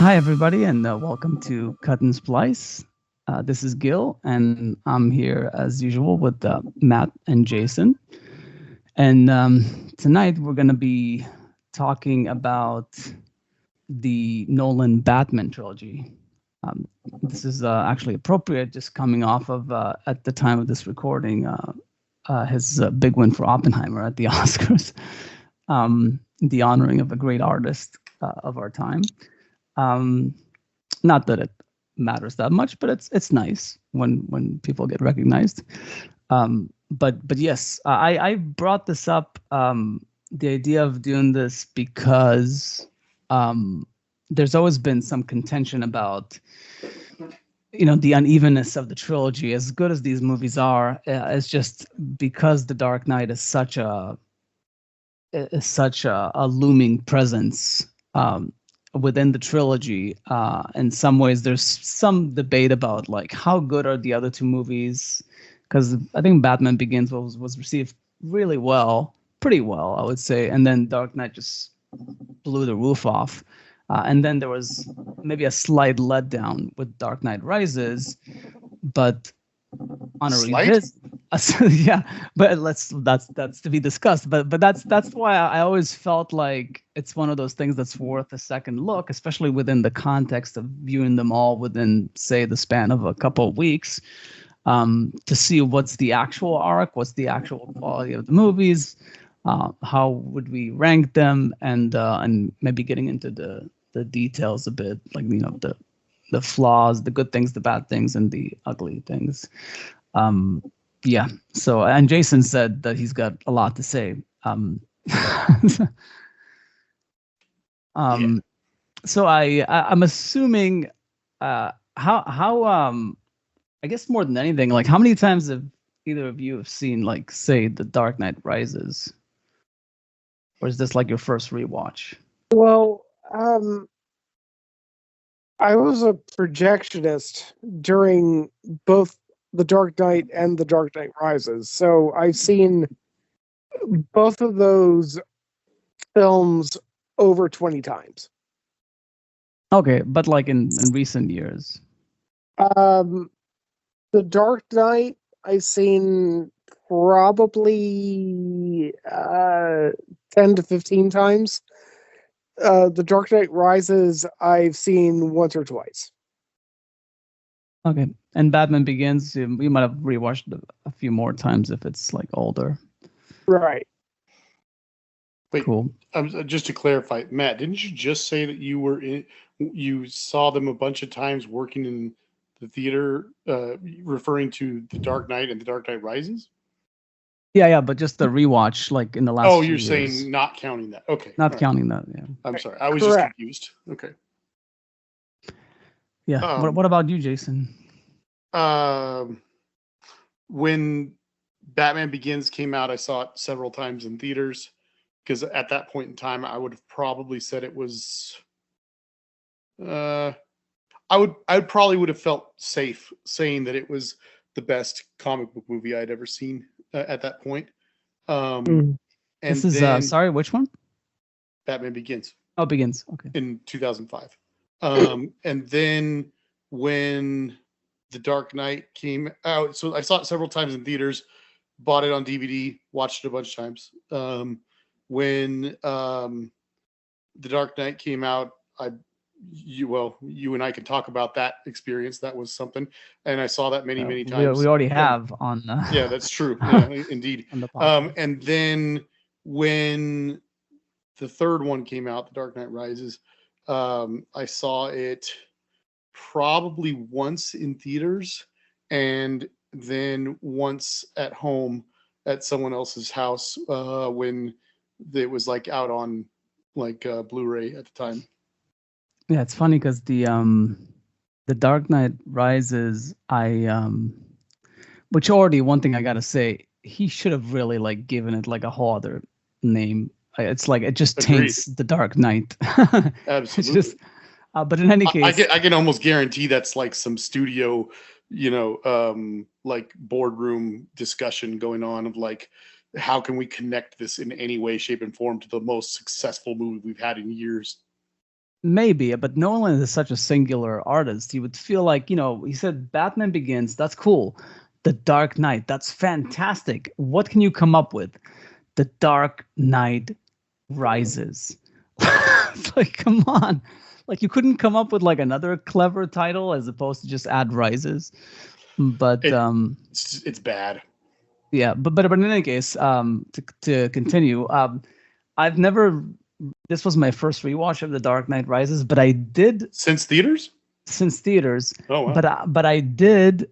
Hi, everybody, and welcome to Cut and Splice. This is Gil, and I'm here as usual with Matt and Jason. And tonight we're going to be talking about the Nolan Batman trilogy. This is actually appropriate, just coming off of, at the time of this recording, his big win for Oppenheimer at the Oscars, the honoring of a great artist of our time. Um, Not that it matters that much, but it's nice when people get recognized. But yes, I brought this up, the idea of doing this because um, there's always been some contention about the unevenness of the trilogy. As good as these movies are, it's just because The Dark Knight is such a looming presence within the trilogy. In some ways, there's some debate about like how good are the other two movies, because I think Batman Begins was received really well, pretty well, I would say, and then Dark Knight just blew the roof off. And then there was maybe a slight letdown with Dark Knight Rises, but on a Slight? revisit. Yeah, but that's to be discussed. But that's why I always felt like it's one of those things that's worth a second look, especially within the context of viewing them all within, say, the span of a couple of weeks, to see what's the actual arc, what's the actual quality of the movies, how would we rank them, and maybe getting into the details a bit, like the flaws, the good things, the bad things, and the ugly things. Um, yeah. So, and Jason said that he's got a lot to say. Yeah. um, so I'm assuming, how I guess more than anything, like how many times have either of you have seen, like, say, The Dark Knight Rises, or is this like your first rewatch? Well, um, I was a projectionist during both The Dark Knight and The Dark Knight Rises. So I've seen both of those films over 20 times. Okay, but like in recent years. Um, the Dark Knight, I've seen probably 10 to 15 times. The Dark Knight Rises, I've seen once or twice. Okay, and Batman Begins, you might have rewatched it a few more times if it's like older. Right. Wait, Cool. just to clarify, Matt, didn't you just say that you saw them a bunch of times working in the theater, referring to The Dark Knight and The Dark Knight Rises? Yeah, but just the rewatch, like in the last Oh, few you're years, saying not counting that. Okay. not All right. counting that. Yeah, I'm sorry. I was just Correct. confused. Okay. yeah. What Um, what about you, Jason? um, when Batman Begins came out, I saw it several times in theaters because at that point in time, I would have probably said it was, uh, I probably would have felt safe saying that it was the best comic book movie I'd ever seen at that point. Um, Mm. This and is then sorry, which one? Batman Begins Oh, Begins. Okay. in 2005. And then when The Dark Knight came out, so I saw it several times in theaters, bought it on DVD, watched it a bunch of times. When The Dark Knight came out, you and I can talk about that experience. That was something, and I saw that many We times. already And have on yeah, that's true. Yeah, indeed. on the podcast. And then when the third one came out, The Dark Knight Rises, I saw it probably once in theaters and then once at home at someone else's house when it was like out on like Blu-ray at the time. Yeah, it's funny because the Dark Knight Rises, which already, one thing I gotta say, he should have really like given it like a whole other name. It's like it just Agreed. taints the Dark Knight. It's just, Absolutely. but in any case, I can almost guarantee that's like some studio, like boardroom discussion going on of like, how can we connect this in any way, shape, and form to the most successful movie we've had in years? maybe, but Nolan is such a singular artist. You would feel like, he said Batman Begins, that's cool. The Dark Knight, that's fantastic. What can you come up with? The Dark Knight Rises. It's like, come on. Like, you couldn't come up with like another clever title as opposed to just add Rises. But it's bad. yeah, but in any case, to continue, I've never. This was my first rewatch of The Dark Knight Rises, but I did since theaters. Oh wow! But I did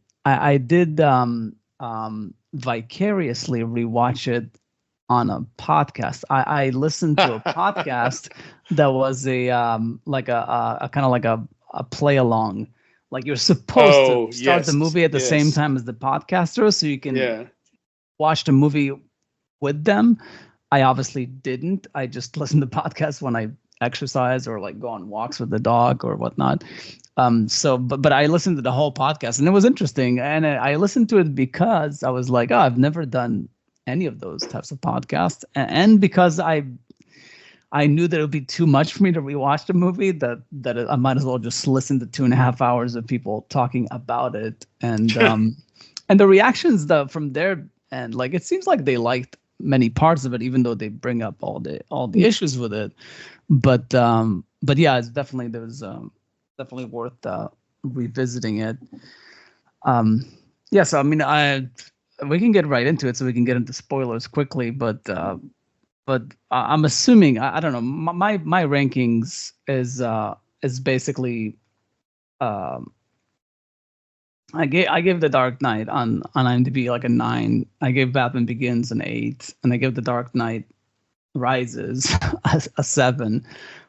vicariously rewatch it on a podcast. I listened to a podcast that was a like a kind of like a play along. Like you're supposed to start the movie at the same time as the podcaster, so you can watch the movie with them. I obviously didn't. I just listen to podcasts when I exercise or like go on walks with the dog or whatnot. But I listened to the whole podcast and it was interesting. And I listened to it because I was like, I've never done any of those types of podcasts. And because I knew that it would be too much for me to rewatch the movie, that I might as well just listen to 2.5 hours of people talking about it. And and the reactions from their end, like it seems like they liked many parts of it, even though they bring up all the issues with it. But yeah, it's definitely definitely worth revisiting it. Yeah, so I mean, we can get right into it, so we can get into spoilers quickly. But I'm assuming I don't know. My rankings is basically I gave The Dark Knight on IMDb like a 9. I gave Batman Begins an 8, and I gave The Dark Knight Rises a 7,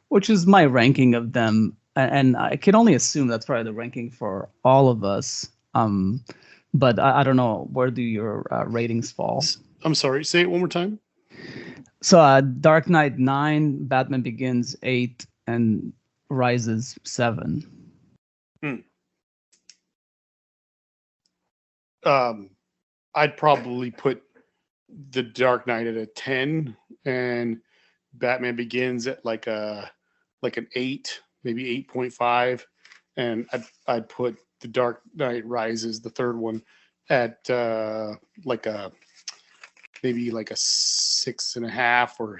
which is my ranking of them. And I can only assume that's probably the ranking for all of us. But I don't know, where do your ratings fall? I'm sorry, say it one more time. So Dark Knight 9, Batman Begins 8, and Rises 7. I'd probably put The Dark Knight at a 10 and Batman Begins at like an 8, maybe 8.5, and I'd put The Dark Knight Rises, the third one, at maybe like a 6.5 or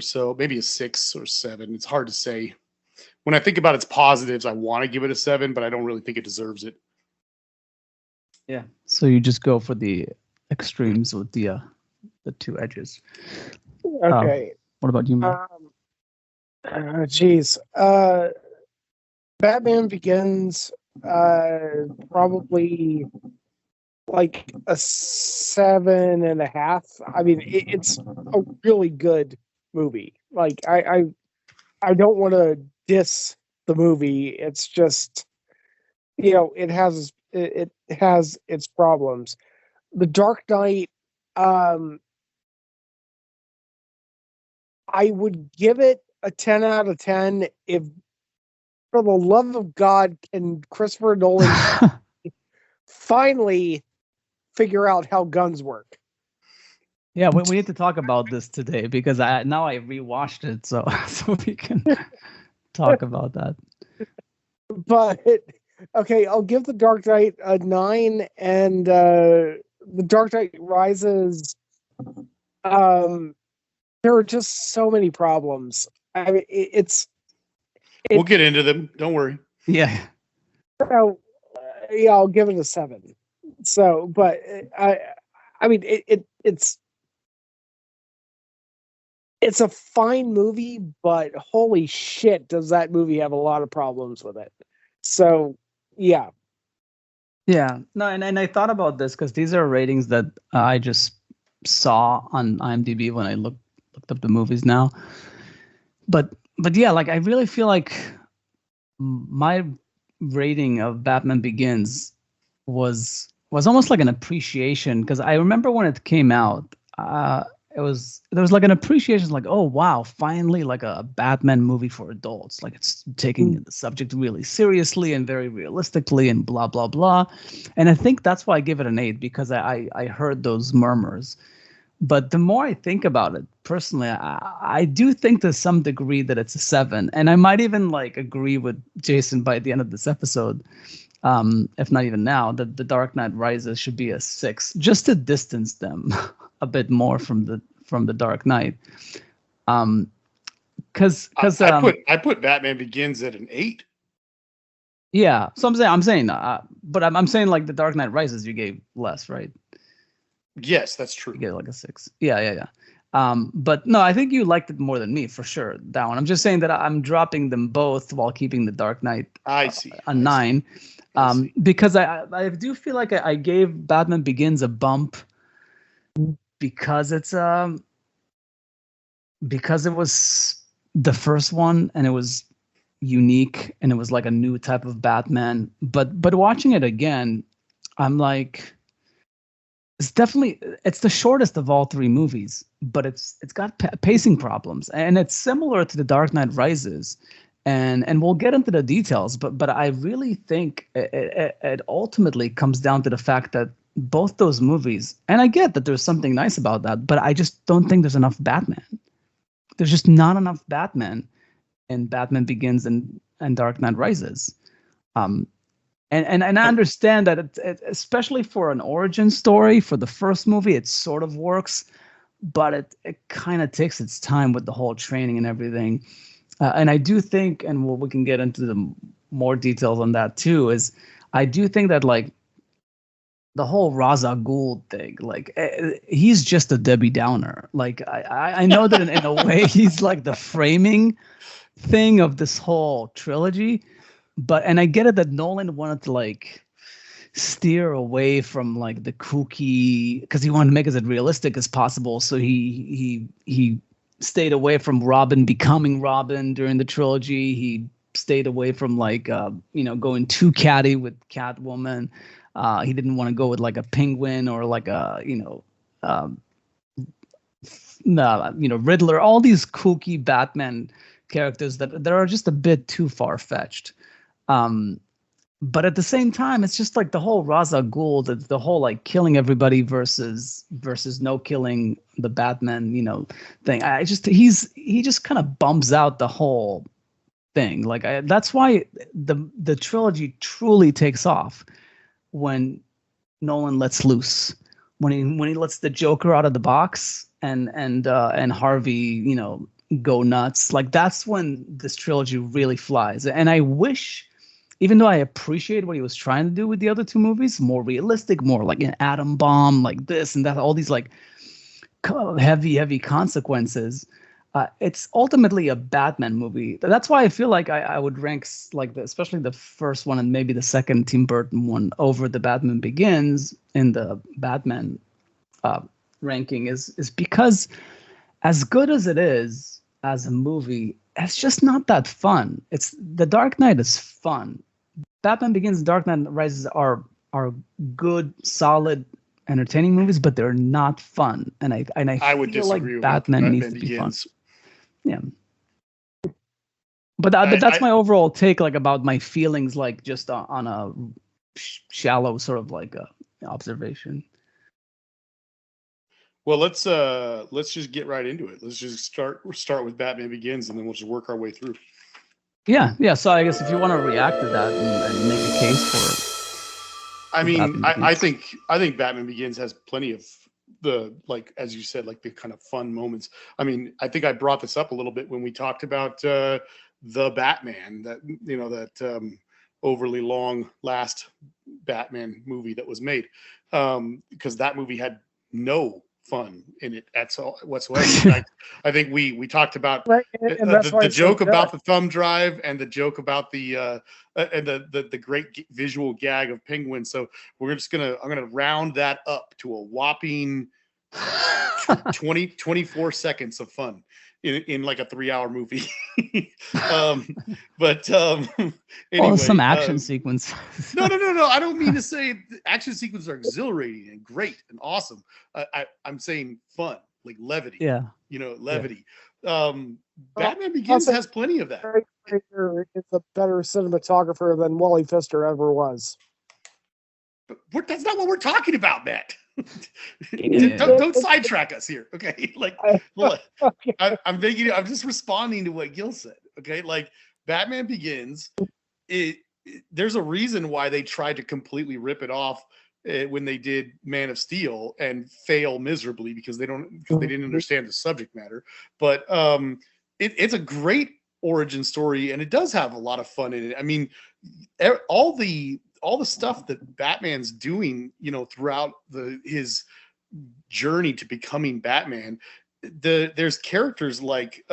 so, maybe a 6 or 7. It's hard to say. When I think about its positives, I want to give it a 7, but I don't really think it deserves it. Yeah. So you just go for the extremes with the two edges. Okay. What about you, Matt? Geez. Batman Begins, probably like a 7.5. I mean, it's a really good movie. Like I don't want to diss the movie. It's just, it has its problems. The Dark Knight, I would give it a 10 out of 10 if, for the love of God, can Christopher Nolan finally figure out how guns work. Yeah, we need to talk about this today because now I rewatched it, so we can talk about that. But okay, I'll give The Dark Knight a 9, and The Dark Knight Rises. There are just so many problems. I mean, we'll get into them. Don't worry. Yeah. So, yeah, I'll give it a 7. So, but I mean, it's a fine movie, but holy shit, does that movie have a lot of problems with it? So, yeah. Yeah. No, and I thought about this because these are ratings that I just saw on IMDb when I looked up the movies now. But yeah, like I really feel like my rating of Batman Begins was almost like an appreciation, because I remember when it came out, there was like an appreciation, like, oh wow, finally like a Batman movie for adults, like it's taking the subject really seriously and very realistically and blah blah blah. And I think that's why I give it an 8, because I heard those murmurs. But the more I think about it, personally, I do think to some degree that it's a 7, and I might even like agree with Jason by the end of this episode, if not even now, that The Dark Knight Rises should be a 6, just to distance them a bit more from the Dark Knight. Because I put Batman Begins at an 8. Yeah, so I'm saying, but I'm saying like The Dark Knight Rises, you gave less, right? Yes, that's true. You gave like a 6. Yeah. But no, I think you liked it more than me for sure. That one. I'm just saying that I'm dropping them both while keeping The Dark Knight. I see. A 9. Because I do feel like I gave Batman Begins a bump because it was the first one and it was unique and it was like a new type of Batman. But watching it again, I'm like, it's the shortest of all 3 movies, but it's got pacing problems, and it's similar to The Dark Knight Rises, and we'll get into the details. But I really think it ultimately comes down to the fact that both those movies, and I get that there's something nice about that, but I just don't think there's enough Batman. There's just not enough Batman in Batman Begins and Dark Knight Rises. And I understand that it, especially for an origin story for the first movie, it sort of works, but it kind of takes its time with the whole training and everything. And I do think, and we can get into the more details on that too, is I do think that like the whole Ra's al Ghul thing, like he's just a Debbie Downer. Like I know that in a way he's like the framing thing of this whole trilogy. And I get it that Nolan wanted to like steer away from like the kooky, because he wanted to make it as realistic as possible. So he stayed away from Robin becoming Robin during the trilogy. He stayed away from like going too catty with Catwoman. He didn't want to go with like a Penguin or like a Riddler. All these kooky Batman characters that are just a bit too far-fetched. But at the same time, it's just like the whole Ra's al Ghul, the whole like killing everybody versus no killing the Batman, thing. He just kind of bums out the whole thing. Like that's why the trilogy truly takes off when Nolan lets loose, when he lets the Joker out of the box and Harvey, go nuts. Like that's when this trilogy really flies. And I wish, even though I appreciate what he was trying to do with the other 2 movies, more realistic, more like an atom bomb, like this and that, all these like heavy consequences. It's ultimately a Batman movie. That's why I feel like I would rank like especially the first one and maybe the second Tim Burton one over the Batman Begins in the Batman ranking is because as good as it is as a movie, it's just not that fun. It's The Dark Knight is fun. Batman Begins and Dark Knight Rises are good, solid, entertaining movies, but they're not fun. And I would feel disagree like with Batman needs to be fun. Yeah. But that's my overall take, like about my feelings, like just on a shallow sort of like observation. Well, let's just get right into it. Let's just start with Batman Begins, and then we'll just work our way through. Yeah. So I guess if you want to react to that and make a case for it. I mean, I think Batman Begins has plenty of the, like as you said, like the kind of fun moments. I mean, I think I brought this up a little bit when we talked about the Batman, that overly long last Batman movie that was made, because that movie had no fun in it at all whatsoever. In fact, I think we talked about the joke about the thumb drive and the joke about the and the great visual gag of Penguin. So I'm gonna round that up to a whopping 24 seconds of fun in like a 3-hour movie. Anyway, some action sequence. No. I don't mean to say action sequences are exhilarating and great and awesome. I'm saying fun, like levity. Yeah. Levity. Yeah. Batman Begins has plenty of that. It's a better cinematographer than Wally Pfister ever was. But that's not what we're talking about, Matt. Don't sidetrack us here, okay? Like, well, Okay. I'm just responding to what Gil said, okay? Like, Batman Begins, there's a reason why they tried to completely rip it off when they did Man of Steel and fail miserably because they didn't understand the subject matter. But it's a great origin story, and it does have a lot of fun in it. I mean, all the stuff that Batman's doing, throughout his journey to becoming Batman, there's characters like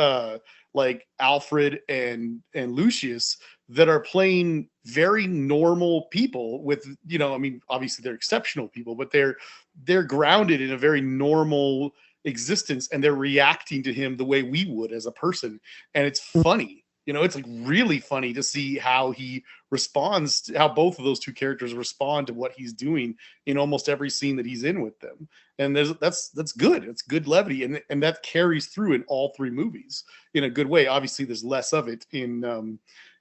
Alfred and Lucius that are playing very normal people with, I mean, obviously they're exceptional people, but they're grounded in a very normal existence, and they're reacting to him the way we would as a person. And it's funny. It's like really funny to see how he responds to how both of those two characters respond to what he's doing in almost every scene that he's in with them. And that's good. It's good levity, and that carries through in all three movies in a good way. Obviously, there's less of it in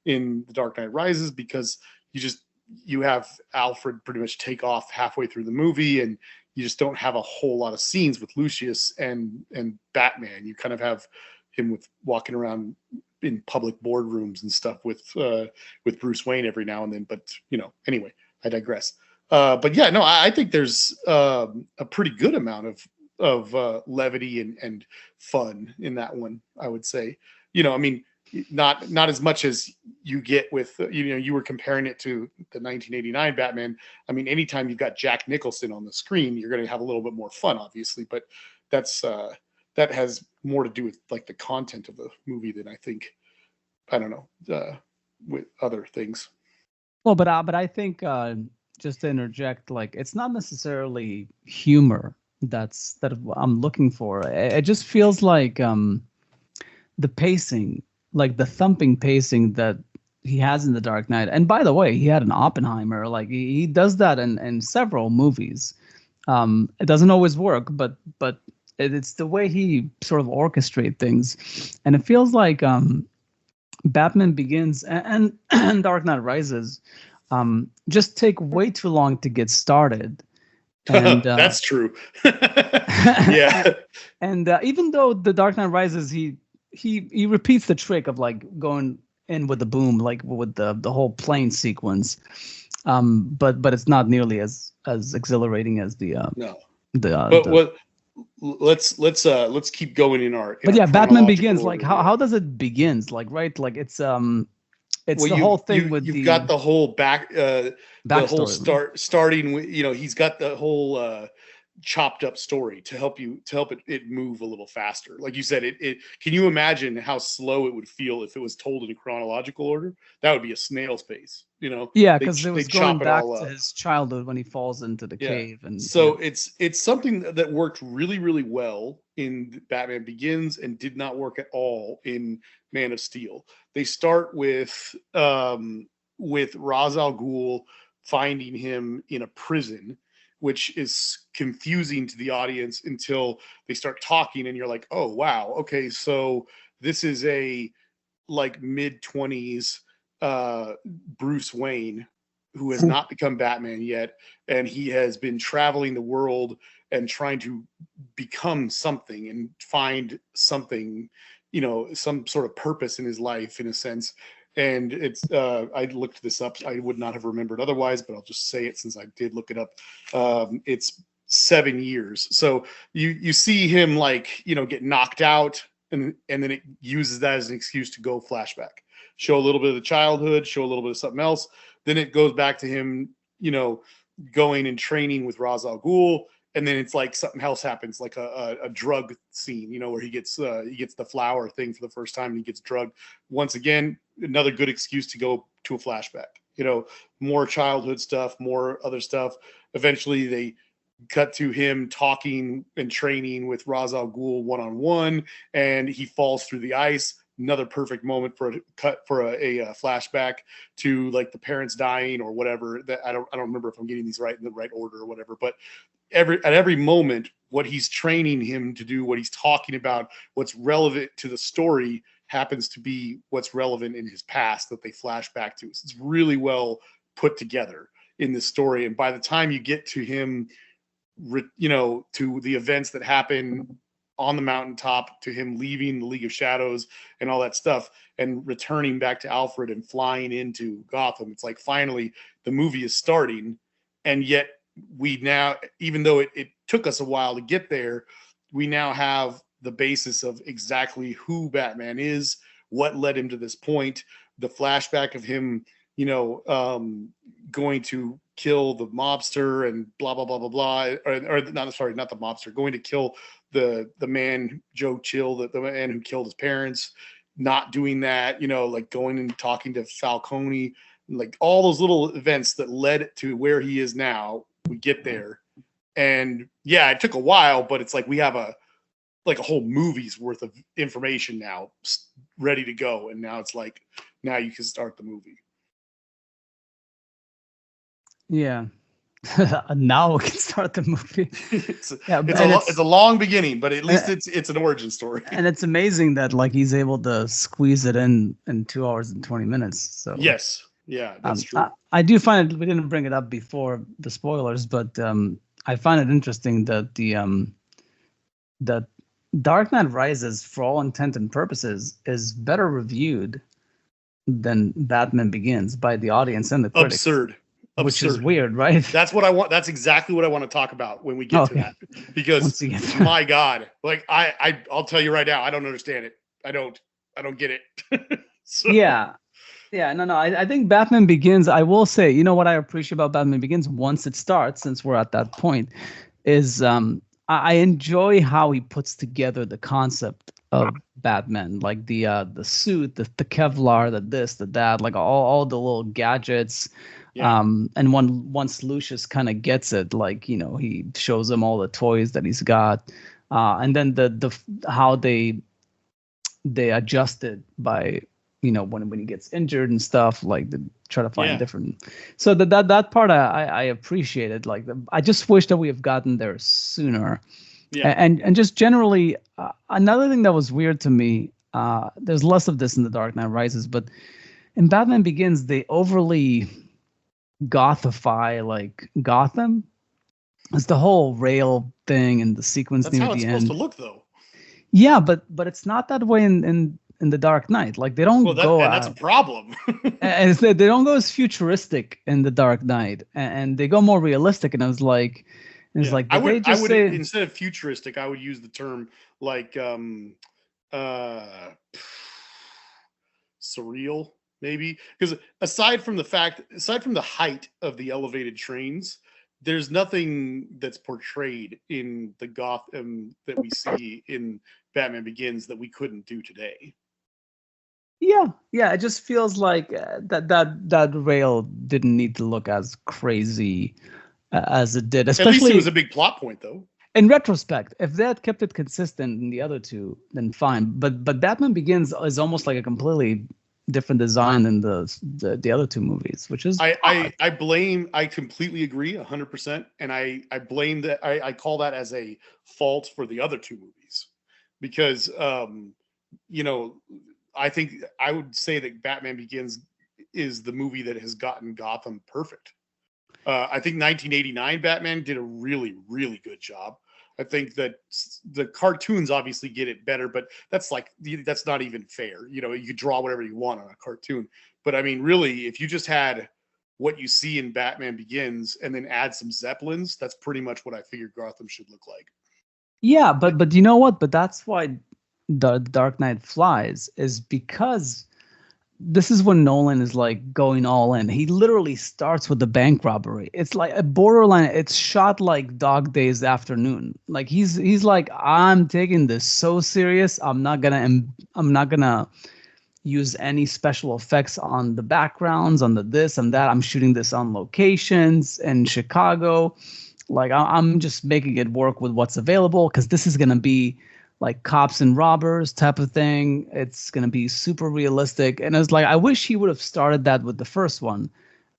The Dark Knight Rises because you have Alfred pretty much take off halfway through the movie, and you just don't have a whole lot of scenes with Lucius and Batman. You kind of have him with walking around in public boardrooms and stuff with Bruce Wayne every now and then. But anyway, I digress. But yeah, no, I think there's a pretty good amount of levity and fun in that one. I would say, I mean, not as much as you get with you were comparing it to the 1989 Batman. I mean, anytime you've got Jack Nicholson on the screen, you're going to have a little bit more fun, obviously. But that has more to do with like the content of the movie than I think, I don't know, with other things. Well, but I think just to interject, like it's not necessarily humor that I'm looking for. It just feels like the pacing, like the thumping pacing that he has in The Dark Knight. And by the way, he had an Oppenheimer. Like he does that in several movies. It doesn't always work, but it's the way he sort of orchestrates things, and it feels like Batman Begins and Dark Knight Rises just take way too long to get started. And that's true. Yeah. And even though The Dark Knight Rises, he repeats the trick of like going in with the boom, like with the whole plane sequence. But it's not nearly as exhilarating as the no. But what? Let's keep going in our. But yeah, Batman Begins. Like how does it begins? Like right, like it's the whole thing with you've got the whole the whole starting with he's got the whole chopped up story to help it move a little faster. Like you said, it can you imagine how slow it would feel if it was told in a chronological order? That would be a snail's pace, Yeah, because it was going back to his childhood when he falls into the cave, and so it's something that worked really, really well in Batman Begins and did not work at all in Man of Steel. They start with Ra's al Ghul finding him in a prison, which is confusing to the audience until they start talking and you're like, oh, wow. Okay. So this is a like mid-20s Bruce Wayne who has not become Batman yet. And he has been traveling the world and trying to become something and find something, some sort of purpose in his life in a sense. And it's I looked this up. I would not have remembered otherwise, but I'll just say it since I did look it up. It's 7 years. So you see him get knocked out, and then it uses that as an excuse to go flashback, show a little bit of the childhood, show a little bit of something else. Then it goes back to him, going and training with Ra's al Ghul. And then it's like something else happens, like a drug scene, where he gets the flower thing for the first time and he gets drugged. Once again, another good excuse to go to a flashback, more childhood stuff, more other stuff. Eventually they cut to him talking and training with Ra's al Ghul one-on-one, and he falls through the ice. Another perfect moment for a flashback to like the parents dying or whatever. That I don't remember if I'm getting these right in the right order or whatever, but at every moment, what he's training him to do, what he's talking about, what's relevant to the story happens to be what's relevant in his past that they flash back to. So it's really well put together in this story. And by the time you get to him to the events that happen on the mountaintop, to him leaving the League of Shadows and all that stuff, and returning back to Alfred and flying into Gotham. It's like finally the movie is starting, and yet we now, even though it took us a while to get there, we now have the basis of exactly who Batman is, what led him to this point, the flashback of him, going to kill the mobster and blah blah blah blah blah, or not, sorry, not the mobster, going to kill the man Joe Chill, the man who killed his parents, not doing that, like going and talking to Falcone, like all those little events that led to where he is now. We get there, and yeah, it took a while, but it's like we have a whole movie's worth of information now ready to go, and now it's like now you can start the movie. Yeah. Now we can start the movie. It's a long beginning, but at least it's an origin story. And it's amazing that like he's able to squeeze it in 2 hours and 20 minutes. So yes, yeah, that's true. I do find it. We didn't bring it up before the spoilers, but I find it interesting that that Dark Knight Rises, for all intent and purposes, is better reviewed than Batman Begins by the audience and the critics. Absurd. Which is weird, right? That's what I want. That's exactly what I want to talk about when we get to that. Because my God, like I'll tell you right now, I don't understand it. I don't get it. So. Yeah. No. I think Batman Begins, I will say, what I appreciate about Batman Begins once it starts, since we're at that point, is I enjoy how he puts together the concept of Batman, like the suit, the Kevlar, the this, the that, like all the little gadgets. Yeah. And once Lucius kind of gets it, like, he shows him all the toys that he's got, and then the how they adjusted by, when he gets injured and stuff, like they try to find different. So that part I appreciated. Like I just wish that we have gotten there sooner. Yeah. And just generally, another thing that was weird to me, there's less of this in The Dark Knight Rises, but in Batman Begins, they overly gothify like Gotham. It's the whole rail thing and the sequence near the end. That's how it's supposed to look, though. Yeah, but it's not that way in the Dark Knight. Like they don't go. And that's a problem. And they don't go as futuristic in the Dark Knight, and they go more realistic. And I was like, I would instead of futuristic, I would use the term like surreal. Maybe because aside from the height of the elevated trains, there's nothing that's portrayed in the Gotham that we see in Batman Begins that we couldn't do today. Yeah. It just feels like that rail didn't need to look as crazy as it did. Especially, at least it was a big plot point, though. In retrospect, if they had kept it consistent in the other two, then fine. But Batman Begins is almost like a completely different design than the other two movies, which is I completely agree 100%, and I blame that. I call that as a fault for the other two movies, because I think I would say that Batman Begins is the movie that has gotten Gotham perfect. I think 1989 Batman did a really, really good job. I think that the cartoons obviously get it better, but that's not even fair. You could draw whatever you want on a cartoon. But I mean, really, if you just had what you see in Batman Begins and then add some Zeppelins, that's pretty much what I figured Gotham should look like. Yeah, but you know what? But that's why the Dark Knight flies, is because this is when Nolan is like going all in. He literally starts with the bank robbery. It's like a borderline. It's shot like Dog Days Afternoon. Like he's like, I'm taking this so serious. I'm not gonna use any special effects on the backgrounds, on the this and that. I'm shooting this on locations in Chicago. Like I'm just making it work with what's available, because this is gonna be like cops and robbers type of thing. It's going to be super realistic. And it's like, I wish he would have started that with the first one.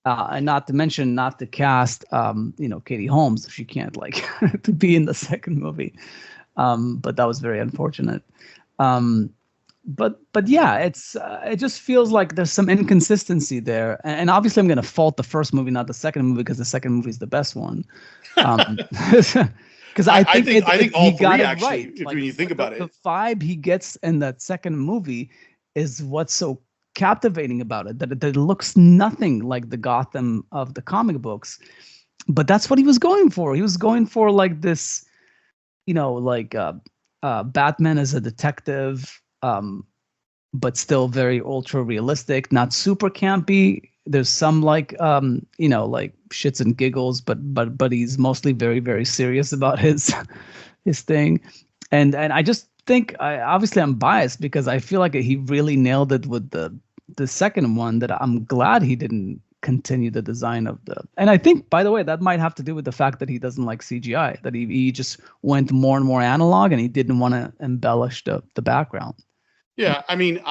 And not to mention, not to cast, Katie Holmes, if she can't like to be in the second movie. But that was very unfortunate. but yeah, it's it just feels like there's some inconsistency there, and obviously I'm going to fault the first movie, not the second movie, because the second movie is the best one. Because I think all he got three it actually, right. if Like when you think about the it. vibe he gets in that second movie is what's so captivating about it. That it looks nothing like the Gotham of the comic books, but that's what he was going for. He was going for like this, like Batman as a detective, but still very ultra realistic, not super campy. There's some like like shits and giggles, but he's mostly very very serious about his thing, and I just think obviously I'm biased because I feel like he really nailed it with the second one. That I'm glad he didn't continue the design of the. And I think, by the way, that might have to do with the fact that he doesn't like CGI. That he just went more and more analog, and he didn't want to embellish the background. Yeah, I mean,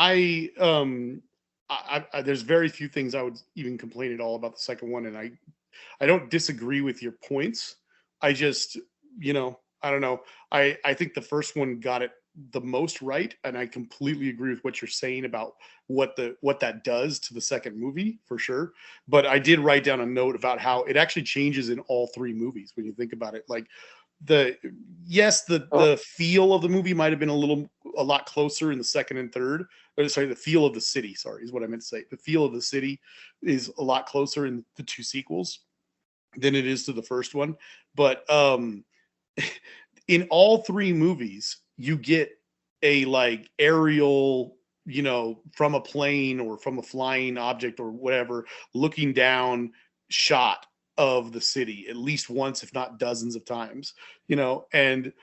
there's very few things I would even complain at all about the second one, and I don't disagree with your points. I just, I don't know. I think the first one got it the most right, and I completely agree with what you're saying about what that does to the second movie for sure. But I did write down a note about how it actually changes in all three movies when you think about it. Like the feel of the movie might have been a lot closer in the second and third. Or, sorry, the feel of the city, sorry, is what I meant to say. The feel of the city is a lot closer in the two sequels than it is to the first one. But in all three movies, you get a like aerial, from a plane or from a flying object or whatever, looking down shot of the city at least once, if not dozens of times, and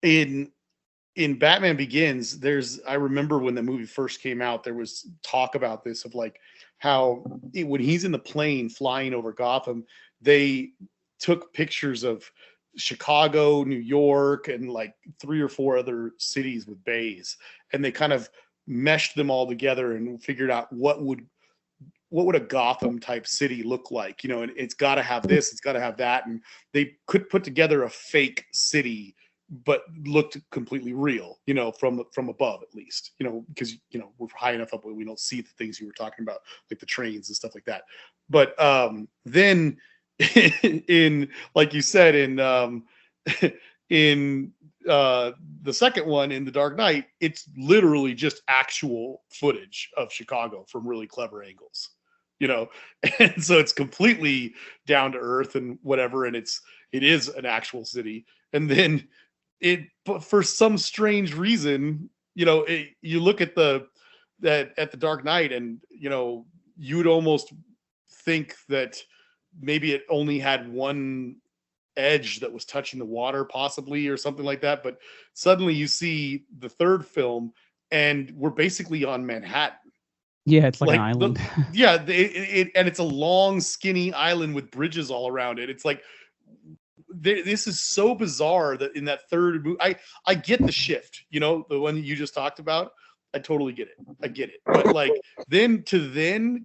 in Batman Begins, I remember when the movie first came out, there was talk about this of like how when he's in the plane flying over Gotham, they took pictures of Chicago, New York, and like 3 or 4 other cities with bays, and they kind of meshed them all together and figured out what would a Gotham type city look like, and it's got to have this, it's got to have that, and they could put together a fake city but looked completely real, from above at least, because we're high enough up where we don't see the things you were talking about, like the trains and stuff like that. But then in, like you said, in the second one, in The Dark Knight, it's literally just actual footage of Chicago from really clever angles, and so it's completely down to earth and whatever, and it is an actual city. And then but for some strange reason, you look at the Dark Knight, and you'd almost think that maybe it only had one edge that was touching the water, possibly, or something like that. But suddenly you see the third film, and we're basically on Manhattan. Yeah, it's like an island. And it's a long, skinny island with bridges all around it. It's like, this is so bizarre that in that third movie, I get the shift, the one that you just talked about. I totally get it. But like then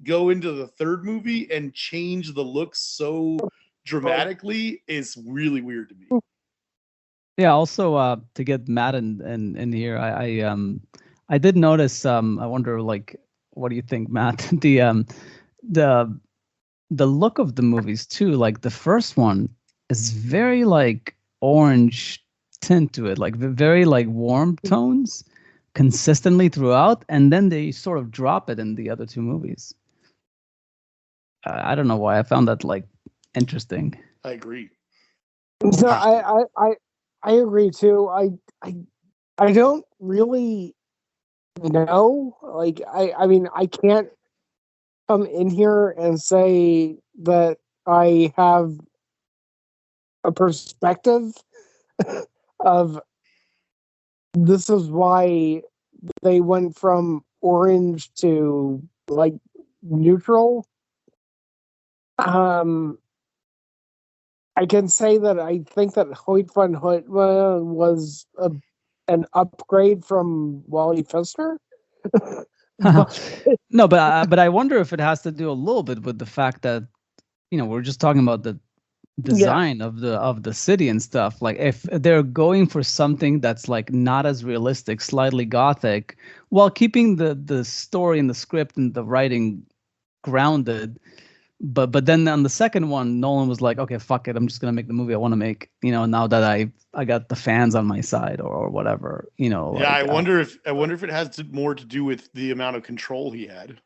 go into the third movie and change the look so dramatically is really weird to me. Yeah. Also, to get Matt in here, I did notice. I wonder, like, what do you think, Matt? The the look of the movies too. Like the first one is very like orange tint to it, like very like warm tones consistently throughout, and then they sort of drop it in the other two movies. I don't know why. I found that like interesting. I agree. So I agree too. I don't really know. Like I mean I can't come in here and say that I have a perspective of this is why they went from orange to like neutral. I can say that I think that Hoyt van Hoytma was an upgrade from Wally Pfister. No, but I wonder if it has to do a little bit with the fact that we're just talking about the design of the city and stuff. Like if they're going for something that's like not as realistic, slightly gothic, while keeping the story and the script and the writing grounded. But then on the second one, Nolan was like, okay, fuck it, I'm just gonna make the movie I want to make. Now that I got the fans on my side or whatever. Yeah, Like, I wonder if it has more to do with the amount of control he had.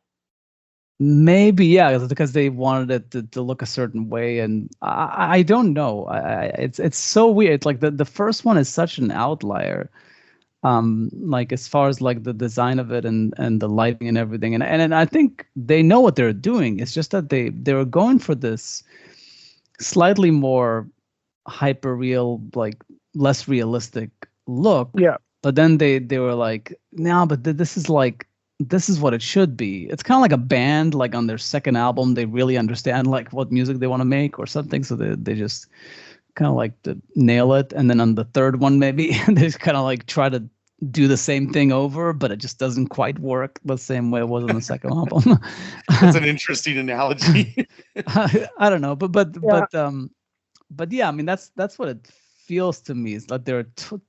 maybe, yeah, because they wanted it to look a certain way, and I don't know. It's so weird. Like the first one is such an outlier. Like as far as like the design of it and the lighting and everything, and I think they know what they're doing. It's just that they were going for this slightly more hyper real, like less realistic look. Yeah. But then they were like, no, but this is what it should be. It's kind of like a band, like on their second album, they really understand like what music they want to make or something. So they just kind of like to nail it. And then on the third one, maybe they just kind of like try to do the same thing over, but it just doesn't quite work the same way it was on the second album. That's an interesting analogy. I don't know, Yeah. but yeah, I mean that's what it feels to me. Is like they're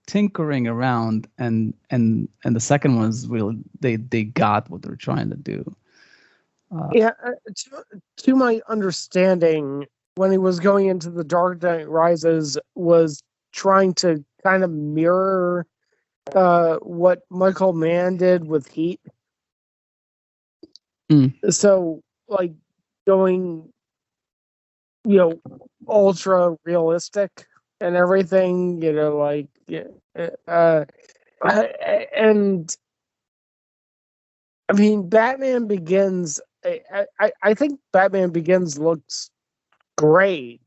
tinkering around, and the second one is really they got what they're trying to do. Yeah, to my understanding, when he was going into the Dark Knight Rises, was trying to kind of mirror what Michael Mann did with Heat. Mm. So, like, going, ultra realistic and everything, like, and I mean, Batman Begins. I think Batman Begins looks great.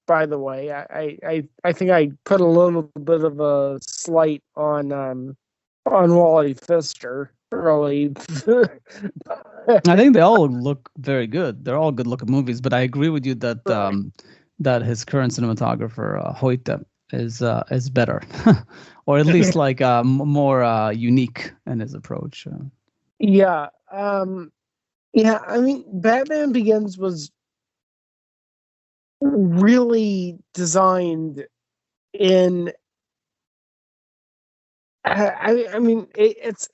By the way, I think I put a little bit of a slight on Wally Pfister. Really, I think they all look very good. They're all good looking movies, but I agree with you that that his current cinematographer Hoyte is better, or at least like more unique in his approach. Yeah. Yeah. I mean, Batman Begins was really designed in. I mean, it's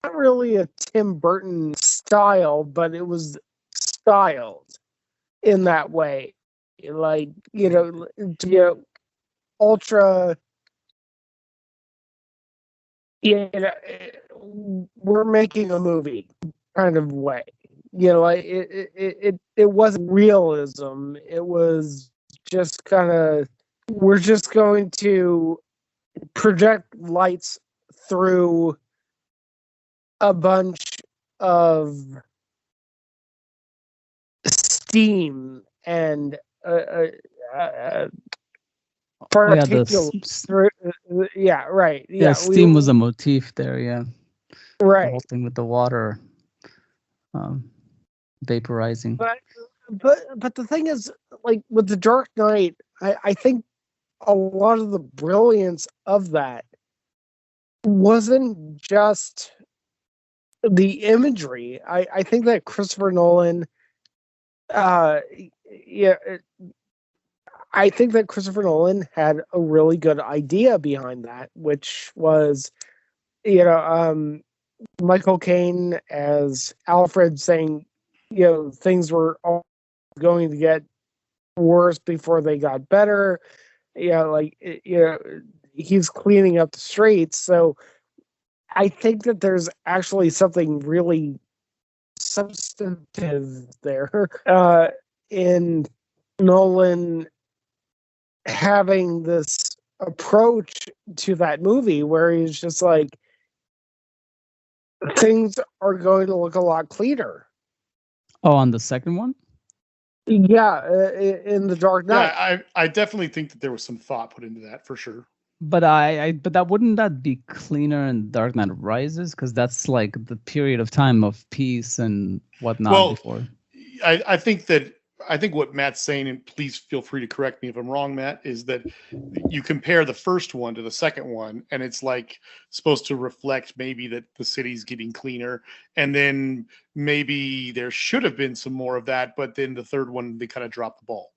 not really a Tim Burton style, but it was styled in that way, like ultra. We're making a movie kind of way. Like it wasn't realism. It was just kind of, we're just going to project lights through a bunch of steam and Oh yeah, particulates through. Yeah, right. yeah, Yeah, steam was a motif there. Yeah, the right. whole thing with the water vaporizing. But the thing is, like with the Dark Knight, I think a lot of the brilliance of that wasn't just the imagery. I think that Christopher Nolan, uh, yeah, I think that Christopher Nolan had a really good idea behind that, which was, Michael Caine as Alfred saying, things were all going to get worse before they got better. Like, he's cleaning up the streets. So I think that there's actually something really substantive there in Nolan having this approach to that movie where he's just like, things are going to look a lot cleaner. Oh, on the second one? Yeah, in The Dark Knight. Yeah, I definitely think that there was some thought put into that for sure. But but that wouldn't that be cleaner in Dark Knight Rises? Because that's like the period of time of peace and whatnot before. I think what Matt's saying, and please feel free to correct me if I'm wrong, Matt, is that you compare the first one to the second one, and it's like supposed to reflect maybe that the city's getting cleaner, and then maybe there should have been some more of that, but then the third one they kind of dropped the ball.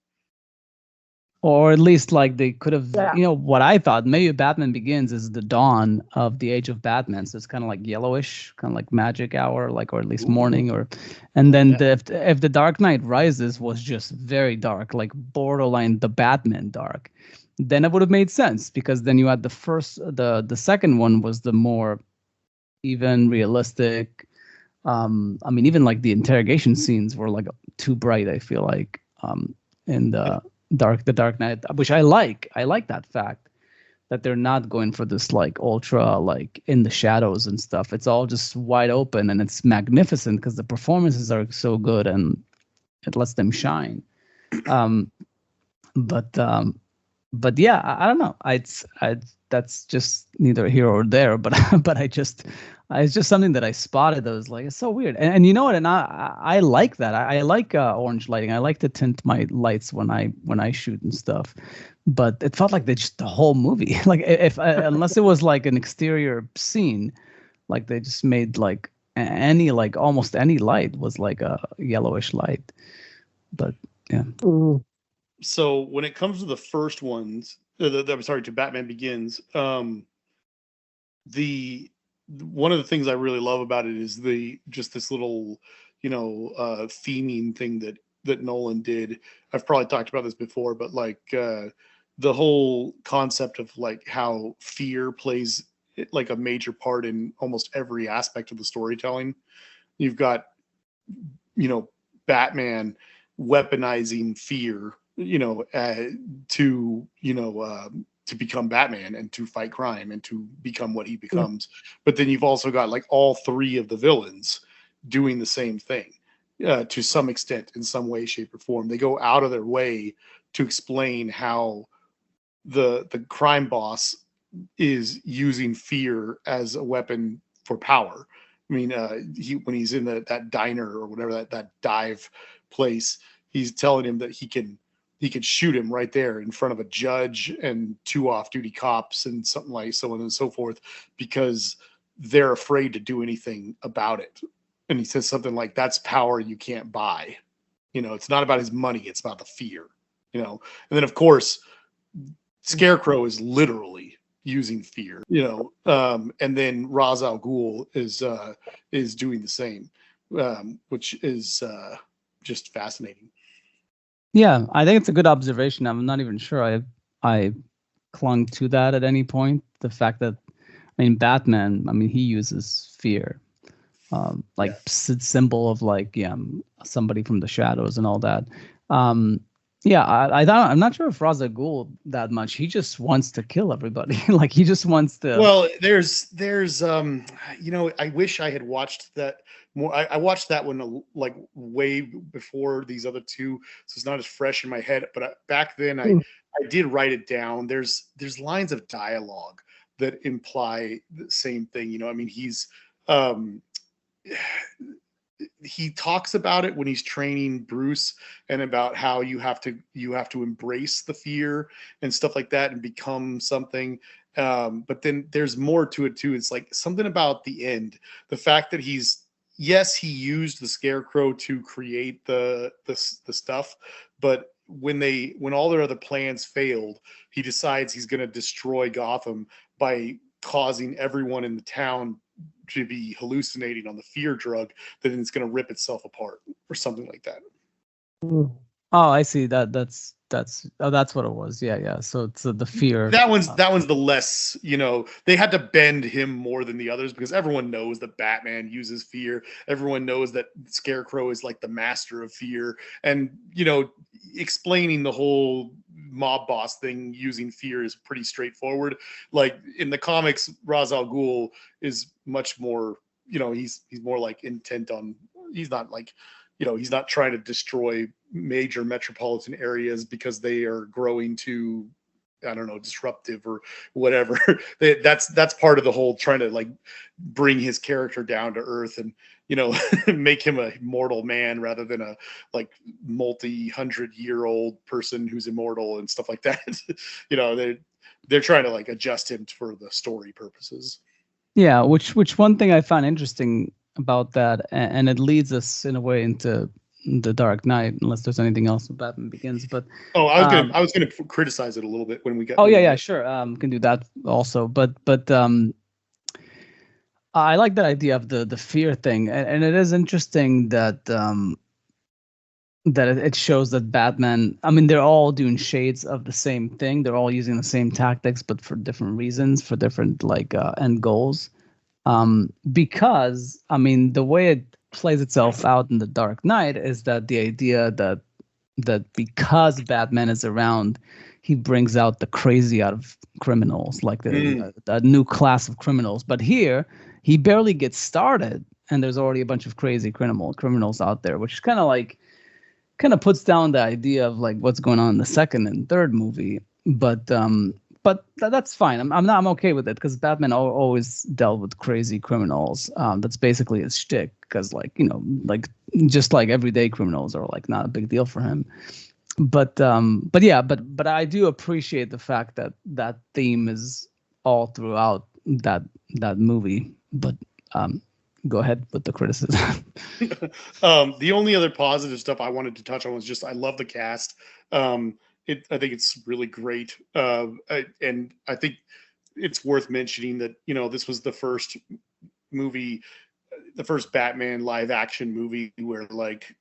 Or at least like they could have, Yeah. what I thought, maybe Batman Begins is the dawn of the age of Batman. So it's kind of like yellowish, kind of like magic hour, like, or at least morning, and then if the Dark Knight Rises was just very dark, like borderline the Batman dark, then it would have made sense, because then you had the second one was the more even realistic. I mean, even like the interrogation scenes were like too bright, I feel like, in the Dark Knight, which I like. I like that fact that they're not going for this like ultra like in the shadows and stuff. It's all just wide open, and it's magnificent because the performances are so good and it lets them shine. Um, but but yeah, I don't know. I that's just neither here or there. But but it's just something that I spotted that was like, it's so weird. And you know what? And I like that. I like orange lighting. I like to tint my lights when I shoot and stuff. But it felt like the whole movie, like if unless it was like an exterior scene, like they just made like any like almost any light was like a yellowish light. But yeah. Mm. So when it comes to the first ones, I'm sorry, to Batman Begins, the one of the things I really love about it is just this little, theming thing that Nolan did. I've probably talked about this before, but like the whole concept of like how fear plays like a major part in almost every aspect of the storytelling. You've got, Batman weaponizing fear, to become Batman and to fight crime and to become what he becomes. But then you've also got like all three of the villains doing the same thing to some extent, in some way, shape, or form. They go out of their way to explain how the crime boss is using fear as a weapon for power. I mean, when he's in that diner or whatever, that dive place, he's telling him that he can shoot him right there in front of a judge and two off-duty cops and something like so on and so forth, because they're afraid to do anything about it. And he says something like, "That's power you can't buy." It's not about his money; it's about the fear. And then of course, Scarecrow is literally using fear, and then Ra's al Ghul is doing the same, which is just fascinating. Yeah, I think it's a good observation. I'm not even sure I clung to that at any point. The fact that, I mean, Batman, I mean, he uses fear, like symbol of like, yeah, somebody from the shadows and all that. Yeah, I'm not sure if Ra's al Ghul that much. He just wants to kill everybody. Like he just wants to. Well, there's I wish I had watched that more. I watched that one like way before these other two, so it's not as fresh in my head. But back then, I did write it down. There's lines of dialogue that imply the same thing. I mean, he talks about it when he's training Bruce, and about how you have to embrace the fear and stuff like that and become something. But then there's more to it too. It's like something about the end, the fact that he used the Scarecrow to create the stuff, but when all their other plans failed, he decides he's going to destroy Gotham by causing everyone in the town to be hallucinating on the fear drug, that it's going to rip itself apart or something like that. Oh, I see. That's what it was. Yeah. So it's the fear. That one's the less, they had to bend him more than the others, because everyone knows that Batman uses fear. Everyone knows that Scarecrow is like the master of fear, and explaining the whole mob boss thing using fear is pretty straightforward. Like in the comics, Ra's al Ghul is much more, he's more like intent on, he's not like, he's not trying to destroy major metropolitan areas because they are growing too, I don't know, disruptive or whatever. That's part of the whole trying to like bring his character down to earth and, make him a mortal man rather than a like multi-100-year-old person who's immortal and stuff like that. They're trying to like adjust him for the story purposes. Yeah, which one thing I found interesting about that, and it leads us in a way into the Dark Knight, unless there's anything else with Batman Begins. But I was gonna criticize it a little bit when we got. Oh yeah, sure. Can do that also. But I like that idea of the fear thing, and it is interesting that that it shows that Batman. I mean, they're all doing shades of the same thing. They're all using the same tactics, but for different reasons, for different like end goals. Because I mean, the way it plays itself out in the Dark Knight is that the idea that because Batman is around, he brings out the crazy out of criminals, like a new class of criminals. But here, he barely gets started, and there's already a bunch of crazy criminals out there, which kind of puts down the idea of like what's going on in the second and third movie. But that's fine. I'm okay with it because Batman always dealt with crazy criminals. That's basically his shtick. Because like like just like everyday criminals are like not a big deal for him. But I do appreciate the fact that that theme is all throughout that movie. But go ahead with the criticism. The only other positive stuff I wanted to touch on was just I love the cast. I think it's really great, and I think it's worth mentioning that this was the first movie, the first Batman live action movie where like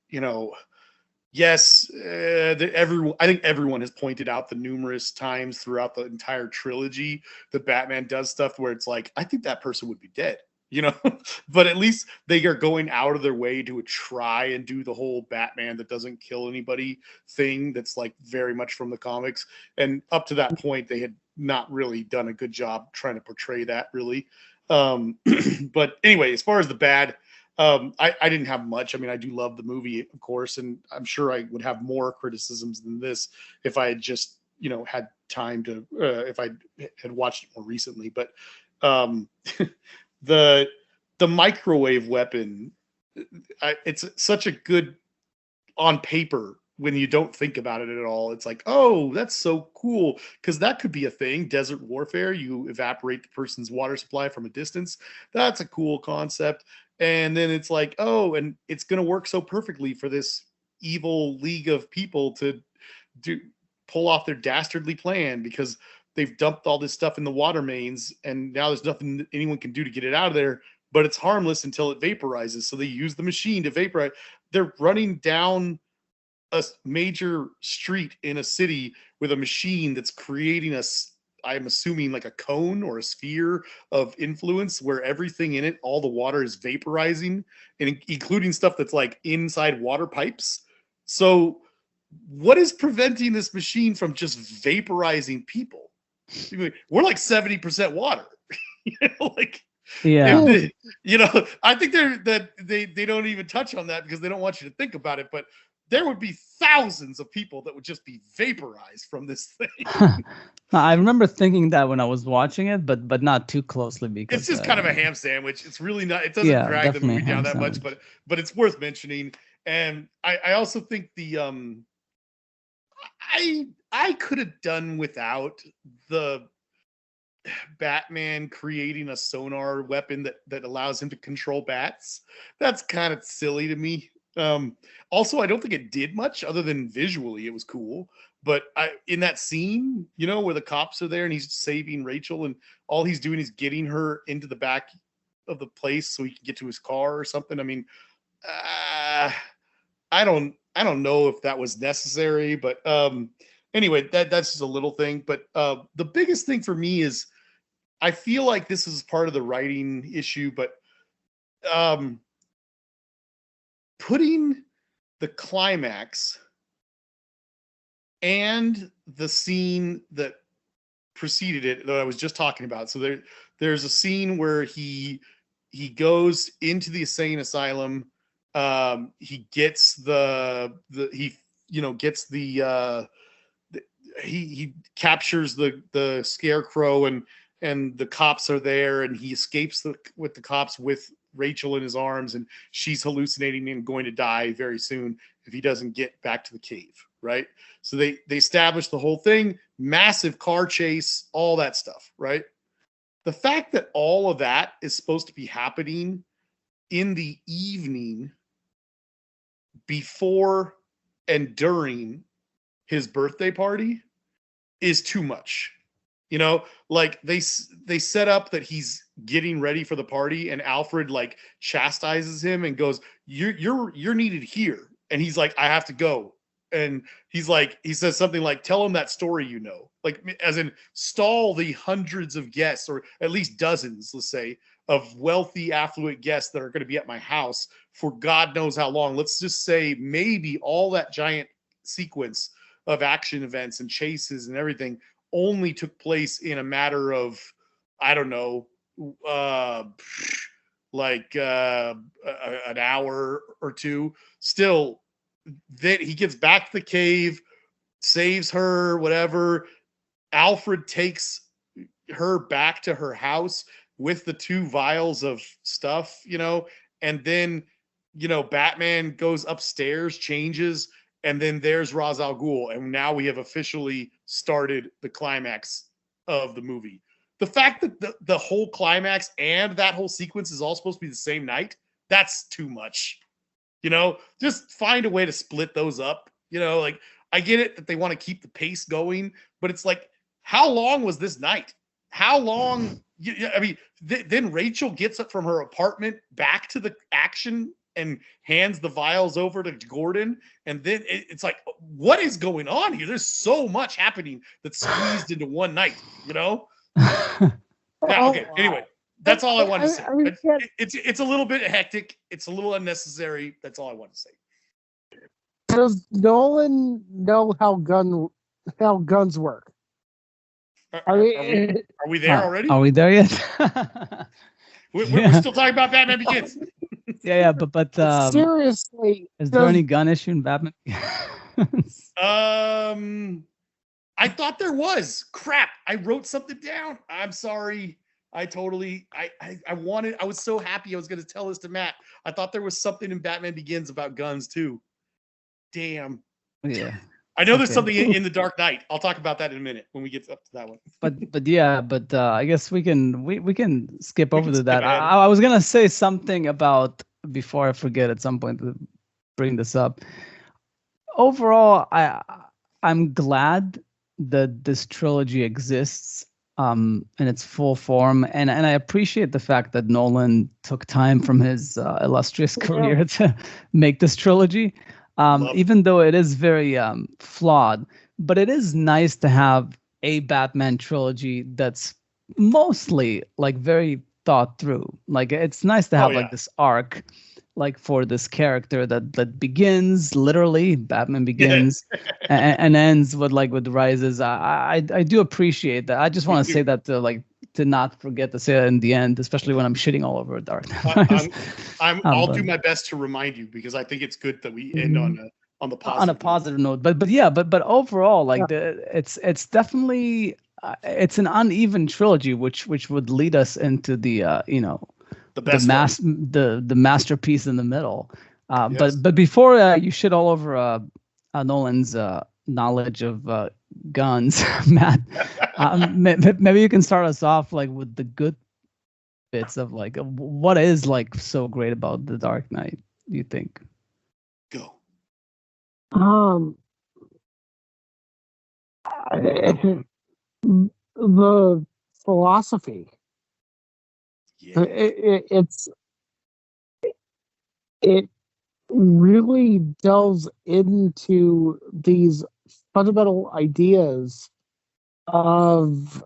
yes, I think everyone has pointed out the numerous times throughout the entire trilogy that Batman does stuff where it's like I think that person would be dead. But at least they are going out of their way to try and do the whole Batman that doesn't kill anybody thing that's like very much from the comics. And up to that point, they had not really done a good job trying to portray that really. But anyway, as far as the bad, I didn't have much. I mean, I do love the movie, of course, and I'm sure I would have more criticisms than this if I had just, had time to, if I had watched it more recently. But the microwave weapon, it's such a good on paper when you don't think about it at all. It's like, oh, that's so cool, because that could be a thing. Desert warfare, you evaporate the person's water supply from a distance. That's a cool concept. And then it's like, oh, and it's going to work so perfectly for this evil league of people to pull off their dastardly plan, because they've dumped all this stuff in the water mains, and now there's nothing anyone can do to get it out of there, but it's harmless until it vaporizes. So they use the machine to vaporize. They're running down a major street in a city with a machine that's creating I'm assuming like a cone or a sphere of influence where everything in it, all the water is vaporizing, and including stuff that's like inside water pipes. So what is preventing this machine from just vaporizing people? We're like 70% water. Like, Yeah. I think they don't even touch on that because they don't want you to think about it, but there would be thousands of people that would just be vaporized from this thing. I remember thinking that when I was watching it, but not too closely because it's just kind of a ham sandwich. It's really not. It doesn't drag the movie down that much, but it's worth mentioning. And I also think I could have done without the Batman creating a sonar weapon that allows him to control bats. That's kind of silly to me. Also, I don't think it did much other than visually it was cool. But in that scene, where the cops are there and he's saving Rachel, and all he's doing is getting her into the back of the place so he can get to his car or something. I mean, I don't know if that was necessary, but anyway, that's just a little thing. But the biggest thing for me is I feel like this is part of the writing issue, but putting the climax and the scene that preceded it that I was just talking about. So there's a scene where he goes into the insane asylum. He gets he captures the scarecrow, and the cops are there, and he escapes with the cops with Rachel in his arms, and she's hallucinating and going to die very soon if he doesn't get back to the cave, right? So they establish the whole thing, massive car chase, all that stuff, right? The fact that all of that is supposed to be happening in the evening before and during his birthday party is too much. You know, like they set up that he's getting ready for the party, and Alfred like chastises him and goes, "You're needed here," and he's like, "I have to go." And he says something like, "Tell him that story, you know," like as in stall the hundreds of guests, or at least dozens, let's say, of wealthy, affluent guests that are going to be at my house for God knows how long. Let's just say maybe all that giant sequence of action events and chases and everything only took place in a matter of, I don't know, an hour or two. Still, then he gets back to the cave, saves her, whatever. Alfred takes her back to her house with the 2 vials of stuff, you know, and then, you know, Batman goes upstairs, changes, and then there's Ra's al Ghul, and now we have officially started the climax of the movie. The fact that the whole climax and that whole sequence is all supposed to be the same night, that's too much. You know, just find a way to split those up. You know, like I get it that they want to keep the pace going, but it's like, how long was this night? How long? I mean, then Rachel gets up from her apartment back to the action and hands the vials over to Gordon. And then it's like, what is going on here? There's so much happening that's squeezed into one night, you know? Yeah, okay. Anyway, that's all I want to say. It's a little bit hectic. It's a little unnecessary. That's all I want to say. Does Nolan know how guns work? Are we there already? Are we there yet? We're still talking about Batman Begins. Yeah, but seriously, is there any gun issue in Batman? I thought there was. Crap, I wrote something down. I'm sorry. I was so happy I was going to tell this to Matt. I thought there was something in Batman Begins about guns too. Damn. Yeah. I know there's something in the Dark Knight. I'll talk about that in a minute when we get up to that one. but I guess we can skip over to that. I was gonna say something about, before I forget at some point to bring this up. Overall, I'm glad that this trilogy exists in its full form, and I appreciate the fact that Nolan took time from his illustrious career to make this trilogy. Even though it is very flawed, but it is nice to have a Batman trilogy that's mostly like very thought through. Like it's nice to have like this arc, like for this character that begins literally Batman Begins and ends with Rises. I do appreciate that. I just want to say that to not forget to say it in the end, especially when I'm shitting all over Dark Knight. I'll do my best to remind you, because I think it's good that we end on the positive. On a positive note. But overall, it's definitely it's an uneven trilogy, which would lead us into the the masterpiece in the middle. Yes. But before you shit all over Nolan's knowledge of guns, Matt, maybe you can start us off with the good bits of what is so great about the Dark Knight, do you think? Go. The philosophy. Yeah. It really delves into these fundamental ideas of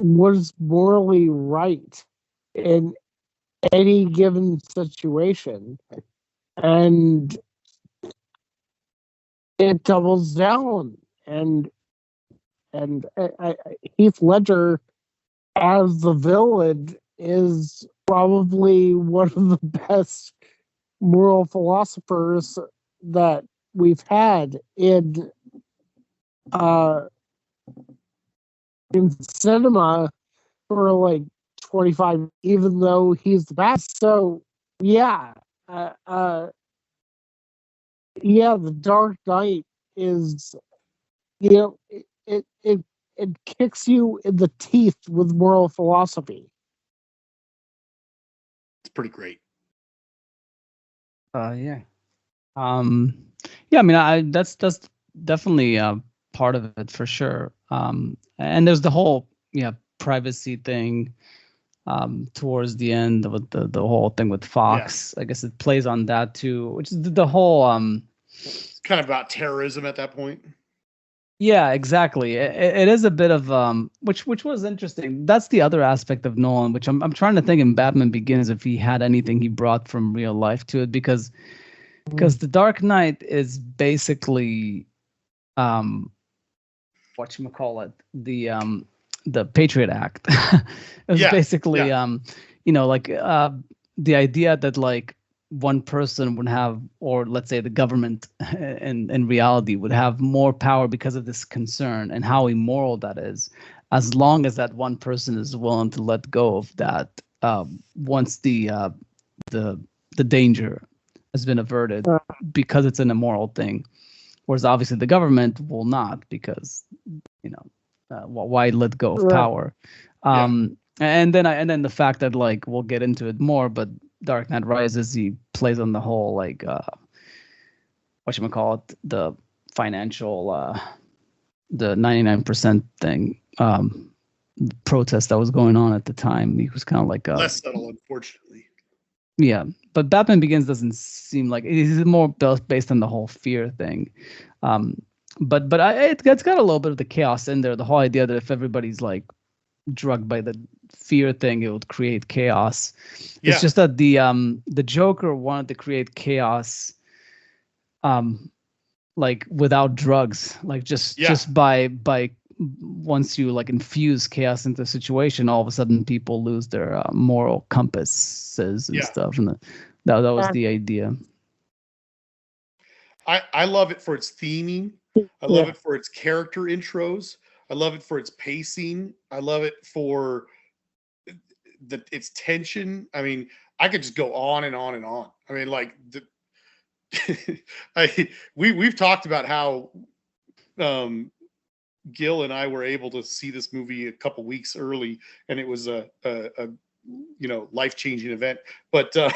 what is morally right in any given situation, and it doubles down. And Heath Ledger as the villain is probably one of the best moral philosophers that we've had in cinema for 25, even though he's the best. So yeah, the Dark Knight is, it kicks you in the teeth with moral philosophy. It's pretty great. Yeah. Um, yeah, I mean, that's definitely part of it for sure. And there's the whole privacy thing towards the end with the whole thing with Yeah. Fox. I guess it plays on that too, which is the whole It's kind of about terrorism at that point. yeah, exactly. It is a bit of which was interesting. That's the other aspect of Nolan, which I'm trying to think in Batman Begins if he had anything he brought from real life to it, because The Dark Knight is basically whatchamacallit, the Patriot Act. It was Yeah, basically yeah, like the idea that like one person would have, or let's say the government in reality would have more power because of this concern, and how immoral that is, as long as that one person is willing to let go of that once the the danger has been averted, Uh, because it's an immoral thing. Whereas obviously the government will not, because you know why let go of right. power. yeah. And then the fact that, like, we'll get into it more, but Dark Knight Rises, he plays on the whole, like, whatchamacallit, the financial the 99% thing, protest that was going on at the time. He was kind of like Less subtle, unfortunately. yeah, but Batman Begins doesn't seem like it is more based on the whole fear thing. Um, it's got a little bit of the chaos in there. The whole idea that if everybody's like drugged by the fear thing, it would create chaos. It's Yeah, just that the Joker wanted to create chaos, um, like without drugs, like just yeah, by once you like infuse chaos into a situation, all of a sudden people lose their moral compasses and yeah. stuff, and that was Uh, the idea. I love it for its theming. I love yeah. it for its character intros. I love it for its pacing. I love it for its tension. I mean, I could just go on and on and on. I mean, like we've talked about how um, Gil and I were able to see this movie a couple weeks early, and it was a life changing event. But uh,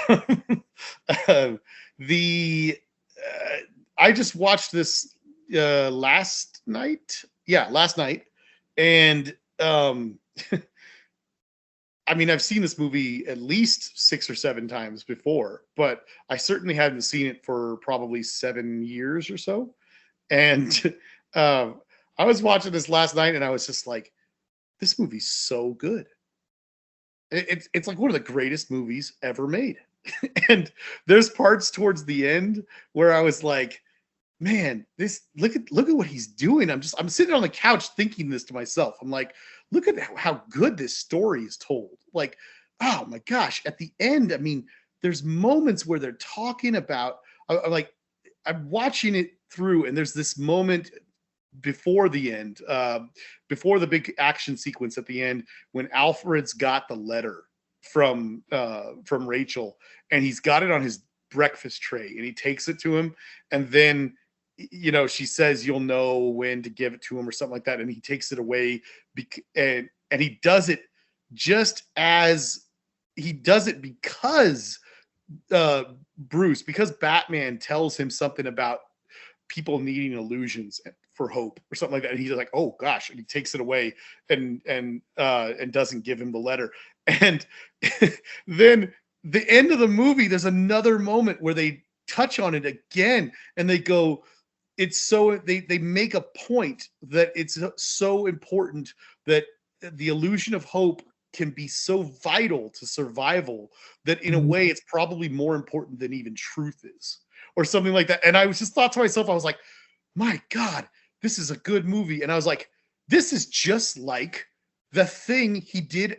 the I just watched this last night. Yeah, last night, and I mean, I've seen this movie at least 6 or 7 times before, but I certainly hadn't seen it for probably 7 years or so. And uh, I was watching this last night, and I was just like, "This movie's so good. It's like one of the greatest movies ever made." And there's parts towards the end where I was like, "Man, this look at what he's doing." I'm sitting on the couch thinking this to myself. I'm like, "Look at how good this story is told." Like, oh my gosh, at the end, I mean, there's moments where they're talking about. I'm like, I'm watching it through, and there's this moment before the end, before the big action sequence at the end, when Alfred's got the letter from Rachel, and he's got it on his breakfast tray, and he takes it to him, and then she says you'll know when to give it to him or something like that, and he takes it away, and he does it just as he does it because because Batman tells him something about people needing illusions for hope or something like that. And he's like, "Oh gosh," and he takes it away and doesn't give him the letter. And then the end of the movie, there's another moment where they touch on it again, and they go, "It's so," they make a point that it's so important that the illusion of hope can be so vital to survival that in a way it's probably more important than even truth is, or something like that. And I was just thought to myself, I was like, my God, this is a good movie. And I was like, this is just like the thing he did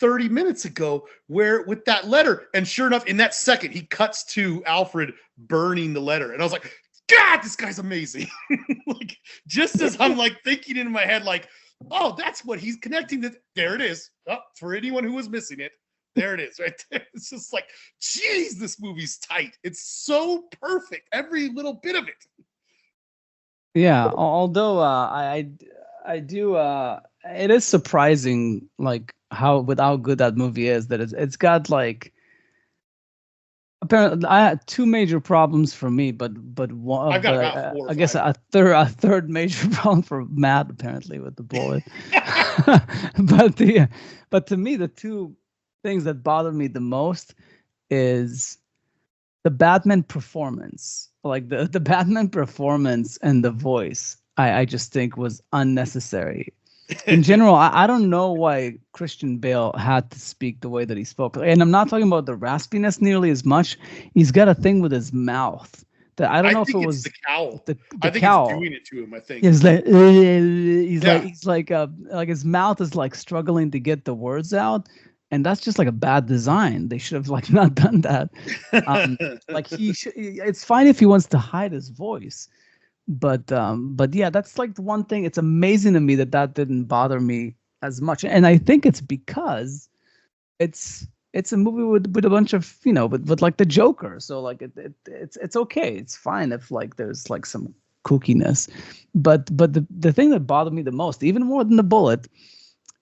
30 minutes ago, where with that letter. And sure enough, in that second, he cuts to Alfred burning the letter. And I was like, God, this guy's amazing. Like, just as I'm like thinking in my head, like, oh, that's what he's connecting to. There it is. Oh, for anyone who was missing it, there it is right there. It's just like, geez, this movie's tight. It's so perfect. Every little bit of it. Yeah, although I do it is surprising, like how good that movie is, that it's got like apparently I had two major problems for me, but I've got about 4 or I guess 5. a third major problem for Matt apparently with the bullet. But to me the two things that bother me the most is the Batman performance. Like the Batman performance and the voice, I just think was unnecessary. In general, I don't know why Christian Bale had to speak the way that he spoke. And I'm not talking about the raspiness nearly as much. He's got a thing with his mouth that I don't know if it think it's was the cowl. the I think cowl. it's doing it to him. I think He's like Yeah. he's like his mouth is like struggling to get the words out, and that's just like a bad design. They should have like not done that. Like it's fine if he wants to hide his voice, but yeah, that's like the one thing. It's amazing to me that that didn't bother me as much, and I think it's because it's a movie with a bunch of, you know, with like the Joker, so like it's okay, it's fine if like there's like some kookiness, but the thing that bothered me the most, even more than the bullet,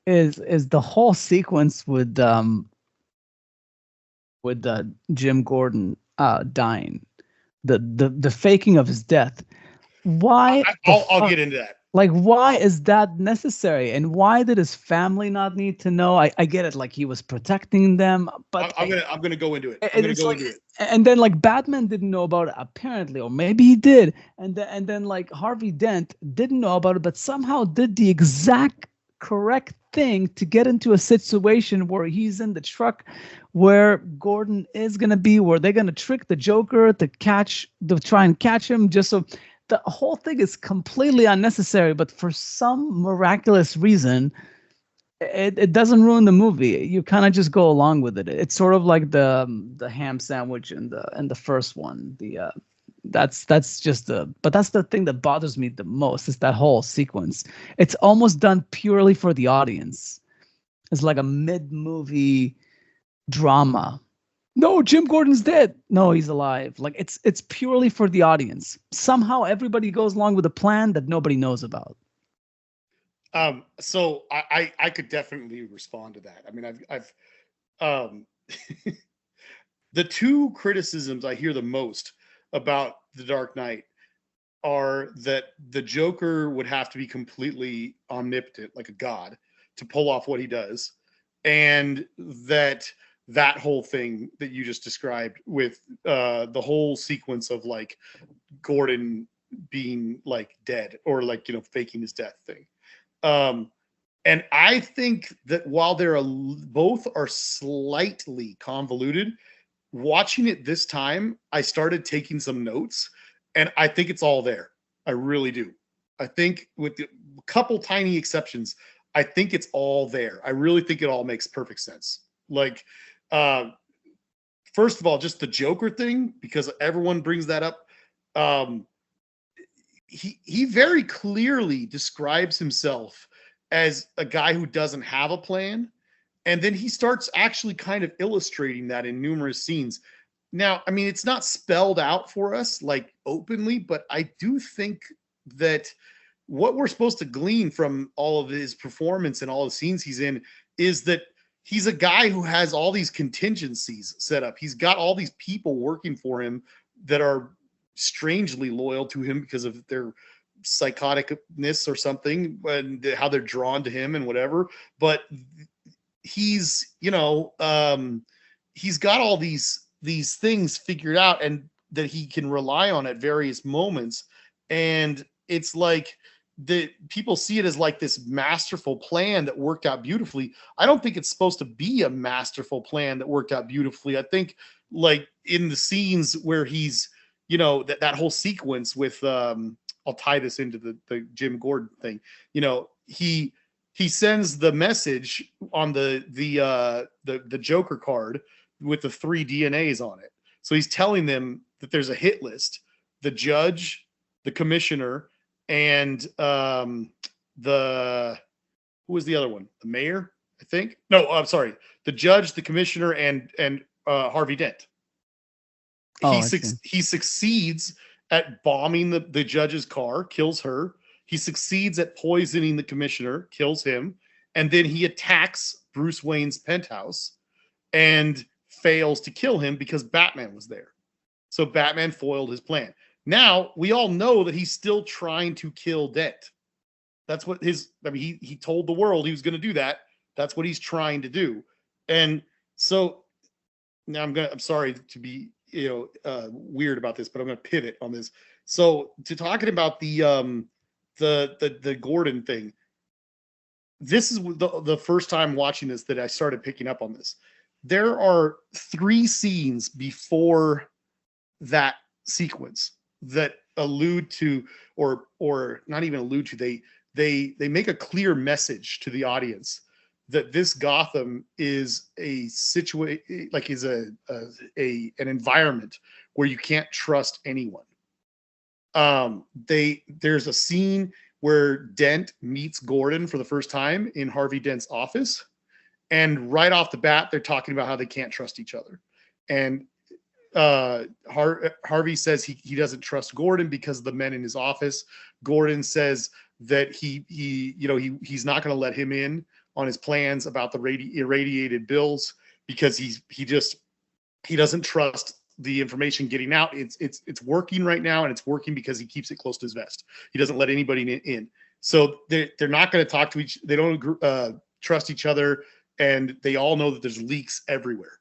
is the whole sequence with Jim Gordon dying, the faking of his death. Why? I'll get into that. Like, why is that necessary? And why did his family not need to know? I get it, like he was protecting them, but I'm gonna go into it. I'm and gonna it's go like, into it. and then like Batman didn't know about it apparently, or maybe he did, and then like Harvey Dent didn't know about it, but somehow did the exact correct thing to get into a situation where he's in the truck where Gordon is gonna be, where they're gonna trick the Joker to try and catch him, just so the whole thing is completely unnecessary. But for some miraculous reason, it doesn't ruin the movie. You kind of just go along with it. It's sort of like the ham sandwich in the first one. That's just but that's the thing that bothers me the most, is that whole sequence. It's almost done purely for the audience. It's like a mid-movie drama. No, Jim Gordon's dead. No, he's alive. Like it's purely for the audience. Somehow everybody goes along with a plan that nobody knows about. So I could definitely respond to that. I mean, I've the two criticisms I hear the most about The Dark Knight are that the Joker would have to be completely omnipotent, like a god, to pull off what he does, and that whole thing that you just described with the whole sequence of like Gordon being like dead, or like, you know, faking his death thing. And I think that while both are slightly convoluted, watching it this time, I started taking some notes, and I think it's all there. I really do. I think, with a couple tiny exceptions, I think it's all there. I really think it all makes perfect sense. Like, first of all, just the Joker thing, because everyone brings that up. He very clearly describes himself as a guy who doesn't have a plan, and then he starts actually kind of illustrating that in numerous scenes. Now, I mean, it's not spelled out for us like openly, but I do think that what we're supposed to glean from all of his performance and all the scenes he's in is that he's a guy who has all these contingencies set up. He's got all these people working for him that are strangely loyal to him because of their psychoticness or something, and how they're drawn to him and whatever. But he's, you know, he's got all these things figured out, and that he can rely on at various moments. And it's like the people see it as like this masterful plan that worked out beautifully. I don't think it's supposed to be a masterful plan that worked out beautifully. I think, like, in the scenes where he's, you know, that whole sequence with I'll tie this into the Jim Gordon thing. You know, he sends the message on the Joker card with the 3 DNAs on it. So he's telling them that there's a hit list: the judge, the commissioner, and who was the other one? The mayor, I think. No, I'm sorry. The judge, the commissioner, and Harvey Dent. Oh, He succeeds at bombing the judge's car, kills her. He succeeds at poisoning the commissioner, kills him, and then he attacks Bruce Wayne's penthouse and fails to kill him because Batman was there. So Batman foiled his plan. Now we all know that he's still trying to kill Dent. That's what he told the world he was going to do that. That's what he's trying to do. And so now I'm sorry to be, weird about this, but I'm going to pivot on this. So to talking about the Gordon thing, this is the first time watching this that I started picking up on this. There are 3 scenes before that sequence that allude to, or not even allude to, they make a clear message to the audience that this Gotham is a situation, like is an environment where you can't trust anyone. There's a scene where Dent meets Gordon for the first time in Harvey Dent's office, and right off the bat they're talking about how they can't trust each other. And Harvey says he doesn't trust Gordon because of the men in his office. Gordon says that he's not going to let him in on his plans about the irradiated bills because he doesn't trust the information getting out. It's working right now, and it's working because he keeps it close to his vest. He doesn't let anybody in. So they're not going to talk to they don't trust each other, and they all know that there's leaks everywhere.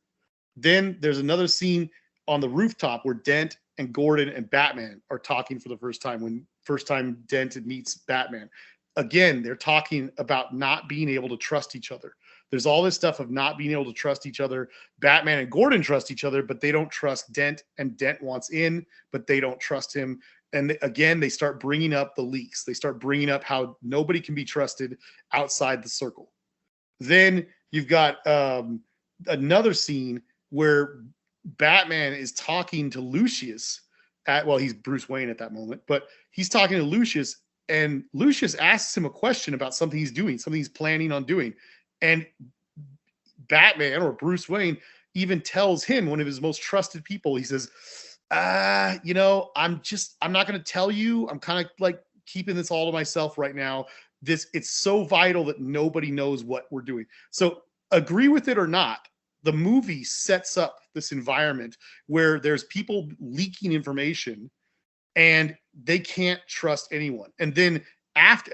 Then there's another scene on the rooftop where Dent and Gordon and Batman are talking for the first time Dent meets Batman. Again, they're talking about not being able to trust each other. There's all this stuff of not being able to trust each other. Batman and Gordon trust each other, but they don't trust Dent, and Dent wants in, but they don't trust him. And again, they start bringing up the leaks. They start bringing up how nobody can be trusted outside the circle. Then you've got another scene where Batman is talking to Lucius he's Bruce Wayne at that moment, but he's talking to Lucius, and Lucius asks him a question about something he's doing, something he's planning on doing. And Batman, or Bruce Wayne, even tells him, one of his most trusted people, he says, I'm not going to tell you. I'm kind of like keeping this all to myself right now. It's so vital that nobody knows what we're doing. So agree with it or not, the movie sets up this environment where there's people leaking information and they can't trust anyone. And then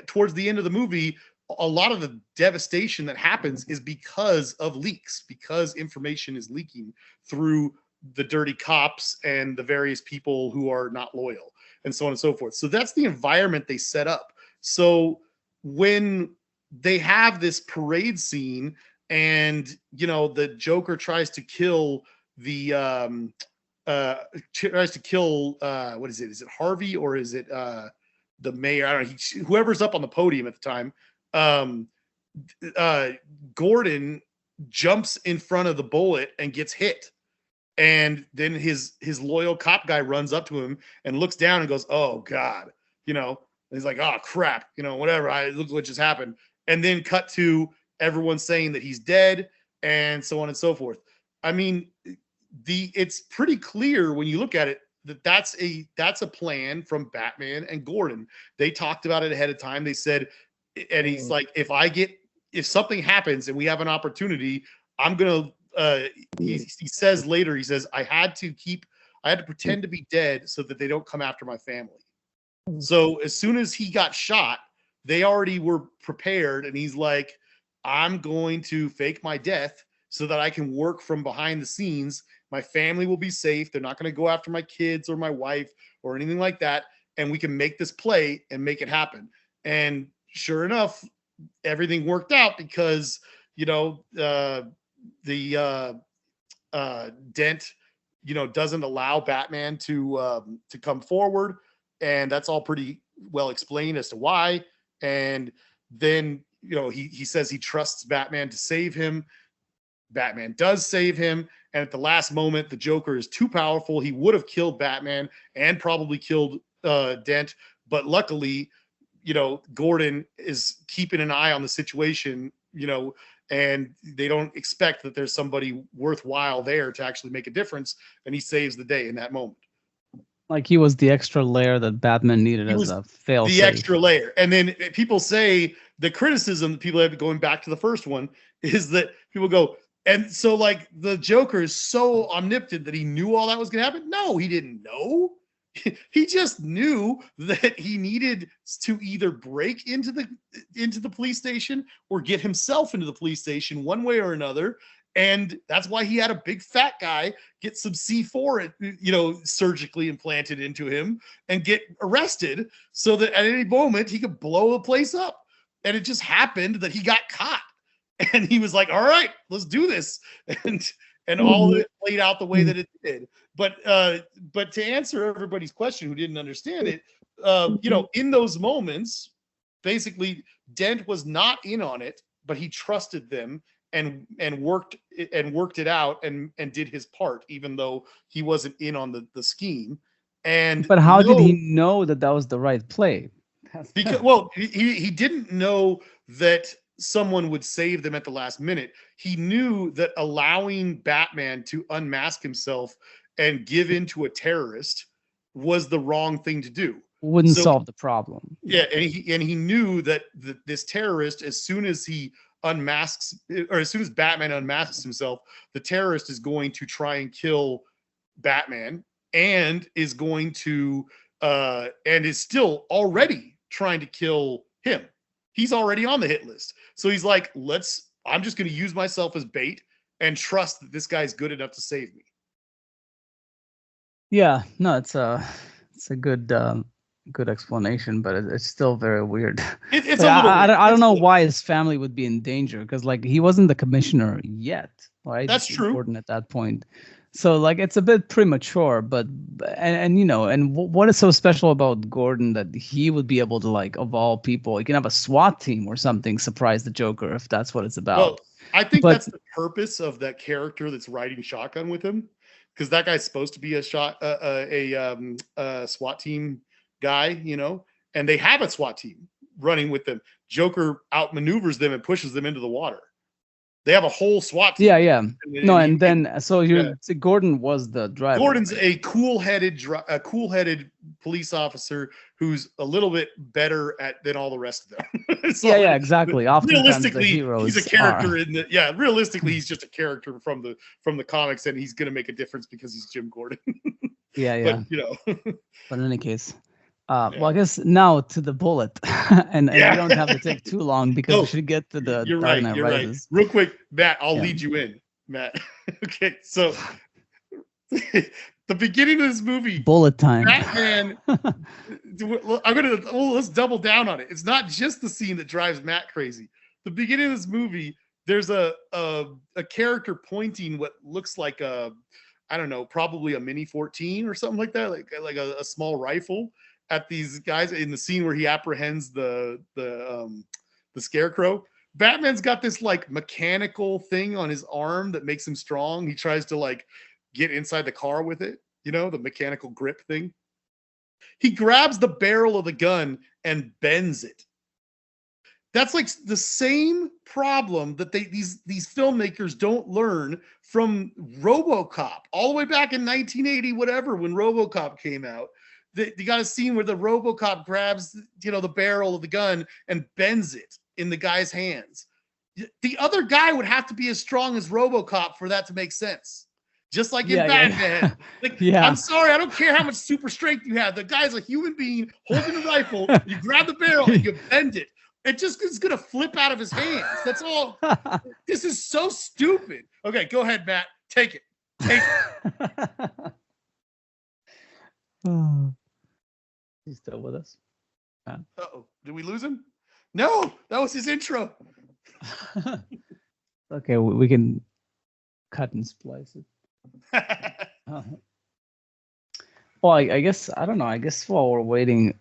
towards the end of the movie, a lot of the devastation that happens is because of leaks, because information is leaking through the dirty cops and the various people who are not loyal, and so on and so forth. So that's the environment they set up. So when they have this parade scene and, the Joker tries to kill what is it? Is it Harvey, or is it the mayor? I don't know. Whoever's up on the podium at the time. Gordon jumps in front of the bullet and gets hit. And then his loyal cop guy runs up to him and looks down and goes, "Oh God," and he's like, "Oh crap," whatever. Look what just happened. And then cut to everyone saying that he's dead and so on and so forth. I mean, it's pretty clear when you look at it that that's a plan from Batman and Gordon. They talked about it ahead of time. They said, and he's like, if something happens and we have an opportunity, I'm gonna. He says later, he says, I had to pretend to be dead so that they don't come after my family. So as soon as he got shot, they already were prepared, and he's like, I'm going to fake my death so that I can work from behind the scenes. My family will be safe. They're not going to go after my kids or my wife or anything like that. And we can make this play and make it happen. And sure enough, everything worked out because, Dent, doesn't allow Batman to come forward. And that's all pretty well explained as to why. And then, he says he trusts Batman to save him. Batman does save him. And at the last moment, the Joker is too powerful. He would have killed Batman and probably killed Dent. But luckily, Gordon is keeping an eye on the situation, and they don't expect that there's somebody worthwhile there to actually make a difference. And he saves the day in that moment. Like he was the extra layer that Batman needed as a fail-safe. The extra layer. And then people say the criticism that people have going back to the first one is that people go, And so, like, the Joker is so omnipotent that he knew all that was going to happen. No, he didn't know. He just knew that he needed to either break into the police station or get himself into the police station one way or another. And that's why he had a big fat guy get some C4, surgically implanted into him and get arrested so that at any moment he could blow the place up. And it just happened that he got caught. And he was like, all right, let's do this. And all of it played out the way that it did. But to answer everybody's question who didn't understand it, in those moments, basically Dent was not in on it, but he trusted them and worked it out and did his part, even though he wasn't in on the scheme. But how did he know that was the right play? Because he didn't know that someone would save them at the last minute. He knew that allowing Batman to unmask himself and give in to a terrorist was the wrong thing to do. Wouldn't solve the problem. Yeah, and he knew that this terrorist, as soon as he unmasks, or as soon as Batman unmasks himself, the terrorist is going to try and kill Batman and is going to and is still already trying to kill him. He's already on the hit list. So he's like, I'm just going to use myself as bait and trust that this guy's good enough to save me. Yeah, no, it's a good explanation, but it's still very weird. It's like, a little I don't know why his family would be in danger, because like he wasn't the commissioner yet, right? That's true. Gordon at that point. So like it's a bit premature, but what is so special about Gordon that he would be able to, like, of all people, he can have a SWAT team or something surprise the Joker if that's what it's about. Well, I think that's the purpose of that character that's riding shotgun with him, because that guy's supposed to be a SWAT team guy, and they have a SWAT team running with them. Joker outmaneuvers them and pushes them into the water. They have a whole SWAT team. Yeah. Gordon was the driver. Gordon's a cool-headed police officer who's a little bit better than all the rest of them. So exactly. Realistically, he's a character realistically, he's just a character from the comics, and he's going to make a difference because he's Jim Gordon. But in any case, well, I guess now to the bullet, and we don't have to take too long because we should get to the You're Dark right. Knight You're Rises. right. Real quick, Matt, I'll lead you in, Matt. Okay, so the beginning of this movie, bullet time. Batman. Let's double down on it. It's not just the scene that drives Matt crazy. The beginning of this movie, there's a character pointing what looks like probably a Mini 14 or something like that, like a small rifle at these guys in the scene where he apprehends the Scarecrow. Batman's got this like mechanical thing on his arm that makes him strong. He tries to like get inside the car with it, the mechanical grip thing. He grabs the barrel of the gun and bends it. That's like the same problem that these filmmakers don't learn from RoboCop all the way back in 1980, whatever, when RoboCop came out. You got a scene where the RoboCop grabs, the barrel of the gun and bends it in the guy's hands. The other guy would have to be as strong as RoboCop for that to make sense. Just like in Batman. I'm sorry, I don't care how much super strength you have. The guy's a human being holding a rifle. You grab the barrel and you bend it. It just is going to flip out of his hands. That's all. This is so stupid. Okay, go ahead, Matt. Take it. He's still with us. Uh-oh. Did we lose him? No, that was his intro. Okay, we can cut and splice it. Well, I guess, I don't know. I guess while we're waiting,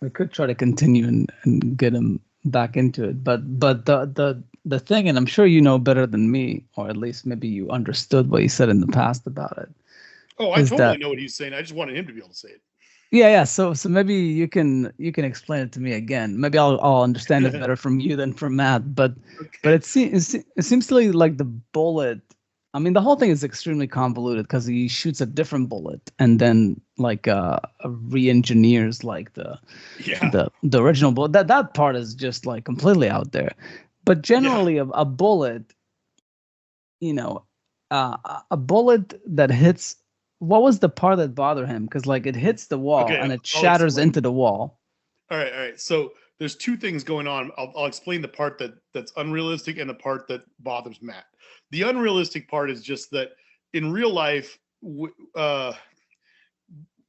we could try to continue and get him back into it. But the thing, and I'm sure you know better than me, or at least maybe you understood what he said in the past about it. Oh, I totally know what he's saying. I just wanted him to be able to say it. Yeah. So maybe you can explain it to me again. Maybe I'll understand it better from you than from Matt. But it seems to me like the bullet. I mean, the whole thing is extremely convoluted because he shoots a different bullet and then like re-engineers like the original bullet. That part is just like completely out there. But generally, a bullet you know, a bullet that hits. What was the part that bothered him? Because like it hits the wall Okay, and it I'll shatters explain. into the wall. All right, all right. So there's two things going on. I'll explain the part that's unrealistic and the part that bothers Matt. The unrealistic part is just that in real life,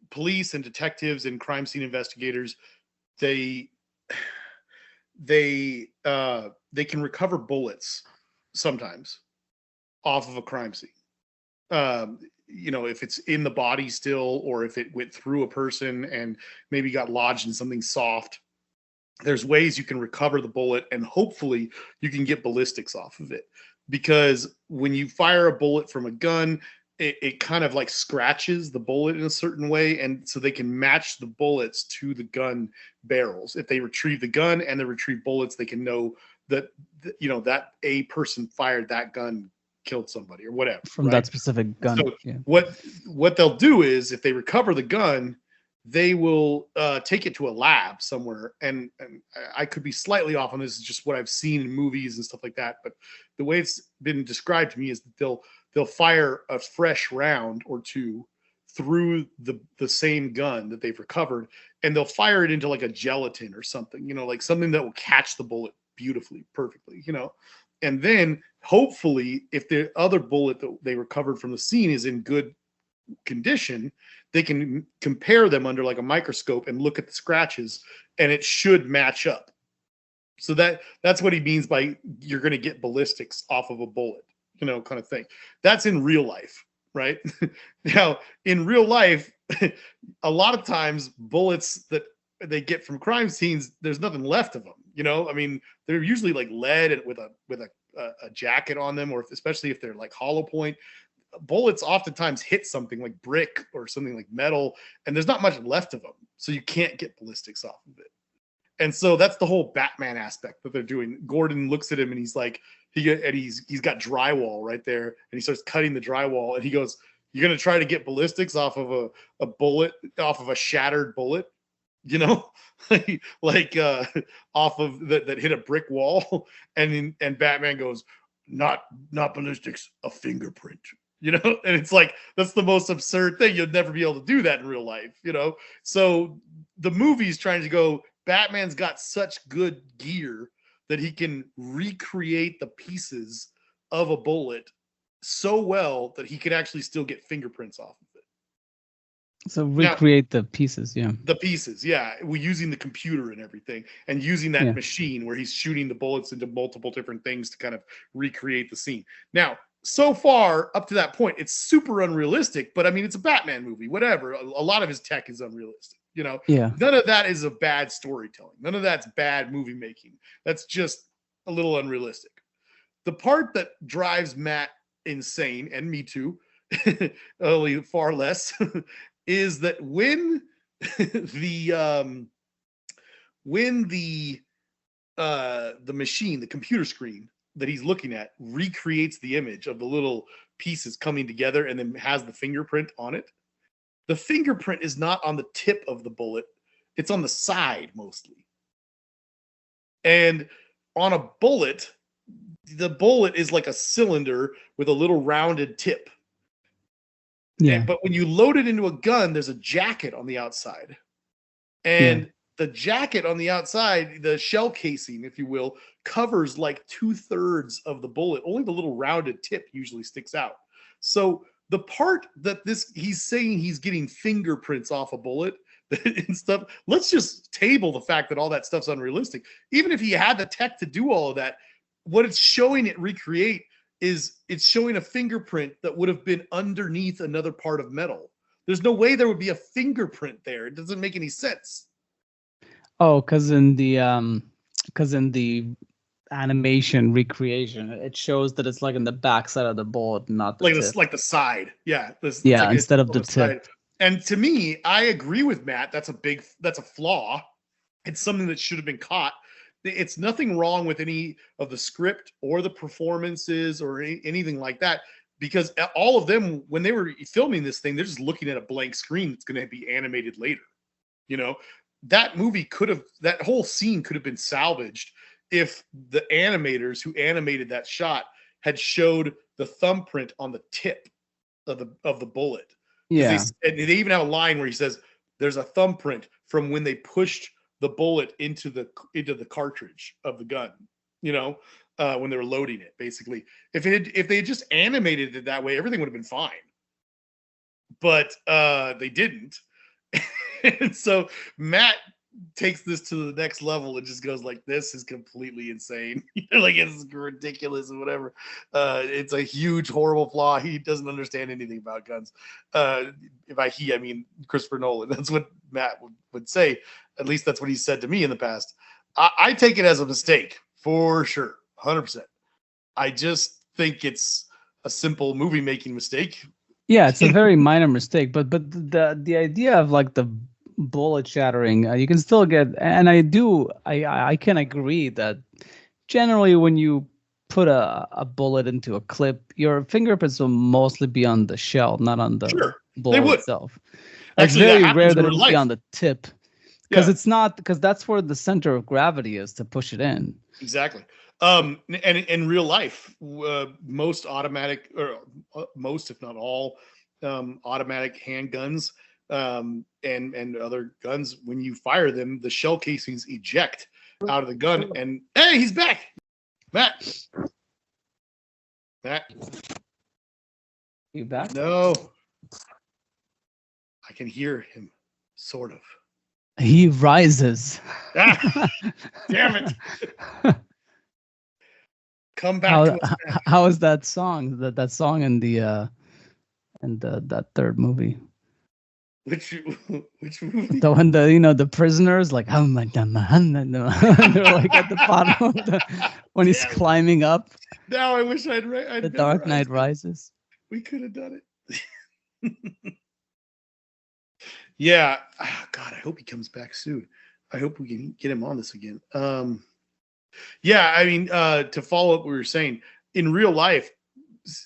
police and detectives and crime scene investigators, they they can recover bullets sometimes off of a crime scene. If it's in the body still, or if it went through a person and maybe got lodged in something soft, there's ways you can recover the bullet, and hopefully you can get ballistics off of it. Because when you fire a bullet from a gun, it kind of like scratches the bullet in a certain way, and so they can match the bullets to the gun barrels. If they retrieve the gun and they retrieve bullets, they can know that that a person fired that gun, killed somebody or whatever, From right? that specific gun. So Yeah. what they'll do is, if they recover the gun, they will take it to a lab somewhere. And I could be slightly off on this. It's just what I've seen in movies and stuff like that. But the way it's been described to me is that they'll fire a fresh round or two through the same gun that they've recovered, and they'll fire it into like a gelatin or something, like something that will catch the bullet beautifully, perfectly, and then hopefully, if the other bullet that they recovered from the scene is in good condition, they can compare them under like a microscope and look at the scratches, and it should match up. So that's what he means by you're going to get ballistics off of a bullet, kind of thing. That's in real life, right? Now, in real life, a lot of times bullets that they get from crime scenes, there's nothing left of them. I mean, they're usually like lead and with a jacket on them, or especially if they're like hollow point. Bullets oftentimes hit something like brick or something like metal, and there's not much left of them, so you can't get ballistics off of it. And so that's the whole Batman aspect that they're doing. Gordon looks at him and he's like, he's got drywall right there, and he starts cutting the drywall, and he goes, "You're gonna try to get ballistics off of a bullet, off of a shattered bullet, like off of that hit a brick wall." And Batman goes, "Not ballistics, a fingerprint." And it's like, that's the most absurd thing. You'll never be able to do that in real life. So the movie's trying to go, Batman's got such good gear that he can recreate the pieces of a bullet so well that he could actually still get fingerprints off of it. So recreate the pieces, yeah. The pieces, yeah. We're using the computer and everything, and using that machine where he's shooting the bullets into multiple different things to kind of recreate the scene. Now, so far, up to that point, it's super unrealistic, but I mean, it's a Batman movie, whatever. A lot of his tech is unrealistic, Yeah. None of that is a bad storytelling. None of that's bad movie making. That's just a little unrealistic. The part that drives Matt insane, and me too, only far less, is that when the machine, the computer screen that he's looking at, recreates the image of the little pieces coming together and then has the fingerprint on it. The fingerprint is not on the tip of the bullet. It's on the side mostly. And on a bullet, the bullet is like a cylinder with a little rounded tip. Yeah. But when you load it into a gun, there's a jacket on the outside. And the jacket on the outside, the shell casing, if you will, covers like 2/3 of the bullet. Only the little rounded tip usually sticks out. So the part that he's saying he's getting fingerprints off a bullet and stuff, let's just table the fact that all that stuff's unrealistic. Even if he had the tech to do all of that, what it's showing it recreate is it's showing a fingerprint that would have been underneath another part of metal. There's no way there would be a fingerprint there. It doesn't make any sense. Oh, because in the animation recreation, it shows that it's like in the back side of the bullet, not the tip. Like the side. Yeah. Instead of the tip. Side. And to me, I agree with Matt. That's a flaw. It's something that should have been caught. It's nothing wrong with any of the script or the performances or anything like that, because all of them, when they were filming this thing, they're just looking at a blank screen that's going to be animated later. That whole scene could have been salvaged if the animators who animated that shot had showed the thumbprint on the tip of the bullet. Yeah. And they even have a line where he says, "There's a thumbprint from when they pushed the bullet into the cartridge of the gun." When they were loading it, basically. If they had just animated it that way, everything would have been fine. But they didn't. And so Matt takes this to the next level and just goes like, "This is completely insane." Like, it's ridiculous and whatever. It's a huge, horrible flaw. He doesn't understand anything about guns. By he, I mean Christopher Nolan. That's what Matt would say. At least that's what he said to me in the past. I take it as a mistake for sure, 100%. I just think it's a simple movie making mistake. Yeah, it's a very minor mistake, but the idea of like the bullet shattering, you can still get, and I can agree that generally when you put a bullet into a clip, your fingerprints will mostly be on the shell, not on the bullet itself. It's very rare that it'll be on the tip, because that's where the center of gravity is to push it in. Exactly. And in real life, most automatic, or most, if not all, automatic handguns and other guns, when you fire them, the shell casings eject out of the gun. And hey, he's back, Matt. You back? No, I can hear him, sort of. He rises. Damn it. Come back to us, Matt. How is that song? That song in the that third movie? Which movie? The one, the prisoners, like, they're like at the bottom of when he's climbing up. Now I wish I'd The Dark Knight Rises. We could have done it. Yeah. Oh, God, I hope he comes back soon. I hope we can get him on this again. Yeah, I mean, to follow up what we were saying, in real life,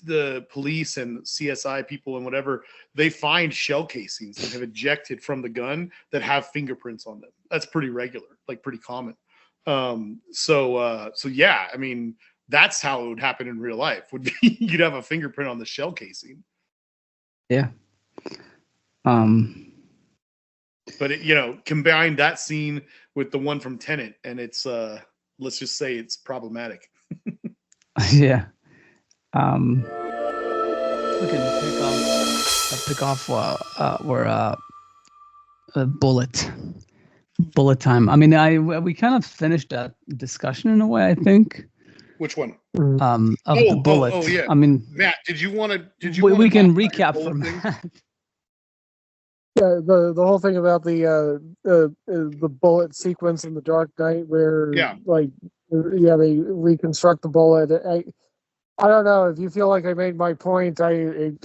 the police and CSI people and whatever, they find shell casings that have ejected from the gun that have fingerprints on them. That's pretty regular, like pretty common. So yeah, I mean, that's how it would happen in real life. Would be you'd have a fingerprint on the shell casing. Yeah. But combine that scene with the one from Tenet, and it's let's just say it's problematic. Yeah. We can pick off where bullet time. I mean, we kind of finished that discussion in a way, I think. Which one? Of the bullet. Oh, yeah. I mean, Matt, did you want to? We can recap for Matt. Yeah, the whole thing about the bullet sequence in The Dark Knight, where they reconstruct the bullet. I don't know if you feel like I made my point. I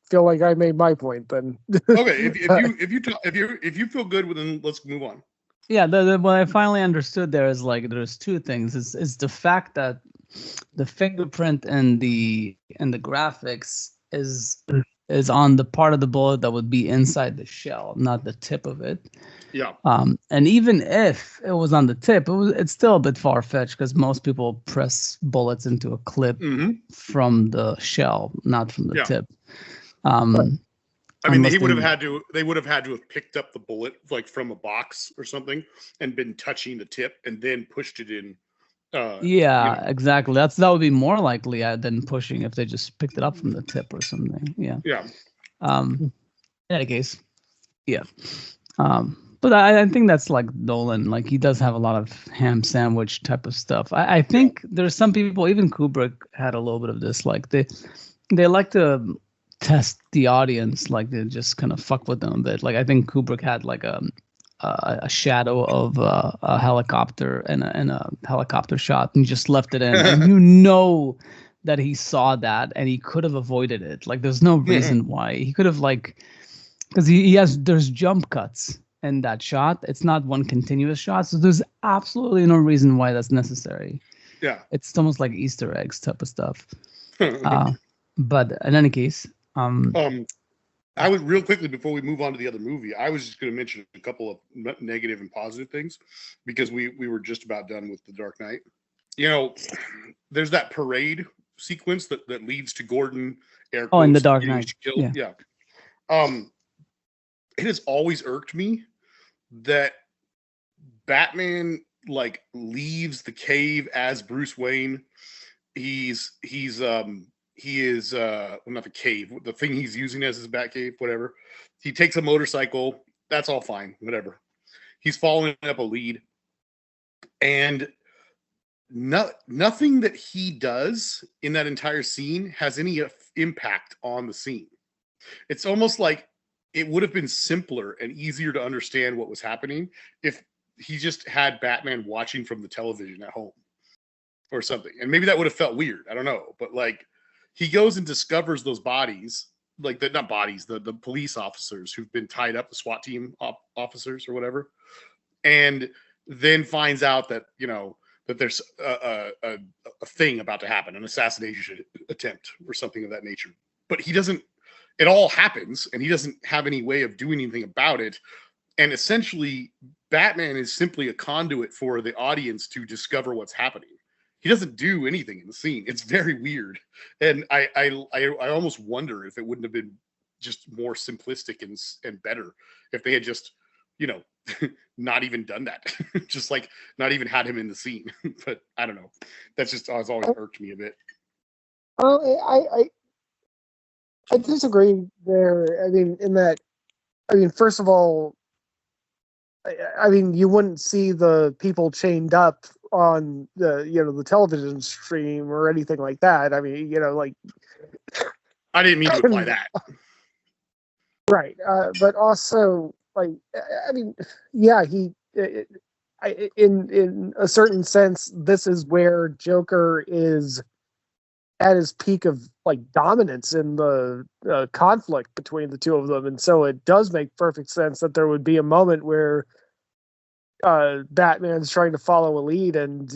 feel like I made my point. Then okay, if you feel good, then let's move on. Yeah, what I finally understood there is like there's two things. Is the fact that the fingerprint and the graphics is on the part of the bullet that would be inside the shell, not the tip of it. Yeah. And even if it was on the tip, it's still a bit far-fetched because most people press bullets into a clip from the shell, not from the tip. I mean, they would have had to have picked up the bullet like from a box or something and been touching the tip and then pushed it in. Exactly. That would be more likely than pushing if they just picked it up from the tip or something. Yeah. Yeah. In any case, yeah. But I think that's like Nolan. Like he does have a lot of ham sandwich type of stuff. I think there's some people, even Kubrick had a little bit of this. Like they like to test the audience, like they just kind of fuck with them a bit. Like I think Kubrick had like a shadow of a helicopter and a helicopter shot, and just left it in, and that he saw that and he could have avoided it. Like there's no reason why he could have, like, because there's jump cuts in that shot. It's not one continuous shot, so there's absolutely no reason why that's necessary. Yeah, it's almost like Easter eggs type of stuff. But in any case, I would real quickly before we move on to the other movie, I was just going to mention a couple of negative and positive things because we were just about done with The Dark Knight. There's that parade sequence that leads to Gordon, air Oh, in the quotes, Dark getting Knight. killed. Yeah. It has always irked me that Batman like leaves the cave as Bruce Wayne. He is well, not the cave, the thing he's using as his Batcave, whatever. He takes a motorcycle. That's all fine, whatever. He's following up a lead, and nothing that he does in that entire scene has any impact on the scene. It's almost like it would have been simpler and easier to understand what was happening if he just had Batman watching from the television at home or something. And maybe that would have felt weird. I don't know. But like, he goes and discovers those bodies, like not bodies, the police officers who've been tied up, the SWAT team officers or whatever. And then finds out that, you know, that there's a thing about to happen, an assassination attempt or something of that nature. But he doesn't, it all happens and he doesn't have any way of doing anything about it. And essentially, Batman is simply a conduit for the audience to discover what's happening. He doesn't do anything in the scene. It's very weird. And I almost wonder if it wouldn't have been just more simplistic and better if they had just, you know, not even done that. Just like not even had him in the scene. But I don't know. That's just has always irked me a bit. I disagree there. I mean, in that, I mean, first of all, I mean, you wouldn't see the people chained up on the, you know, the television stream or anything like that. I mean, you know, like, I didn't mean to imply that. Right. But also, like, I mean, yeah, in a certain sense, this is where Joker is at his peak of like dominance in the conflict between the two of them, and so it does make perfect sense that there would be a moment where Batman's trying to follow a lead, and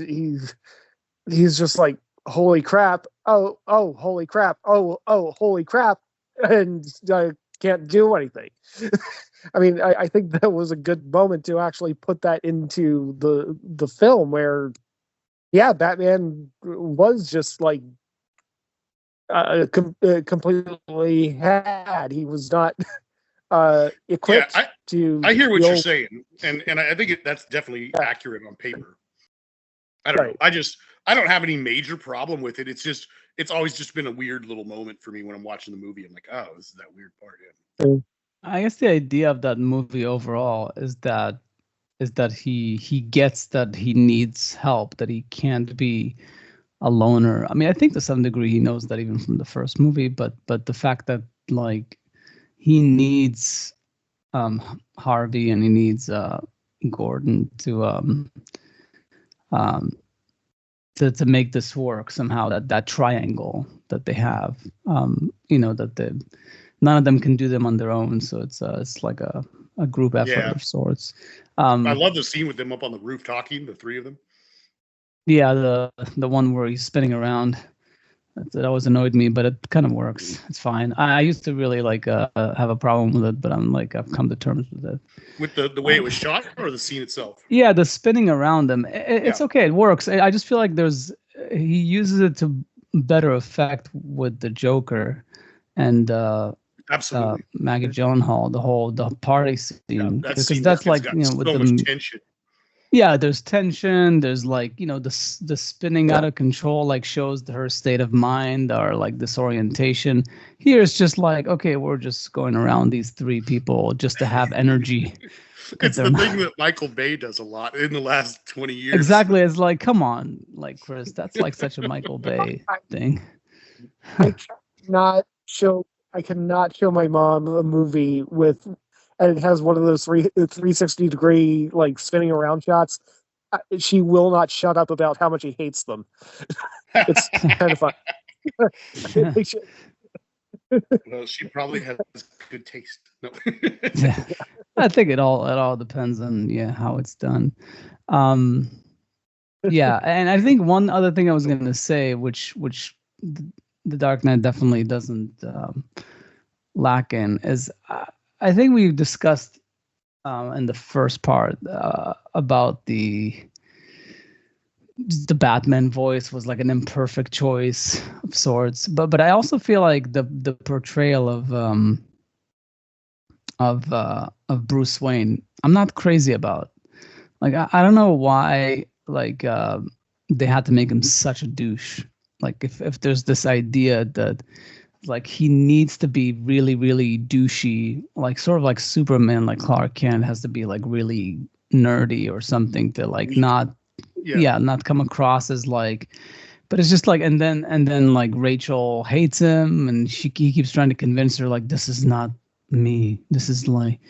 he's just like, "Holy crap! Oh, holy crap! Oh, holy crap!" and can't do anything. I mean, I think that was a good moment to actually put that into the film, where, yeah, Batman was just like completely had. He was not equipped to. I hear what you're saying, and I think that's definitely accurate on paper. I don't know. I don't have any major problem with it. It's always just been a weird little moment for me when I'm watching the movie. I'm like, oh, this is that weird part. Yeah. I guess the idea of that movie overall is that he gets that he needs help, that he can't be a loner. I mean, I think to some degree he knows that even from the first movie, but the fact that like he needs Harvey and he needs Gordon to make this work somehow, that triangle that they have, you know, that none of them can do them on their own, so it's like a group effort of sorts. I love the scene with them up on the roof talking, the three of them. Yeah, the one where he's spinning around. That always annoyed me, but it kind of works. It's fine. I used to really like have a problem with it, but I've come to terms with it. With the way it was shot or the scene itself? Yeah, the spinning around them. It's okay. It works. I just feel like he uses it to better effect with the Joker and absolutely Maggie Gyllenhaal, the party scene, because that's like, you know, with so much tension. Yeah, there's tension. There's like, you know, the spinning out of control, like shows her state of mind or like disorientation. Here it's just like, okay, we're just going around these three people just to have energy. It's the thing that Michael Bay does a lot in the last 20 years. Exactly. It's like, come on, like, Chris, that's like such a Michael Bay thing. I cannot show my mom a movie and it has one of those 360 degree like spinning around shots. She will not shut up about how much he hates them. It's kind of fun. Well, she probably has good taste. No. Yeah. I think it all depends on how it's done. Yeah, and I think one other thing I was going to say, which the Dark Knight definitely doesn't lack in, is I think we've discussed in the first part about the the Batman voice was like an imperfect choice of sorts. But I also feel like the portrayal of Bruce Wayne, I'm not crazy about. Like I don't know why like they had to make him such a douche. Like if there's this idea that like he needs to be really really douchey, like sort of like Superman, like Clark Kent has to be like really nerdy or something to like not not come across as like, but it's just like, and then like Rachel hates him, and he keeps trying to convince her like this is not me, this is like,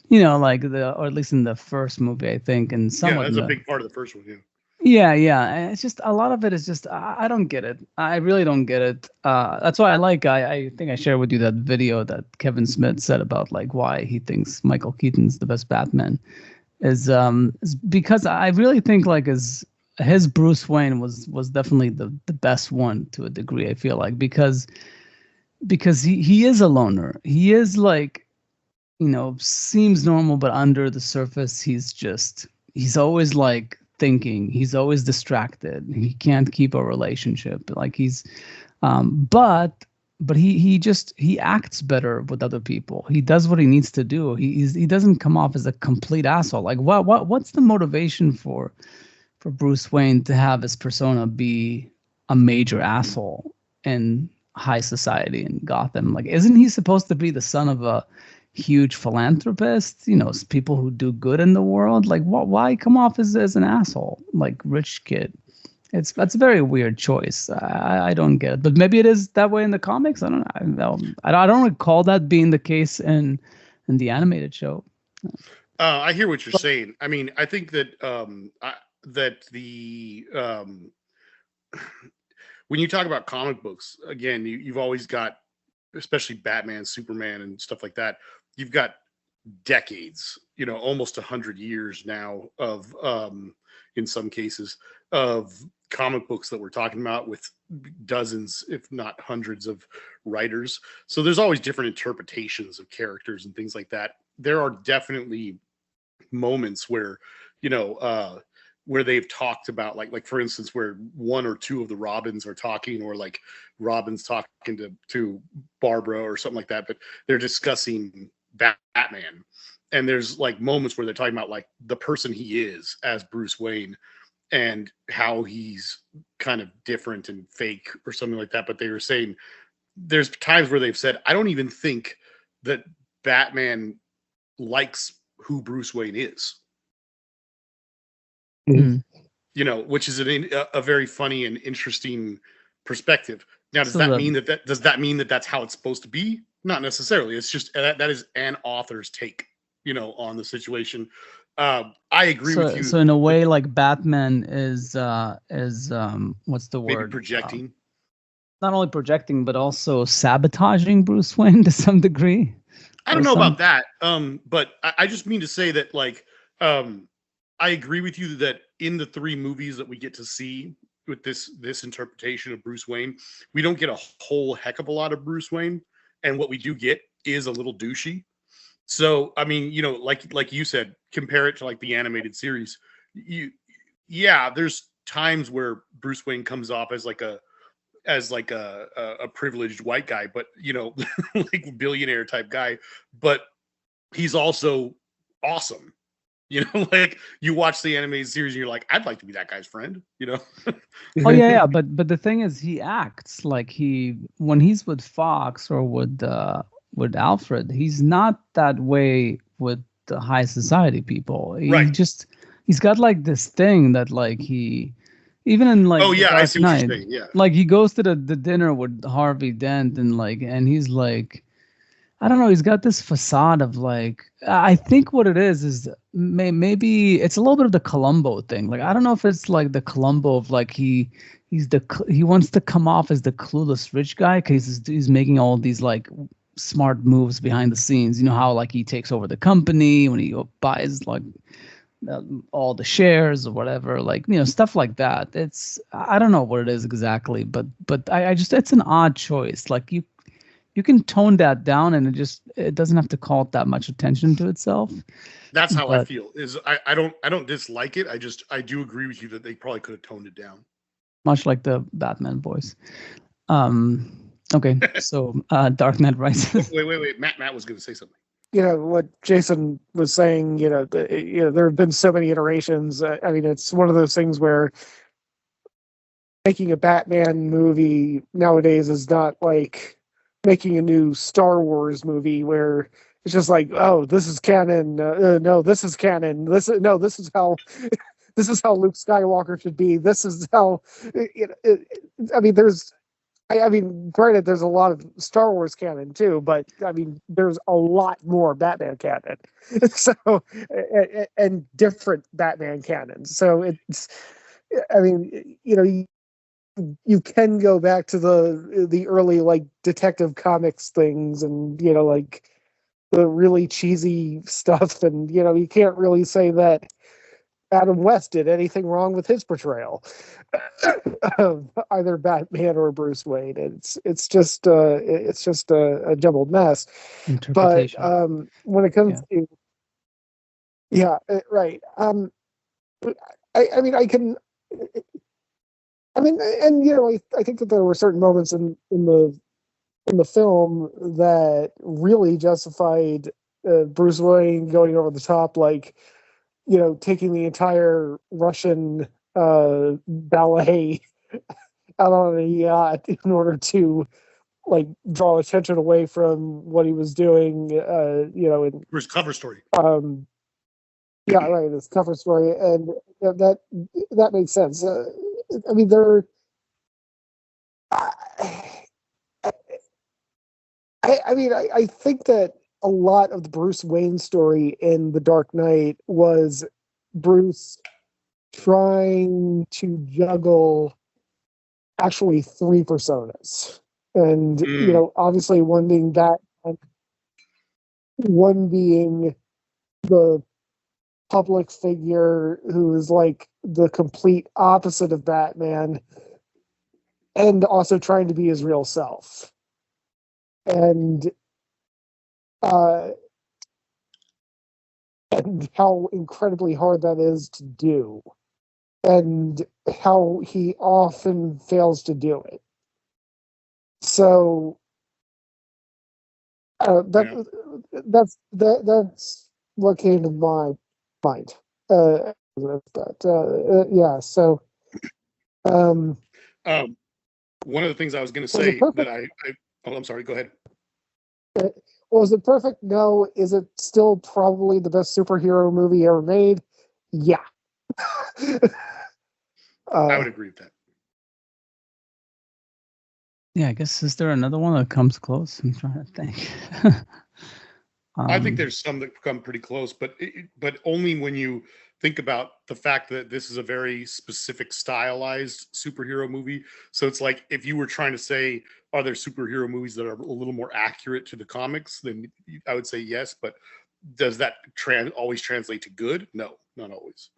like or at least in the first movie I think, and somewhat that's a big part of the first one. yeah, it's just a lot of it is just I don't get it. I really don't get it. That's why I think I shared with you that video that Kevin Smith said about like why he thinks Michael Keaton's the best Batman is because I really think like his Bruce Wayne was definitely the best one to a degree. I feel like because he is a loner. He is like, seems normal, but under the surface he's always like thinking. He's always distracted. He can't keep a relationship. Like he's but he acts better with other people. He does what he needs to do. He doesn't come off as a complete asshole. Like what's the motivation for Bruce Wayne to have his persona be a major asshole in high society in Gotham? Like, isn't he supposed to be the son of a huge philanthropist? People who do good in the world. Like, why come off as an asshole, like rich kid? That's a very weird choice. I don't get it, but maybe it is that way in the comics. I don't know. I don't recall that being the case in the animated show. I hear what you're saying. I mean, I think that that the when you talk about comic books, again, you've always got, especially Batman, Superman, and stuff like that. You've got decades, almost 100 years now of, in some cases, of comic books that we're talking about with dozens, if not hundreds, of writers. So there's always different interpretations of characters and things like that. There are definitely moments where, where they've talked about like for instance, where one or two of the Robins are talking, or like Robin's talking to Barbara or something like that, but they're discussing Batman. And there's like moments where they're talking about like the person he is as Bruce Wayne and how he's kind of different and fake or something like that. But they were saying there's times where they've said, I don't even think that Batman likes who Bruce Wayne is. Mm. Which is a very funny and interesting perspective. Now, does that mean that that's how it's supposed to be? Not necessarily. It's just that is an author's take, on the situation. I agree with you. So in a way, like Batman is what's the word? Maybe projecting. Not only projecting, but also sabotaging Bruce Wayne to some degree. I don't know about that. But I just mean to say that, like, I agree with you that in the three movies that we get to see with this interpretation of Bruce Wayne, we don't get a whole heck of a lot of Bruce Wayne, and what we do get is a little douchey. So, I mean, like you said, compare it to like the animated series. There's times where Bruce Wayne comes off as like a privileged white guy, but like billionaire type guy, but he's also awesome. Like you watch the animated series and you're like, I'd like to be that guy's friend, Oh yeah, but the thing is, he acts like when he's with Fox or with Alfred, he's not that way with the high society people. Right. He's got like this thing that like even in like I see what you're saying. Yeah. Like he goes to the dinner with Harvey Dent and he's like, I don't know, he's got this facade of like, I think what it is maybe it's a little bit of the Columbo thing. Like I don't know if it's like the Columbo of like he wants to come off as the clueless rich guy because he's making all these like smart moves behind the scenes. How like he takes over the company when he buys like all the shares or whatever, like stuff like that. I don't know what it is exactly, but I just, it's an odd choice. Like you can tone that down, and it doesn't have to call that much attention to itself. That's how I But feel. Is I don't dislike it. I do agree with you that they probably could have toned it down. much like the Batman voice. Okay, so Dark Knight Rises. Wait. Matt was going to say something. What Jason was saying, there have been so many iterations. I mean, it's one of those things where making a Batman movie nowadays is not like making a new Star Wars movie where it's just like, oh, this is canon. No, this is canon. This is how this is how Luke Skywalker should be. This is how. I mean, granted, there's a lot of Star Wars canon too, but I mean, there's a lot more Batman canon. So, and different Batman canons. So it's, I mean, you can go back to the early like Detective Comics things, and like the really cheesy stuff, and you can't really say that Adam West did anything wrong with his portrayal of either Batman or Bruce Wayne. It's just a jumbled mess. But Interpretation. when it comes to right. I mean, I can. I mean, and I think that there were certain moments in the film that really justified Bruce Wayne going over the top, like taking the entire Russian ballet out on a yacht in order to like draw attention away from what he was doing. In His cover story. Yeah, right. This cover story, and that makes sense. I mean, there. I think that a lot of the Bruce Wayne story in The Dark Knight was Bruce trying to juggle actually three personas, and obviously one being that, one being the public figure who is like the complete opposite of Batman, and also trying to be his real self. And how incredibly hard that is to do, and how he often fails to do it. So that's what came to my mind. Yeah. So, one of the things I was going to say that I'm sorry. Go ahead. Was it perfect? No. Is it still probably the best superhero movie ever made? Yeah. I would agree with that. Yeah, I guess, is there another one that comes close? I'm trying to think. I think there's some that come pretty close, but only when you think about the fact that this is a very specific stylized superhero movie. So it's like if you were trying to say, are there superhero movies that are a little more accurate to the comics? Then I would say yes, but does that always translate to good? No, not always.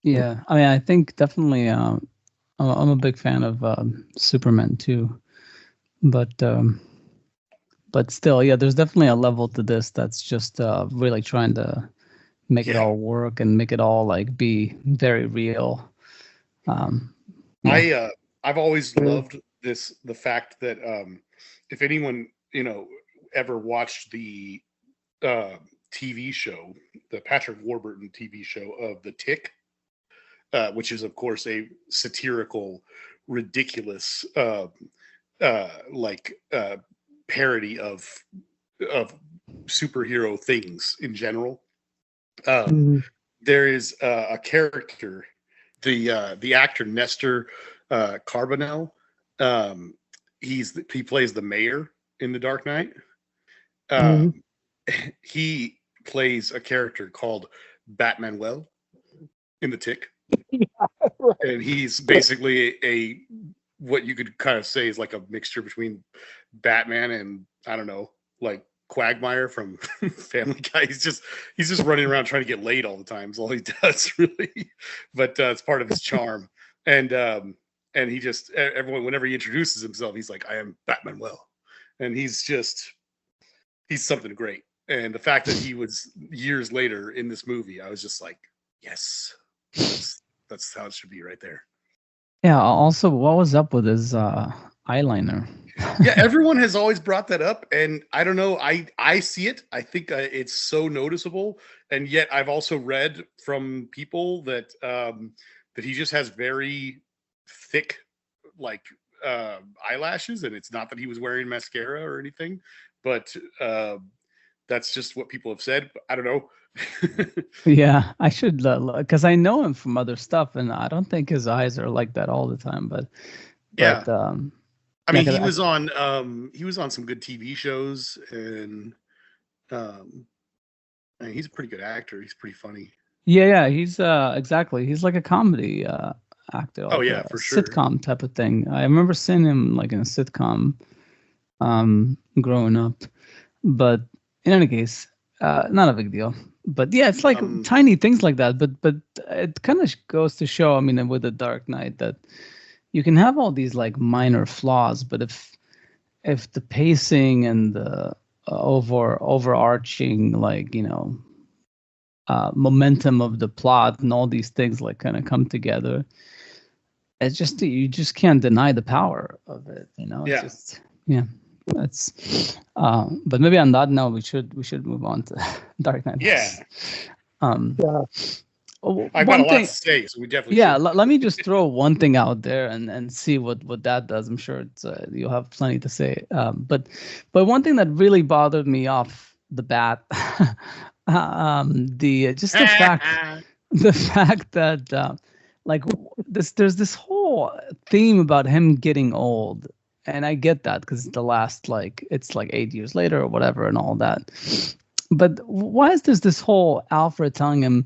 Yeah, I mean, I think definitely. I'm a big fan of Superman too, but still, yeah, there's definitely a level to this that's just really trying to make it all work and make it all like be very real. I've always loved the fact that if anyone ever watched the TV show, the Patrick Warburton TV show of The Tick, which is of course a satirical, ridiculous parody of superhero things in general. There is a character, the actor Nestor Carbonell. He plays the mayor in The Dark Knight. He plays a character called Batmanuel in The Tick. Right. And he's basically what you could kind of say is like a mixture between Batman and, I don't know, like Quagmire from Family Guy. He's just running around trying to get laid all the time. Is all he does, really. But it's part of his charm. And he just, everyone, whenever he introduces himself, he's like, I am Batmanuel. and he's something great. And the fact that he was years later in this movie, I was just like, yes, that's how it should be right there. Yeah. Also, what was up with his eyeliner? Yeah, everyone has always brought that up, and I don't know. I see it. I think it's so noticeable, and yet I've also read from people that that he just has very thick, like eyelashes, and it's not that he was wearing mascara or anything, but that's just what people have said. I don't know. Yeah, I should because I know him from other stuff, and I don't think his eyes are like that all the time. But Yeah. I mean, yeah, he was on some good TV shows, and I mean, he's a pretty good actor. He's pretty funny. yeah, he's exactly. He's like a comedy actor, Oh like yeah, a for sure. sitcom type of thing. I remember seeing him like in a sitcom growing up. But in any case, not a big deal. But yeah, it's like tiny things like that. But it kind of goes to show, I mean, with the Dark Knight, that you can have all these like minor flaws, but if the pacing and the overarching, like, momentum of the plot and all these things like kind of come together, it's just, you just can't deny the power of it. It's Yeah. just, yeah. That's but maybe on that note, we should move on to Dark Knight. Yeah. Yeah. I've got a lot to say, so we definitely yeah. should. Let me just throw one thing out there and see what that does. I'm sure you'll have plenty to say. But one thing that really bothered me off the bat, the fact that like there's this whole theme about him getting old. And I get that because it's like 8 years later or whatever and all that. But why is this whole Alfred telling him,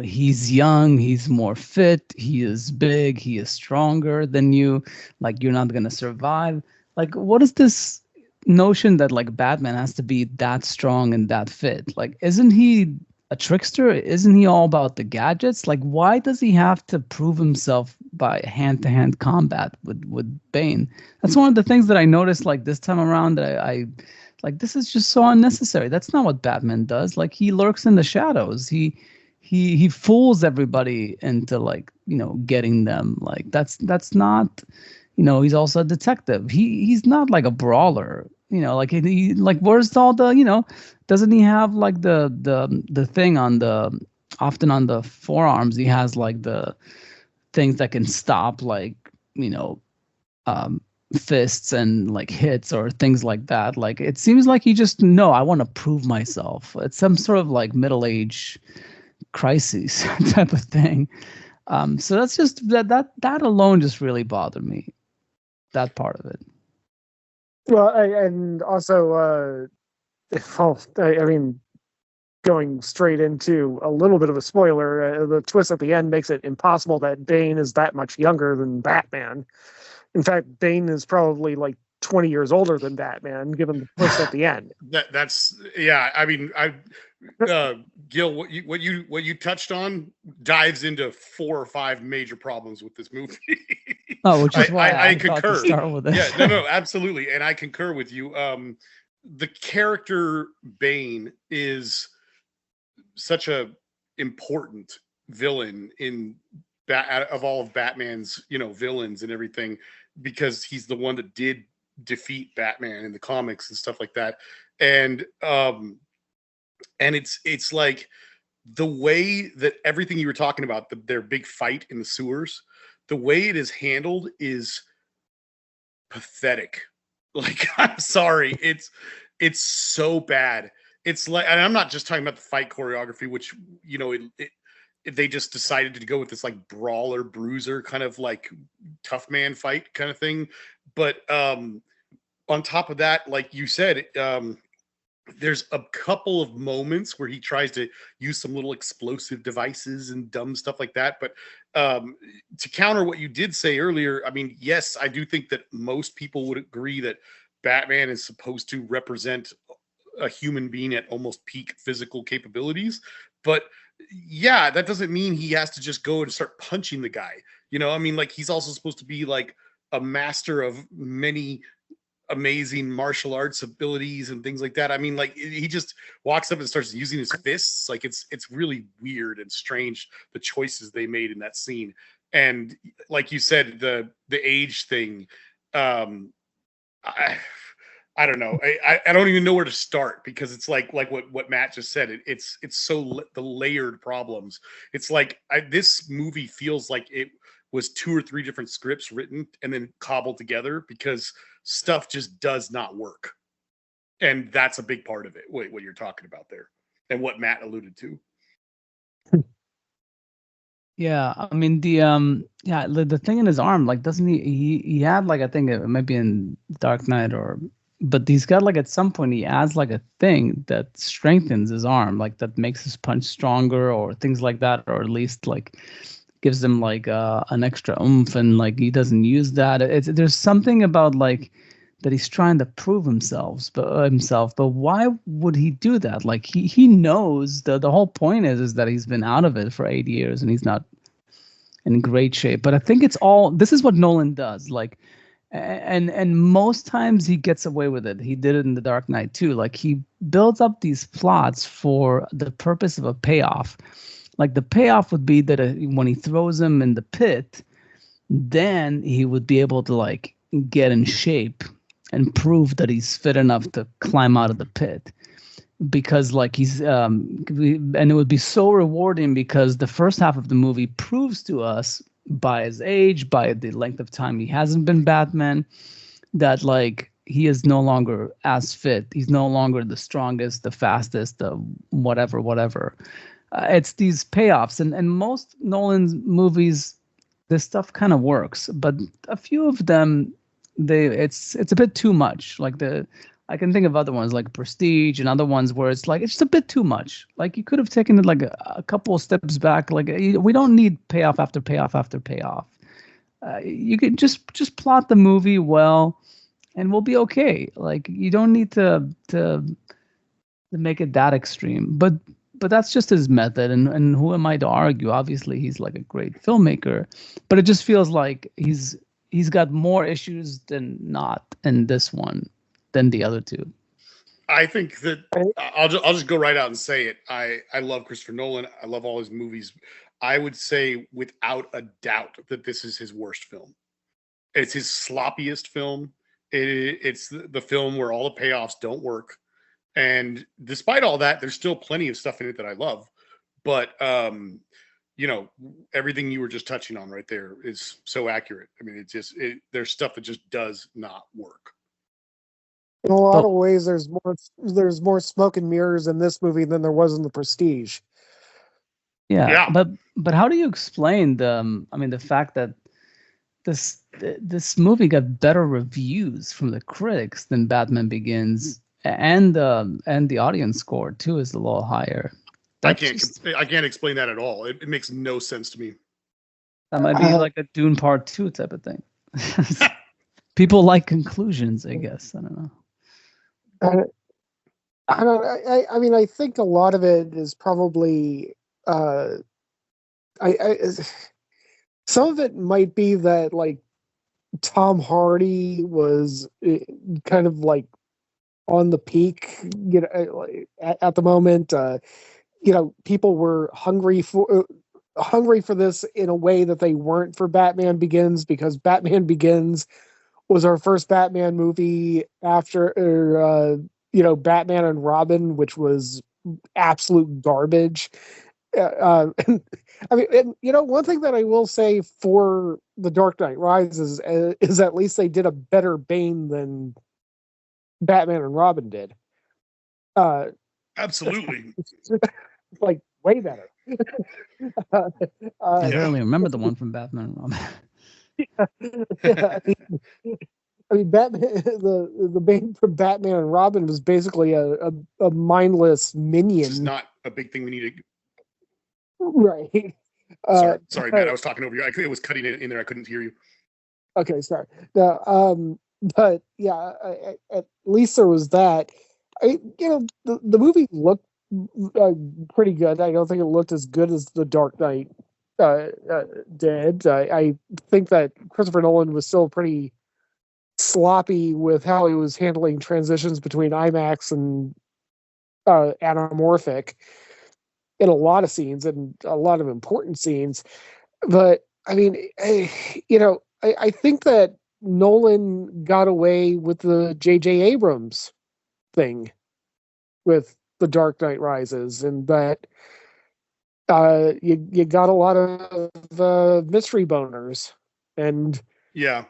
he's young, he's more fit, he is big, he is stronger than you, like you're not gonna survive. Like, what is this notion that like Batman has to be that strong and that fit? Like, isn't he a trickster? Isn't he all about the gadgets? Like, why does he have to prove himself by hand-to-hand combat with Bane? That's one of the things that I noticed like this time around, that I like, this is just so unnecessary. That's not what Batman does. Like, he lurks in the shadows. He fools everybody into like, getting them. Like, that's not, he's also a detective. He's not like a brawler. Like he like, where's all the, doesn't he have like the thing on often on the forearms, he has like the things that can stop like, fists and like hits or things like that. Like, it seems like he just, no, I want to prove myself. It's some sort of like middle-age crisis type of thing. So that's just that alone just really bothered me, that part of it. Well, and also, I mean, going straight into a little bit of a spoiler, the twist at the end makes it impossible that Bane is that much younger than Batman. In fact, Bane is probably like 20 years older than Batman, given the twist at the end. That's yeah. I mean, Gil, what you touched on dives into 4 or 5 major problems with this movie. Oh, which is why I concur. To start with it. Yeah, no, absolutely, and I concur with you. The character Bane is such a important villain of all of Batman's, villains and everything, because he's the one that did defeat Batman in the comics and stuff like that. And it's like the way that everything you were talking about, their big fight in the sewers, the way it is handled is pathetic. Like, I'm sorry, it's so bad. It's like, and I'm not just talking about the fight choreography, which, they just decided to go with this like brawler bruiser kind of like tough man fight kind of thing. But on top of that, like you said, there's a couple of moments where he tries to use some little explosive devices and dumb stuff like that. But to counter what you did say earlier, I mean, yes, I do think that most people would agree that Batman is supposed to represent a human being at almost peak physical capabilities. But yeah, that doesn't mean he has to just go and start punching the guy. I mean, like, he's also supposed to be like a master of many amazing martial arts abilities and things like that. I mean, like he just walks up and starts using his fists. Like it's really weird and strange the choices they made in that scene. And like you said, the age thing. Um, I don't know. I don't even know where to start because it's like what Matt just said. It's so the layered problems. It's like this movie feels like it was 2 or 3 different scripts written and then cobbled together because stuff just does not work. And that's a big part of it. What you're talking about there and what Matt alluded to. Yeah, I mean the thing in his arm, like doesn't he had like I think it might be in Dark Knight but he's got like at some point he adds like a thing that strengthens his arm, like that makes his punch stronger or things like that, or at least like gives him like an extra oomph, and like he doesn't use that. There's something about like that he's trying to prove himself, but why would he do that? Like he knows the whole point is that he's been out of it for 8 years and he's not in great shape. But I think this is what Nolan does, like, and most times he gets away with it. He did it in The Dark Knight too. Like he builds up these plots for the purpose of a payoff. Like the payoff would be that when he throws him in the pit, then he would be able to like get in shape and prove that he's fit enough to climb out of the pit, because like and it would be so rewarding because the first half of the movie proves to us by his age, by the length of time he hasn't been Batman, that like he is no longer as fit. He's no longer the strongest, the fastest, the whatever. It's these payoffs, and most Nolan's movies, this stuff kind of works, but a few of them, it's a bit too much. Like I can think of other ones like Prestige and other ones where it's like it's just a bit too much. Like you could have taken it like a couple of steps back. Like we don't need payoff after payoff after payoff. You could just plot the movie well, and we'll be okay. Like you don't need to make it that extreme. But that's just his method, and who am I to argue? Obviously, he's like a great filmmaker, but it just feels like he's got more issues than not in this one than the other two. I think that I'll just go right out and say it. I love Christopher Nolan. I love all his movies. I would say without a doubt that this is his worst film. It's his sloppiest film. It's the film where all the payoffs don't work. And despite all that, there's still plenty of stuff in it that I love. But everything you were just touching on right there is so accurate. I mean, there's stuff that just does not work. In a lot of ways, there's more smoke and mirrors in this movie than there was in The Prestige. Yeah. But how do you explain the fact that this movie got better reviews from the critics than Batman Begins, and the audience score too is a little higher? I can't explain that at all. It makes no sense to me. That might be like a Dune Part 2 type of thing. People like conclusions, I guess. I don't know. I mean, I think a lot of it is probably some of it might be that like Tom Hardy was kind of like on the peak, at the moment. People were hungry for this in a way that they weren't for Batman Begins, because Batman Begins was our first Batman movie after Batman and Robin, which was absolute garbage. I mean, one thing that I will say for The Dark Knight Rises is at least they did a better Bane than Batman and Robin did. Absolutely. Like way better. I barely remember the one from Batman and Robin. I mean, Batman. The Bane from Batman and Robin was basically a mindless minion. It's not a big thing we need to. Right. Sorry, Matt. I was talking over you. It was cutting in there. I couldn't hear you. Okay, sorry. But yeah, at least there was that. The movie looked pretty good. I don't think it looked as good as The Dark Knight did. I think that Christopher Nolan was still pretty sloppy with how he was handling transitions between IMAX and anamorphic in a lot of scenes and a lot of important scenes. But I mean, I think that Nolan got away with the J.J. Abrams thing with The Dark Knight Rises, and that you got a lot of mystery boners, and Yeah.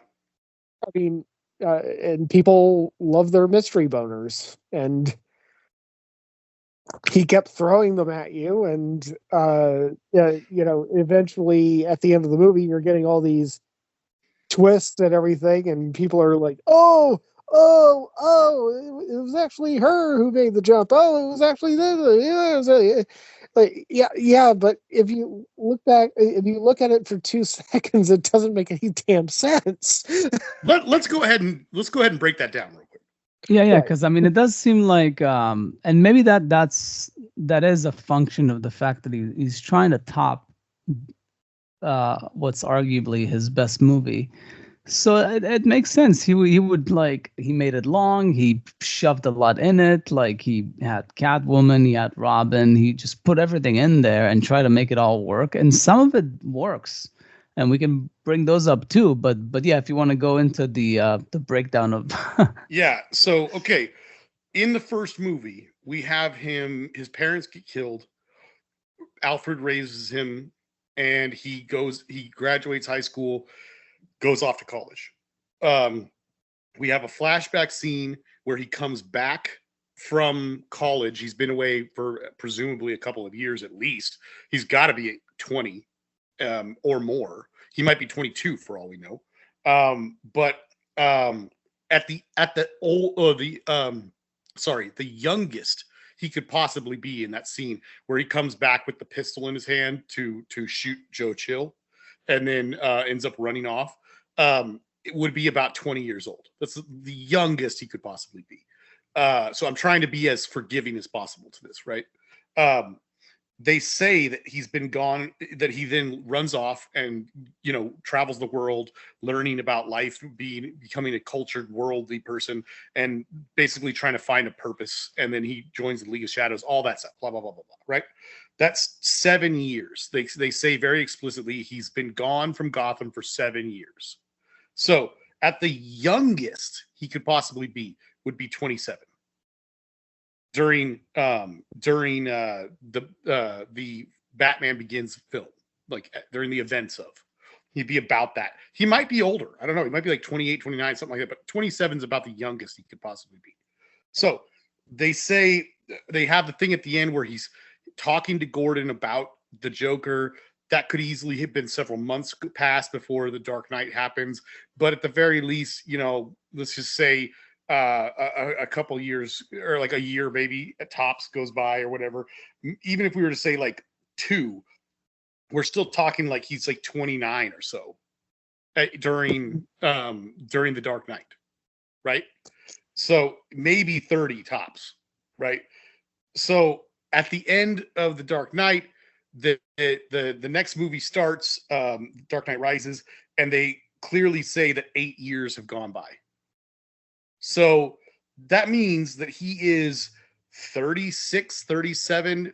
I mean, and people love their mystery boners, and he kept throwing them at you, and eventually at the end of the movie, you're getting all these twists and everything, and people are like, oh, it was actually her who made the jump. Oh, it was actually this. Yeah, it was yeah. But if you look at it for 2 seconds, it doesn't make any damn sense. Let's go ahead and break that down real quick. Yeah, Right. because I mean, it does seem like, and maybe that is a function of the fact that he's trying to top what's arguably his best movie. So it makes sense. He would like, he made it long. He shoved a lot in it. Like, he had Catwoman, he had Robin. He just put everything in there and try to make it all work. And some of it works, and we can bring those up too. But yeah, if you want to go into the breakdown of Yeah. So, okay. In the first movie, we have his parents get killed. Alfred raises him, and he graduates high school, goes off to college. We have a flashback scene where he comes back from college. He's been away for presumably a couple of years at least. He's got to be 20 or more. He might be 22 for all we know. But the youngest he could possibly be in that scene where he comes back with the pistol in his hand to shoot Joe Chill, and then ends up running off. It would be about 20 years old. That's the youngest he could possibly be. So I'm trying to be as forgiving as possible to this, right? They say that he's been gone, that he then runs off and, travels the world, learning about life, becoming a cultured, worldly person, and basically trying to find a purpose. And then he joins the League of Shadows, all that stuff, blah, blah, blah, blah, blah, right? That's 7 years. They say very explicitly he's been gone from Gotham for 7 years. So at the youngest he could possibly be would be 27 during the Batman Begins film, like during the events of. He'd be about that. He might be older. I don't know. He might be like 28, 29, something like that. But 27 is about the youngest he could possibly be. So they say they have the thing at the end where he's talking to Gordon about the Joker. That could easily have been several months past before the Dark Knight happens. But at the very least, let's just say a couple years, or like a year maybe at tops, goes by or whatever. Even if we were to say like 2, we're still talking like he's like 29 or so during the Dark Knight, right? So maybe 30 tops, right? So at the end of the Dark Knight, the next movie starts, Dark Knight Rises, and they clearly say that 8 years have gone by. So that means that he is 36, 37,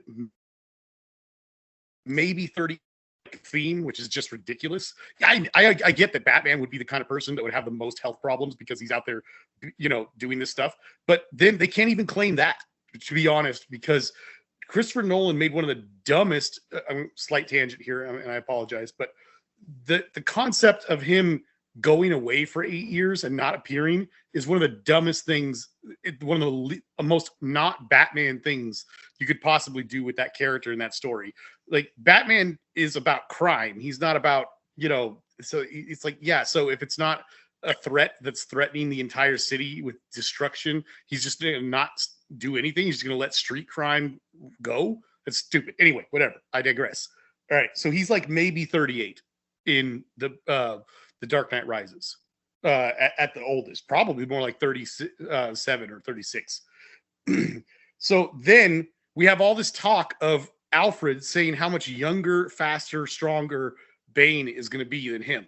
maybe 30 theme, which is just ridiculous. I get that Batman would be the kind of person that would have the most health problems because he's out there, doing this stuff. But then they can't even claim that, to be honest, because Christopher Nolan made one of the dumbest, slight tangent here, and I apologize, but the concept of him going away for 8 years and not appearing is one of the dumbest things, one of the most not Batman things you could possibly do with that character in that story. Like, Batman is about crime. He's not about, so it's like, yeah, so if it's not a threat that's threatening the entire city with destruction, he's just going to not do anything. He's just going to let street crime go. That's stupid. Anyway, whatever. I digress. All right. So he's like maybe 38 in the Dark Knight Rises, at the oldest, probably more like 37 or 36. So then we have all this talk of Alfred saying how much younger, faster, stronger Bane is going to be than him.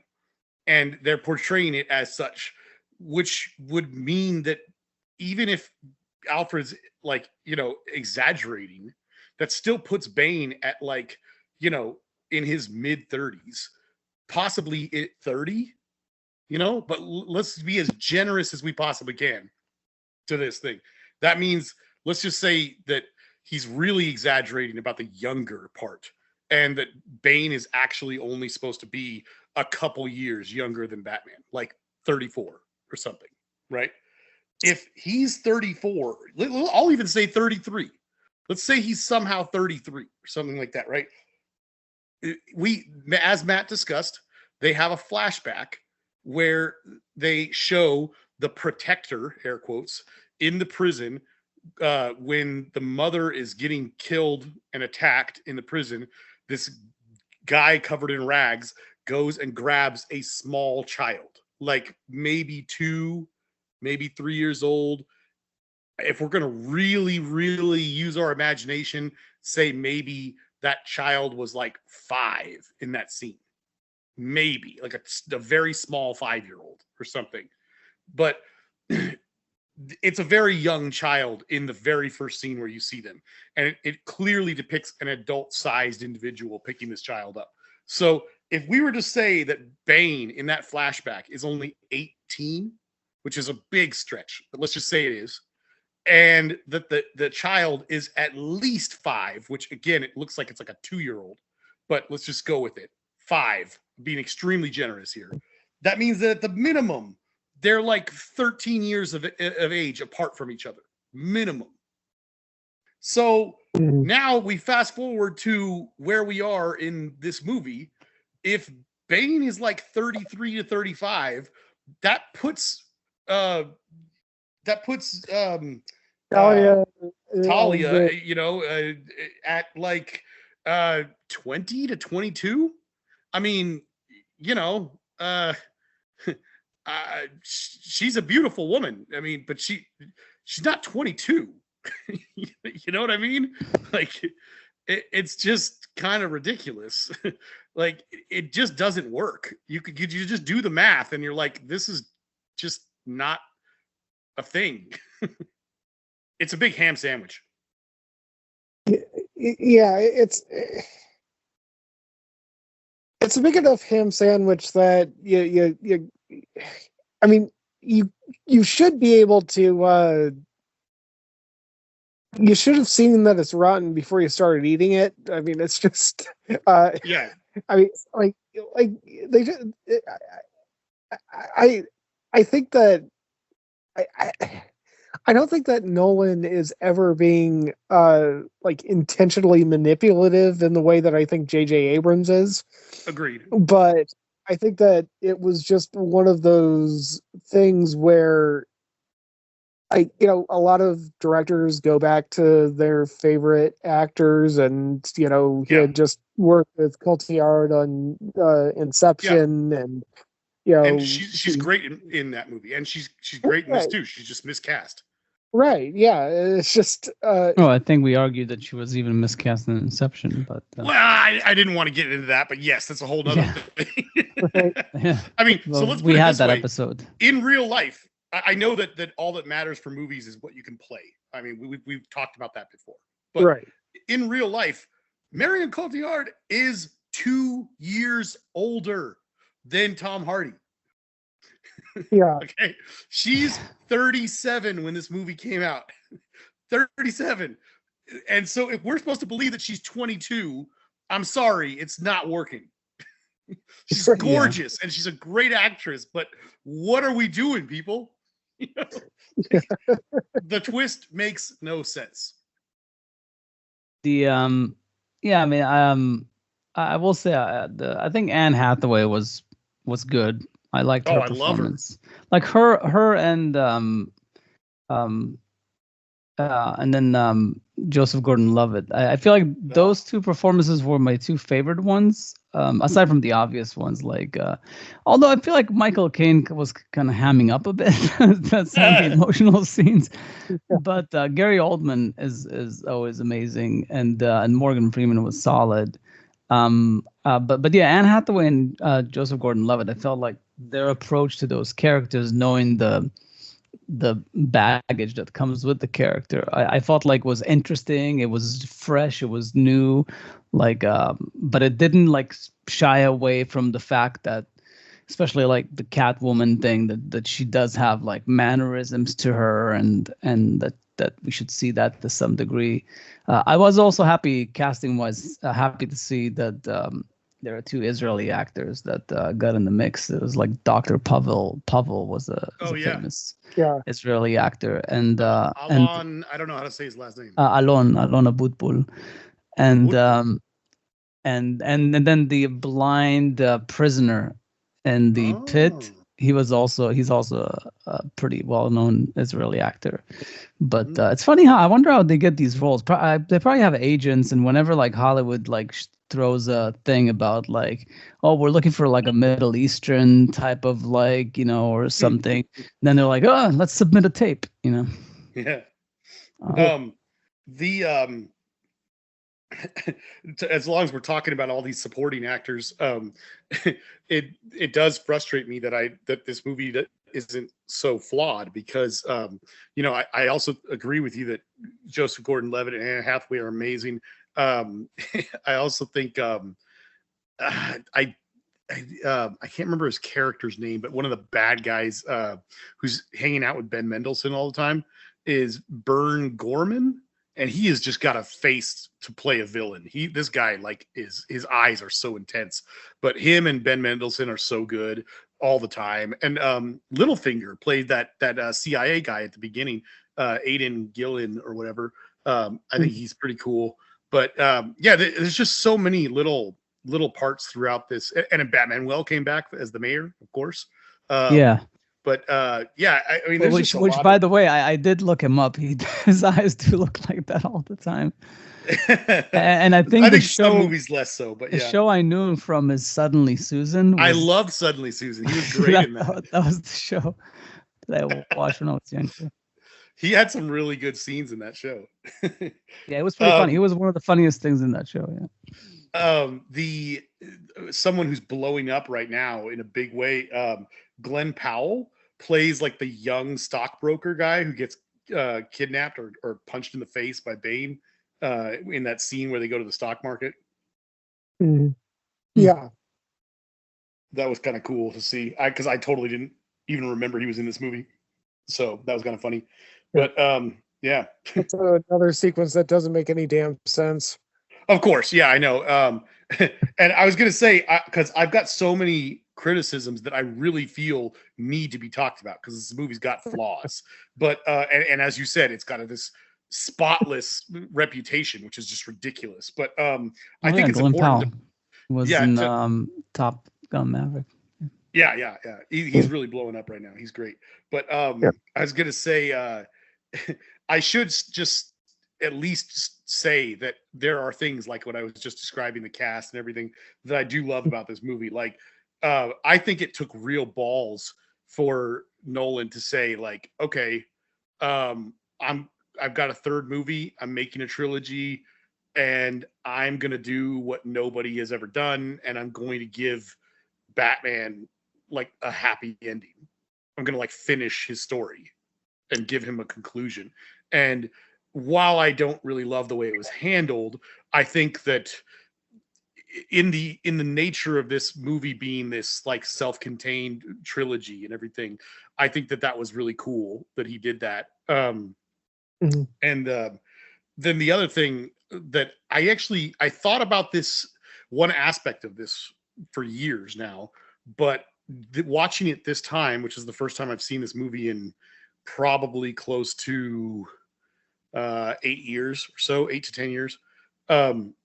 And they're portraying it as such. which would mean that even if Alfred's like, exaggerating, that still puts Bane at like, in his mid 30s, possibly at 30, but let's be as generous as we possibly can to this thing. That means, let's just say that he's really exaggerating about the younger part, and that Bane is actually only supposed to be a couple years younger than Batman, like 34 or something, right? If he's 34, I'll even say 33. Let's say he's somehow 33 or something like that, right? As Matt discussed, they have a flashback where they show the protector, air quotes, in the prison when the mother is getting killed and attacked in the prison. This guy covered in rags goes and grabs a small child, like maybe 2, maybe 3 years old. If we're going to really, really use our imagination, say maybe that child was like 5 in that scene. Maybe like a very small 5-year-old or something. But it's a very young child in the very first scene where you see them. And it clearly depicts an adult-sized individual picking this child up. So if we were to say that Bane in that flashback is only 18, which is a big stretch, but let's just say it is, and that the child is at least 5, which again, it looks like it's like a 2-year-old, but let's just go with it. 5, being extremely generous here. That means that at the minimum, they're like 13 years of age apart from each other. Minimum. So now we fast forward to where we are in this movie. If Bane is like 33 to 35, that puts Talia, at like 20 to 22. I mean, she's a beautiful woman. I mean, but she's not 22. You know what I mean? Like, it's just kind of ridiculous. Like, it just doesn't work. You just do the math, and you're like, this is just not a thing. It's a big ham sandwich. Yeah, it's a big enough ham sandwich that I mean, you should be able to. You should have seen that it's rotten before you started eating it. I mean, it's just. Yeah. I mean, like they just. I think that I don't think that Nolan is ever being like intentionally manipulative in the way that I think J.J. Abrams is. Agreed. But I think that it was just one of those things where a lot of directors go back to their favorite actors, and he had just worked with Cotillard on Inception, and and she's great in that movie, and she's great in this too. She's just miscast. Right. Yeah. It's just. I think we argued that she was even miscast in Inception, but. Well, I didn't want to get into that, but yes, that's a whole nother thing. Yeah. I mean, well, so let's put we it had this that way. episode. In real life, I know that all that matters for movies is what you can play. I mean, we've talked about that before. But right. In real life, Marion Cotillard is 2 years older than Tom Hardy. Yeah. Okay. She's 37 when this movie came out. 37. And so if we're supposed to believe that she's 22, I'm sorry, it's not working. She's gorgeous and she's a great actress, but what are we doing, people? The twist makes no sense. I mean, I will say I think Anne Hathaway was good. I liked her performance. Like her and then Joseph Gordon-Levitt. I feel like those two performances were my two favorite ones, aside from the obvious ones. Like, although I feel like Michael Caine was kind of hamming up a bit. That's some of the emotional scenes. But Gary Oldman is always amazing, and Morgan Freeman was solid. But yeah, Anne Hathaway and Joseph Gordon-Levitt, I felt like their approach to those characters, knowing the baggage that comes with the character, I felt like was interesting. It was fresh. It was new, like, but it didn't like shy away from the fact that, especially like the Catwoman thing, that she does have like mannerisms to her, and that we should see that to some degree. I was also happy casting wise, happy to see that there are two Israeli actors that got in the mix. It was like Dr. Pavel was Oh, a yeah. famous Yeah. Israeli actor, and Alon, I don't know how to say his last name. Alon Abutbul, and Abutbul. and then the blind prisoner in the pit. He's also a pretty well-known Israeli actor. But it's funny how I wonder how they get these roles. They probably have agents, and whenever like Hollywood like throws a thing about like, oh, we're looking for like a Middle Eastern type of like, or something, then they're like, oh, let's submit a tape, Yeah. Um, The as long as we're talking about all these supporting actors, it does frustrate me that this movie isn't so flawed, because I also agree with you that Joseph Gordon-Levitt and Anne Hathaway are amazing. I also think I can't remember his character's name, but one of the bad guys who's hanging out with Ben Mendelsohn all the time is Bern Gorman, and he has just got a face to play a villain. This guy, like, his eyes are so intense, but him and Ben Mendelsohn are so good all the time. And Littlefinger played that CIA guy at the beginning, Aidan Gillen or whatever. I think he's pretty cool. But yeah, there's just so many little parts throughout this. And Batman came back as the mayor, of course. yeah. But yeah, I mean, there's Which, just a lot by the way, I did look him up. His eyes do look like that all the time. And I think the show, some movies less so, but the yeah. show I knew him from is Suddenly Susan. I loved Suddenly Susan. He was great in that. That was the show that I watched when I was younger. He had some really good scenes in that show. Yeah, it was pretty funny. He was one of the funniest things in that show. Yeah. Someone who's blowing up right now in a big way, Glenn Powell plays like the young stockbroker guy who gets kidnapped or punched in the face by Bane in that scene where they go to the stock market. Yeah, that was kind of cool to see, because I totally didn't even remember he was in this movie, so that was kind of funny. But yeah, it's another sequence that doesn't make any damn sense. Of course, yeah, I know. And I was gonna say, because I've got so many criticisms that I really feel need to be talked about, because this movie's got flaws. But and as you said, it's got this spotless reputation, which is just ridiculous. But I think it's Glenn important. Powell was in Top Gun Maverick. Yeah. He's really blowing up right now. He's great. But I was gonna say, I should just at least say that there are things like what I was just describing, the cast and everything, that I do love about this movie. Like, I think it took real balls for Nolan to say, like, okay, I've got a third movie, I'm making a trilogy, and I'm gonna do what nobody has ever done, and I'm going to give Batman like a happy ending. I'm gonna like finish his story and give him a conclusion. And while I don't really love the way it was handled, I think that in the nature of this movie being this like self-contained trilogy and everything, I think that was really cool that he did that. And then the other thing that I thought about this one aspect of this for years now, but watching it this time, which is the first time I've seen this movie in probably close to 8 years or so, 8 to 10 years. One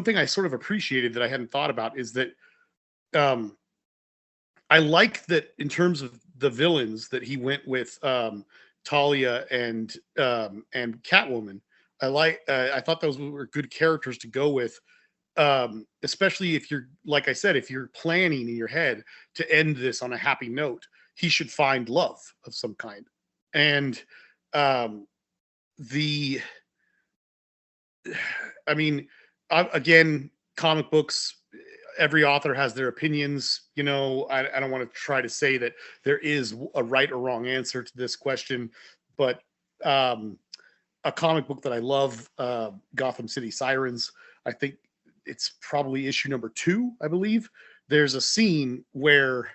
thing I sort of appreciated that I hadn't thought about is that I like that in terms of the villains that he went with Talia and Catwoman. I thought those were good characters to go with, especially if you're, like I said, if you're planning in your head to end this on a happy note, he should find love of some kind. And again, comic books, every author has their opinions. You know, I don't want to try to say that there is a right or wrong answer to this question, but a comic book that I love, Gotham City Sirens, I think it's probably issue number 2, I believe. There's a scene where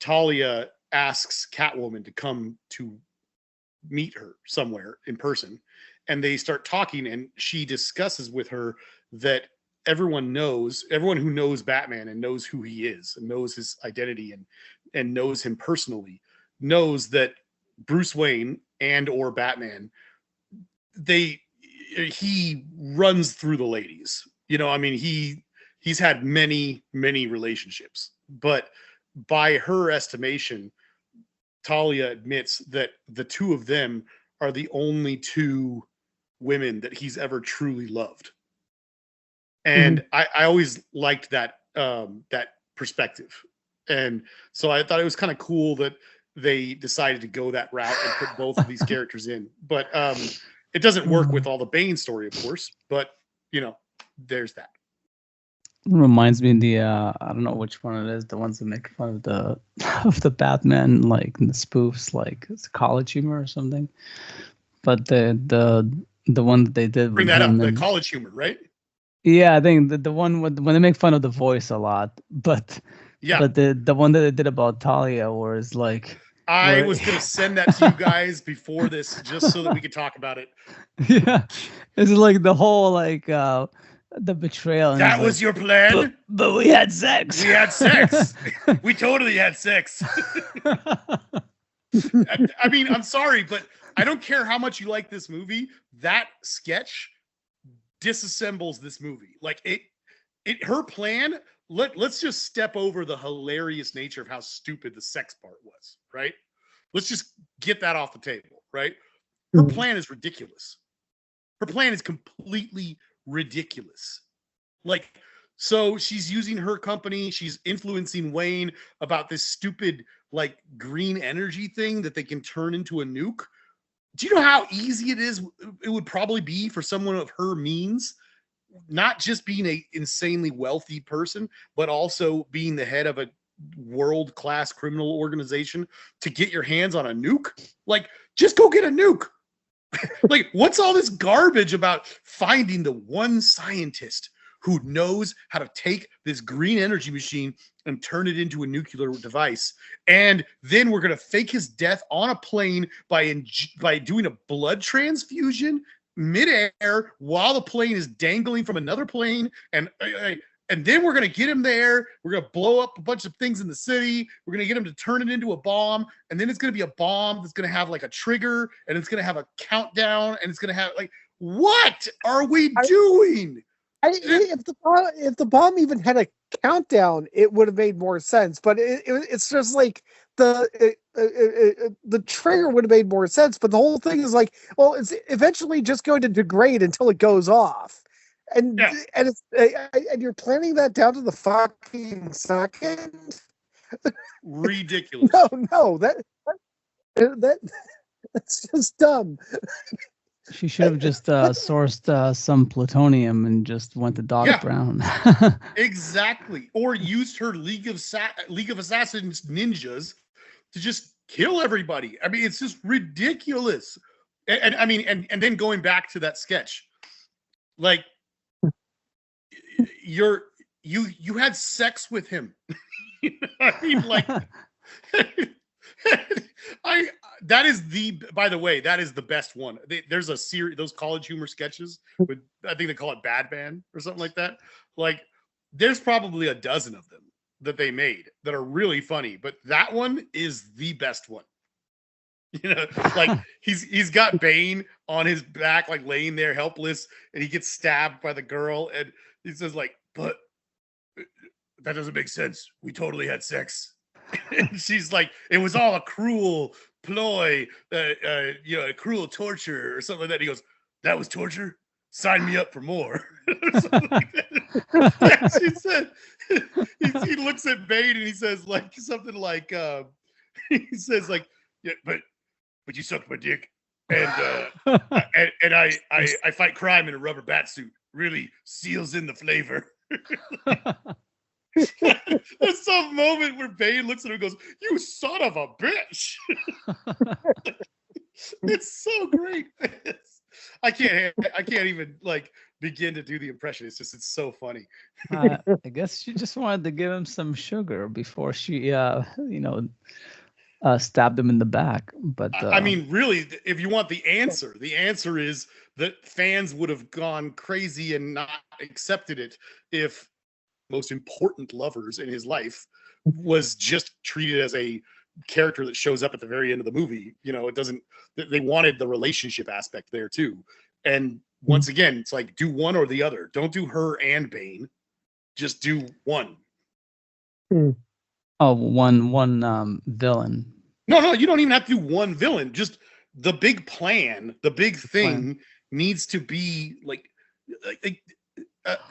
Talia asks Catwoman to come to meet her somewhere in person, and they start talking, and she discusses with her that everyone who knows Batman and knows who he is and knows his identity and knows him personally knows that Bruce Wayne and or Batman, he runs through the ladies. You know, I mean, he's had many relationships, but by her estimation, Talia admits that the two of them are the only 2 women that he's ever truly loved. And I always liked that that perspective. And so I thought it was kind of cool that they decided to go that route and put both of these characters in. But it doesn't work with all the Bane story, of course, but you know, there's that. Reminds me of the I don't know which one it is, the ones that make fun of the Batman, like in the spoofs, like it's College Humor or something. But the one that they did Bring with that up, him the and, College Humor, right? yeah, I think the one when they make fun of the voice a lot, but Yeah. but the one that they did about Talia was like, I where- was going to send that to you guys before this, just so that we could talk about it. yeah, it's like the whole like the betrayal. And That he's was like, your plan? but we had sex. We had sex. We totally had sex. I mean, I'm sorry, but I don't care how much you like this movie. That sketch disassembles this movie. Like her plan. Let's just step over the hilarious nature of how stupid the sex part was, right? Let's just get that off the table, right? Her plan is ridiculous. Her plan is completely ridiculous. Like, so she's using her company, she's influencing Wayne about this stupid, like, green energy thing that they can turn into a nuke. Do you know how easy it would probably be for someone of her means, not just being a insanely wealthy person, but also being the head of a world-class criminal organization, to get your hands on a nuke? Like, just go get a nuke. Like, what's all this garbage about finding the one scientist who knows how to take this green energy machine and turn it into a nuclear device, and then we're going to fake his death on a plane by doing a blood transfusion midair while the plane is dangling from another plane, and then we're going to get him there. We're going to blow up a bunch of things in the city. We're going to get him to turn it into a bomb, and then it's going to be a bomb that's going to have like a trigger, and it's going to have a countdown, and it's going to have like, what are we doing? If the bomb even had a countdown, it would have made more sense. But it's just like the trigger would have made more sense. But the whole thing is like, well, it's eventually just going to degrade until it goes off, and you're planning that down to the fucking second. Ridiculous. No, that's just dumb. She should have just sourced some plutonium and just went to Doc Brown. Exactly. Or used her League of Assassins ninjas to just kill everybody. I mean, it's just ridiculous. And I mean, and then going back to that sketch, like, you had sex with him. I mean, like, by the way, that is the best one. There's a series, those College Humor sketches with, I think they call it Bad Man or something like that. Like, there's probably a dozen of them that they made that are really funny, but that one is the best one. You know, like he's got Bane on his back, like laying there helpless, and he gets stabbed by the girl, and he says like, but that doesn't make sense. We totally had sex. And she's like, it was all a cruel ploy, a cruel torture or something like that. He goes, that was torture? Sign me up for more. Like she said, he looks at Bane and he says like something like, he says like, yeah, but you sucked my dick, and I fight crime in a rubber bat suit. Really seals in the flavor. There's some moment where Bane looks at him and goes, "You son of a bitch." It's so great. I can't even like begin to do the impression. It's so funny. I guess she just wanted to give him some sugar before she, stabbed him in the back. But I mean, really, if you want the answer is that fans would have gone crazy and not accepted it if most important lovers in his life was just treated as a character that shows up at the very end of the movie. It doesn't. They wanted the relationship aspect there too. And once again, it's like do one or the other. Don't do her and Bane. Just do one. Oh, one villain. No, you don't even have to do one villain. Just the big plan, the big thing needs to be like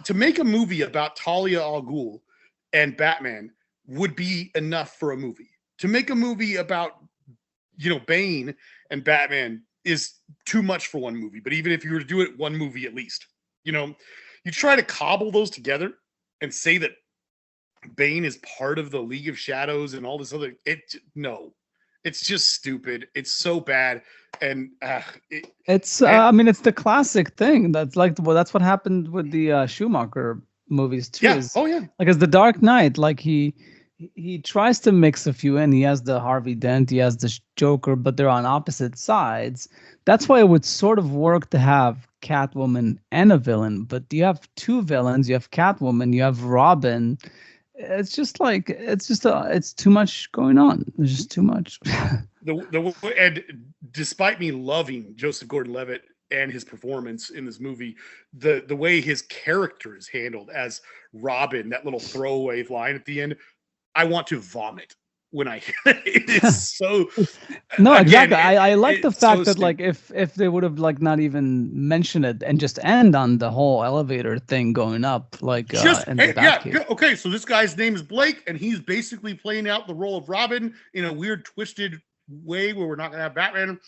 to make a movie about Talia al Ghul and Batman would be enough for a movie. To make a movie about, Bane and Batman is too much for one movie. But even if you were to do it one movie at least, you try to cobble those together and say that Bane is part of the League of Shadows and all this other. It's just stupid. It's so bad. And it's the classic thing. That's like, well, that's what happened with the Schumacher movies too. Yeah. Oh yeah. Like as the Dark Knight, like he tries to mix a few in. He has the Harvey Dent, he has the Joker, but they're on opposite sides. That's why it would sort of work to have Catwoman and a villain. But you have two villains. You have Catwoman. You have Robin. It's just like it's too much going on. There's just too much. And despite me loving Joseph Gordon-Levitt and his performance in this movie, the way his character is handled as Robin, that little throwaway line at the end, I want to vomit when I hear it. It's so no, exactly. I like the fact so that like if they would have like not even mentioned it and just end on the whole elevator thing going up, like okay, so this guy's name is Blake and he's basically playing out the role of Robin in a weird twisted way where we're not gonna have Batman.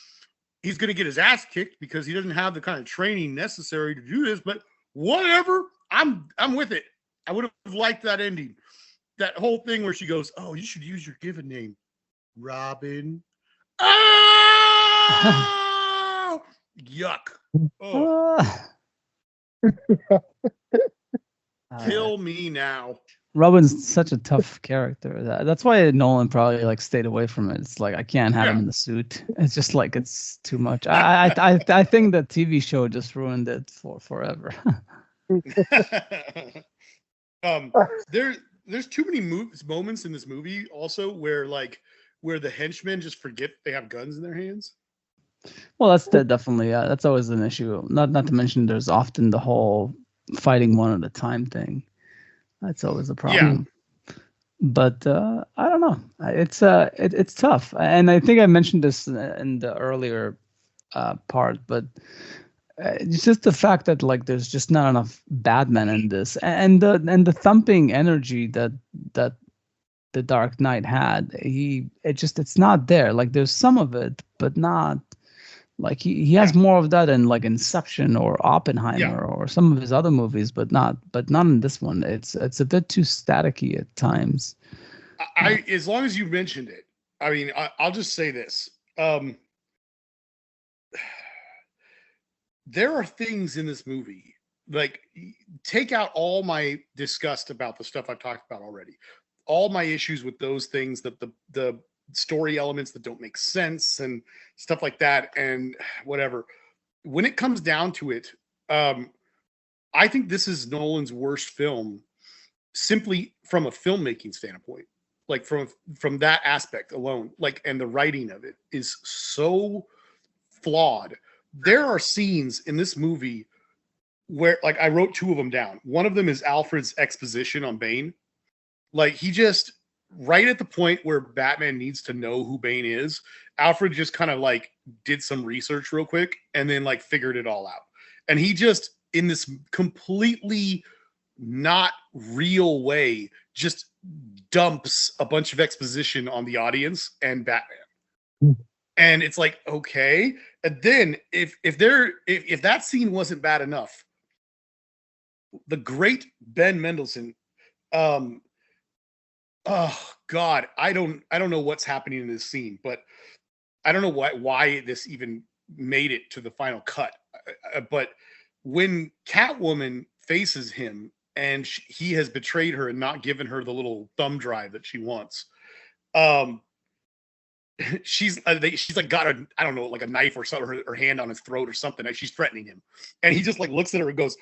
He's gonna get his ass kicked because he doesn't have the kind of training necessary to do this, but whatever, I'm with it. I would have liked that ending. That whole thing where she goes, "Oh, you should use your given name, Robin." Oh! Yuck. Oh. Kill me now. Robin's such a tough character. That's why Nolan probably like stayed away from it. It's like I can't have him in the suit. It's just like it's too much. I think the TV show just ruined it forever. There's too many moments in this movie also where the henchmen just forget they have guns in their hands. Well, that's definitely that's always an issue. Not to mention there's often the whole fighting one at a time thing. That's always a problem. Yeah. But I don't know. It's tough, and I think I mentioned this in the earlier part, but. It's just the fact that like there's just not enough Batman in this, and the thumping energy that the Dark Knight had, it's not there. Like there's some of it, but not like he has more of that in like Inception or Oppenheimer or some of his other movies, but not in this one. It's a bit too staticky at times. As long as you mentioned it, I mean, I'll just say this. There are things in this movie, like take out all my disgust about the stuff I've talked about already, all my issues with those things, that the story elements that don't make sense and stuff like that and whatever. When it comes down to it, I think this is Nolan's worst film, simply from a filmmaking standpoint, like from that aspect alone, like, and the writing of it is so flawed. There are scenes in this movie where, like, I wrote two of them down. One of them is Alfred's exposition on Bane. Like, he just, right at the point where Batman needs to know who Bane is, Alfred just kind of, like, did some research real quick and then, like, figured it all out. And he just, in this completely not real way, just dumps a bunch of exposition on the audience and Batman. And it's like, okay. And then if that scene wasn't bad enough, the great Ben Mendelsohn Oh God, I don't know what's happening in this scene, but I don't know why this even made it to the final cut. But when Catwoman faces him and he has betrayed her and not given her the little thumb drive that she wants, um, she's like got a, I don't know, like a knife or something, her hand on his throat or something. Like she's threatening him, and he just like looks at her and goes,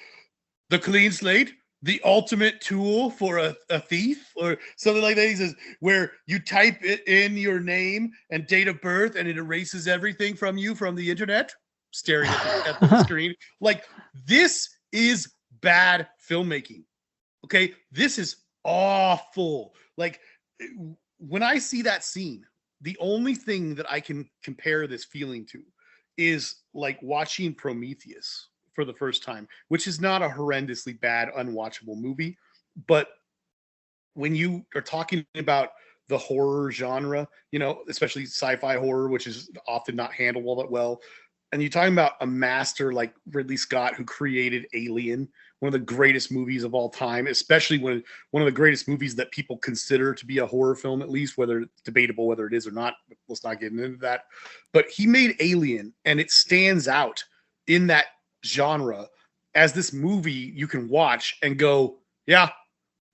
"The clean slate, the ultimate tool for a thief," or something like that. He says, where you type it in your name and date of birth and it erases everything from you from the internet, staring at the screen. Like, this is bad filmmaking. Okay. This is awful. Like, when I see that scene, the only thing that I can compare this feeling to is like watching Prometheus for the first time, which is not a horrendously bad, unwatchable movie. But when you are talking about the horror genre, you know, especially sci-fi horror, which is often not handled all that well, and you're talking about a master like Ridley Scott, who created Alien, one of the greatest movies of all time, especially when one of the greatest movies that people consider to be a horror film, at least, whether it's debatable whether it is or not. Let's not get into that. But he made Alien, and it stands out in that genre as this movie you can watch and go, yeah,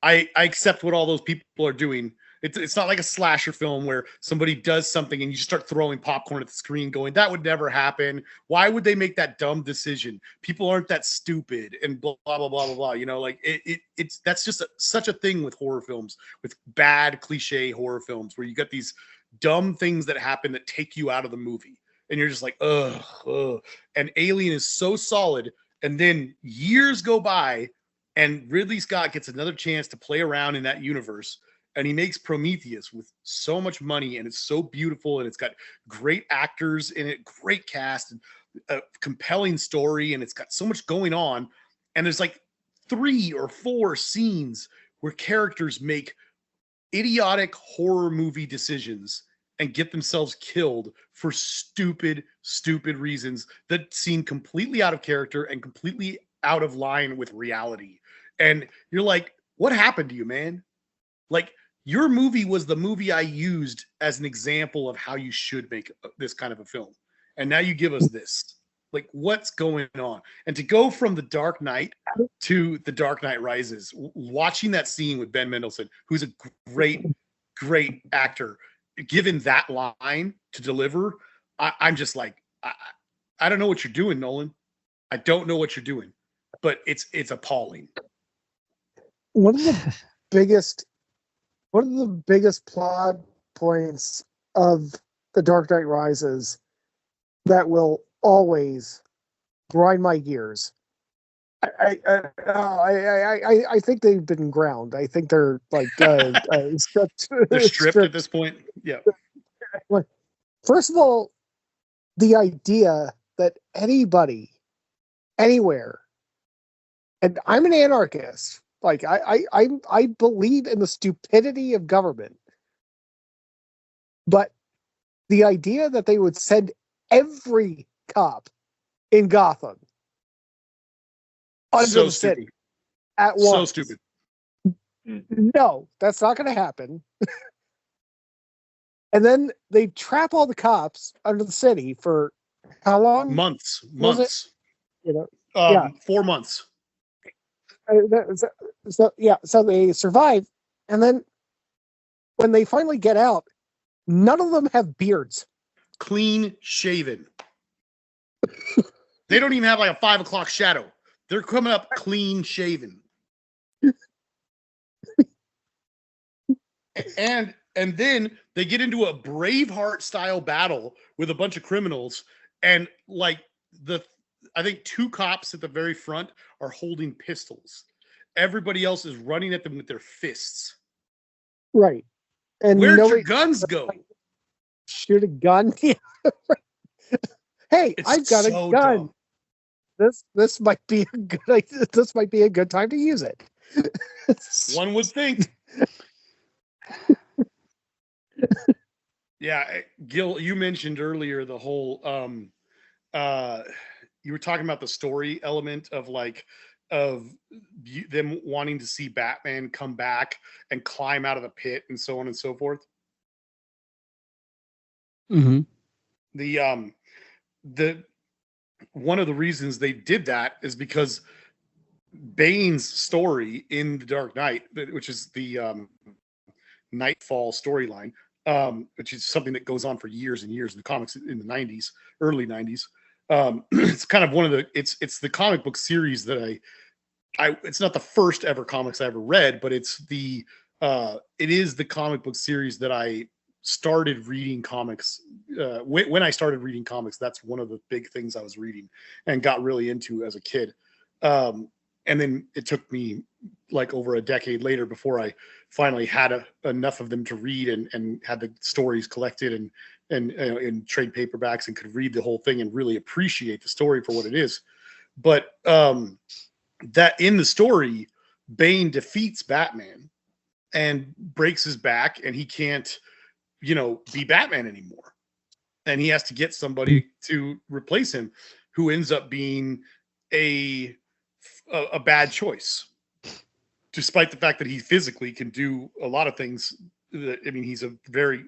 I accept what all those people are doing. It's not like a slasher film where somebody does something and you just start throwing popcorn at the screen going, that would never happen. Why would they make that dumb decision? People aren't that stupid, and blah, blah, blah, blah, blah. You know, like it's that's just such a thing with horror films, with bad cliche horror films, where you got these dumb things that happen that take you out of the movie. And you're just like, ugh, ugh. And Alien is so solid. And then years go by, and Ridley Scott gets another chance to play around in that universe, and he makes Prometheus with so much money, and it's so beautiful, and it's got great actors in it, great cast, and a compelling story, and it's got so much going on. And there's like 3 or 4 scenes where characters make idiotic horror movie decisions and get themselves killed for stupid reasons that seem completely out of character and completely out of line with reality. And you're like, what happened to you, man? Like, your movie was the movie I used as an example of how you should make this kind of a film. And now you give us this. Like, what's going on? And to go from The Dark Knight to The Dark Knight Rises, watching that scene with Ben Mendelsohn, who's a great actor, given that line to deliver, I'm just like, I don't know what you're doing, Nolan. I don't know what you're doing, but it's appalling. One of the biggest plot points of The Dark Knight Rises that will always grind my gears. I think they've been ground. I think they're like stripped. They're stripped at this point. Yeah. First of all, the idea that anybody, anywhere, and I'm an anarchist. Like I believe in the stupidity of government, but the idea that they would send every cop in Gotham under the city at once. So stupid. No, that's not going to happen. And then they trap all the cops under the city for how long? Months. You know, 4 months. So they survive, and then when they finally get out, none of them have beards. Clean shaven. They don't even have like a 5 o'clock shadow. They're coming up clean shaven. And then they get into a Braveheart style battle with a bunch of criminals, and like I think 2 cops at the very front are holding pistols. Everybody else is running at them with their fists. Right. And where'd your guns go? Shoot a gun. Hey, I've got a gun. Dumb. This might be a good time to use it. One would think. Yeah, Gil, you mentioned earlier the whole you were talking about the story element of like of them wanting to see Batman come back and climb out of the pit and so on and so forth. Mm-hmm. The one of the reasons they did that is because Bane's story in The Dark Knight, which is the Nightfall storyline, which is something that goes on for years and years in the comics in the 90s, early 90s. It's kind of one of the it's the comic book series that I it's not the first ever comics I ever read, but it is the comic book series that I started reading comics. When I started reading comics, that's one of the big things I was reading and got really into as a kid. And then it took me like over a decade later before I finally had enough of them to read and had the stories collected and in trade paperbacks and could read the whole thing and really appreciate the story for what it is. But that in the story, Bane defeats Batman and breaks his back, and he can't, be Batman anymore. And he has to get somebody to replace him, who ends up being a bad choice, despite the fact that he physically can do a lot of things. He's a very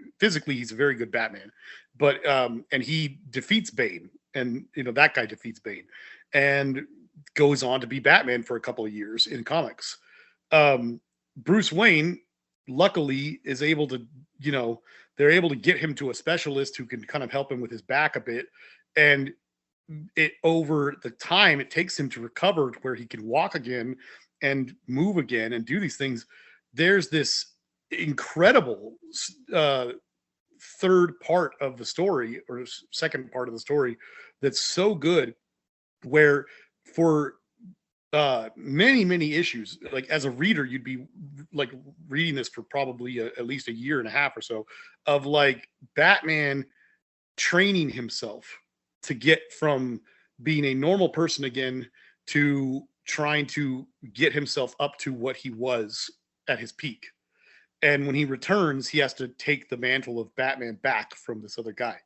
good Batman, but and he defeats Bane, and that guy defeats Bane and goes on to be Batman for a couple of years in comics. Bruce Wayne luckily is able to, they're able to get him to a specialist who can kind of help him with his back a bit, and over the time it takes him to recover to where he can walk again and move again and do these things. There's this incredible third part of the story, or second part of the story, that's so good, where for many issues, like as a reader, you'd be like reading this for probably at least a year and a half or so of like Batman training himself to get from being a normal person again to trying to get himself up to what he was at his peak. And when he returns, he has to take the mantle of Batman back from this other guy.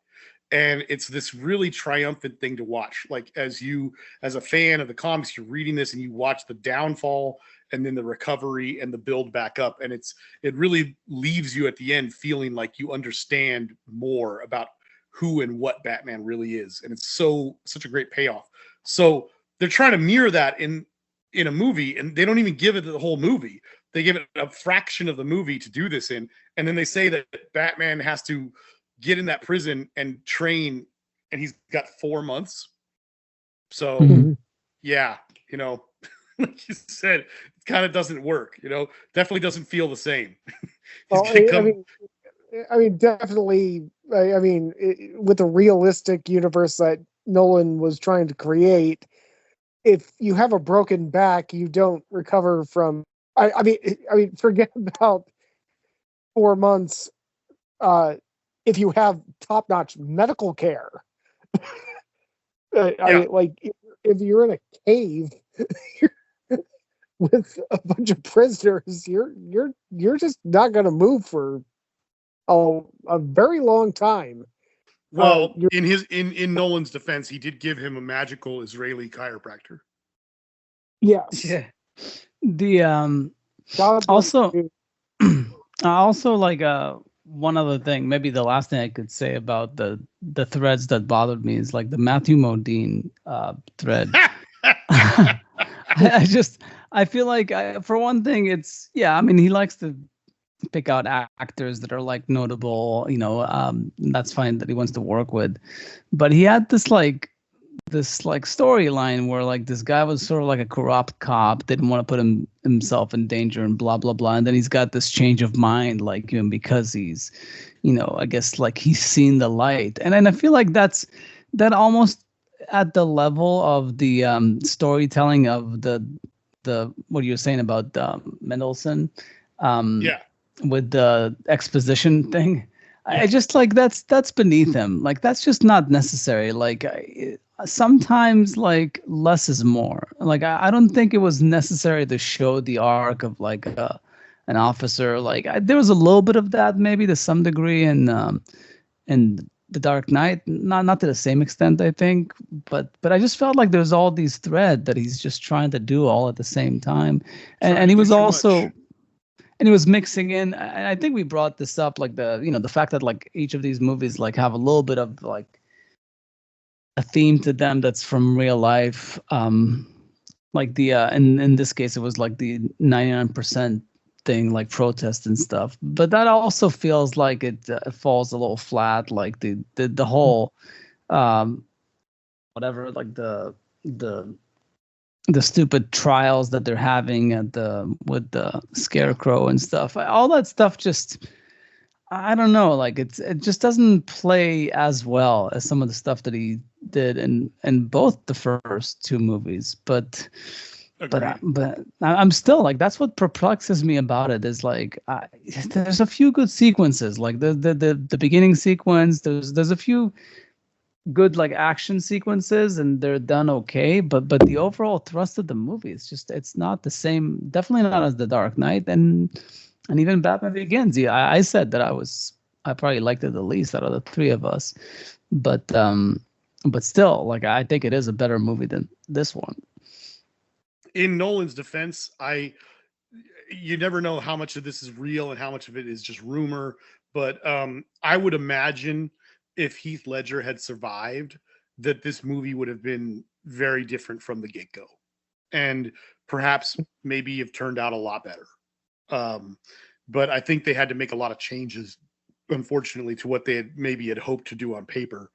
And it's this really triumphant thing to watch. Like as a fan of the comics, you're reading this and you watch the downfall and then the recovery and the build back up. And it really leaves you at the end feeling like you understand more about who and what Batman really is. And it's such a great payoff. So they're trying to mirror that in a movie, and they don't even give it the whole movie. They give it a fraction of the movie to do this in. And then they say that Batman has to get in that prison and train, and he's got 4 months. So yeah, like you said, it kind of doesn't work, definitely doesn't feel the same. Well, definitely. With the realistic universe that Nolan was trying to create, if you have a broken back, you don't recover from. Forget about 4 months. If you have top-notch medical care, if you're in a cave with a bunch of prisoners, you're just not going to move for a very long time. Well, in Nolan's defense, he did give him a magical Israeli chiropractor. Yes. Yeah. The also like one other thing, maybe the last thing I could say about the threads that bothered me is like the Matthew Modine thread. I feel like for one thing, he likes to pick out actors that are like notable, that's fine that he wants to work with, but he had this storyline where like this guy was sort of like a corrupt cop, didn't want to put himself in danger and blah blah blah, and then he's got this change of mind, like because he's I guess like he's seen the light. And then I feel like that almost at the level of the storytelling of the what you're saying about Mendelssohn with the exposition thing. I just like that's beneath him. Like that's just not necessary. Like sometimes like less is more. Like I don't think it was necessary to show the arc of like an officer. Like there was a little bit of that maybe to some degree in The Dark Knight, not to the same extent, I think, but I just felt like there's all these threads that he's just trying to do all at the same time, and he was also, and he was mixing in. I think we brought this up, like the fact that like each of these movies like have a little bit of like a theme to them that's from real life. Like the in this case, it was like the 99% thing, like protest and stuff. But that also feels like it falls a little flat. Like the whole whatever, like the stupid trials that they're having at with the scarecrow and stuff. All that stuff just, I don't know, like it just doesn't play as well as some of the stuff that he did in both the first two movies. But I'm still like, that's what perplexes me about it is like there's a few good sequences, like the beginning sequence. There's a few good like action sequences and they're done okay, but the overall thrust of the movie is just, it's not the same, definitely not as The Dark Knight and even Batman Begins. Yeah, I said that I probably liked it the least out of the three of us, but still, like I think it is a better movie than this one. In Nolan's defense, you never know how much of this is real and how much of it is just rumor, but I would imagine if Heath Ledger had survived, that this movie would have been very different from the get-go, and perhaps maybe have turned out a lot better. But I think they had to make a lot of changes, unfortunately, to what they had hoped to do on paper.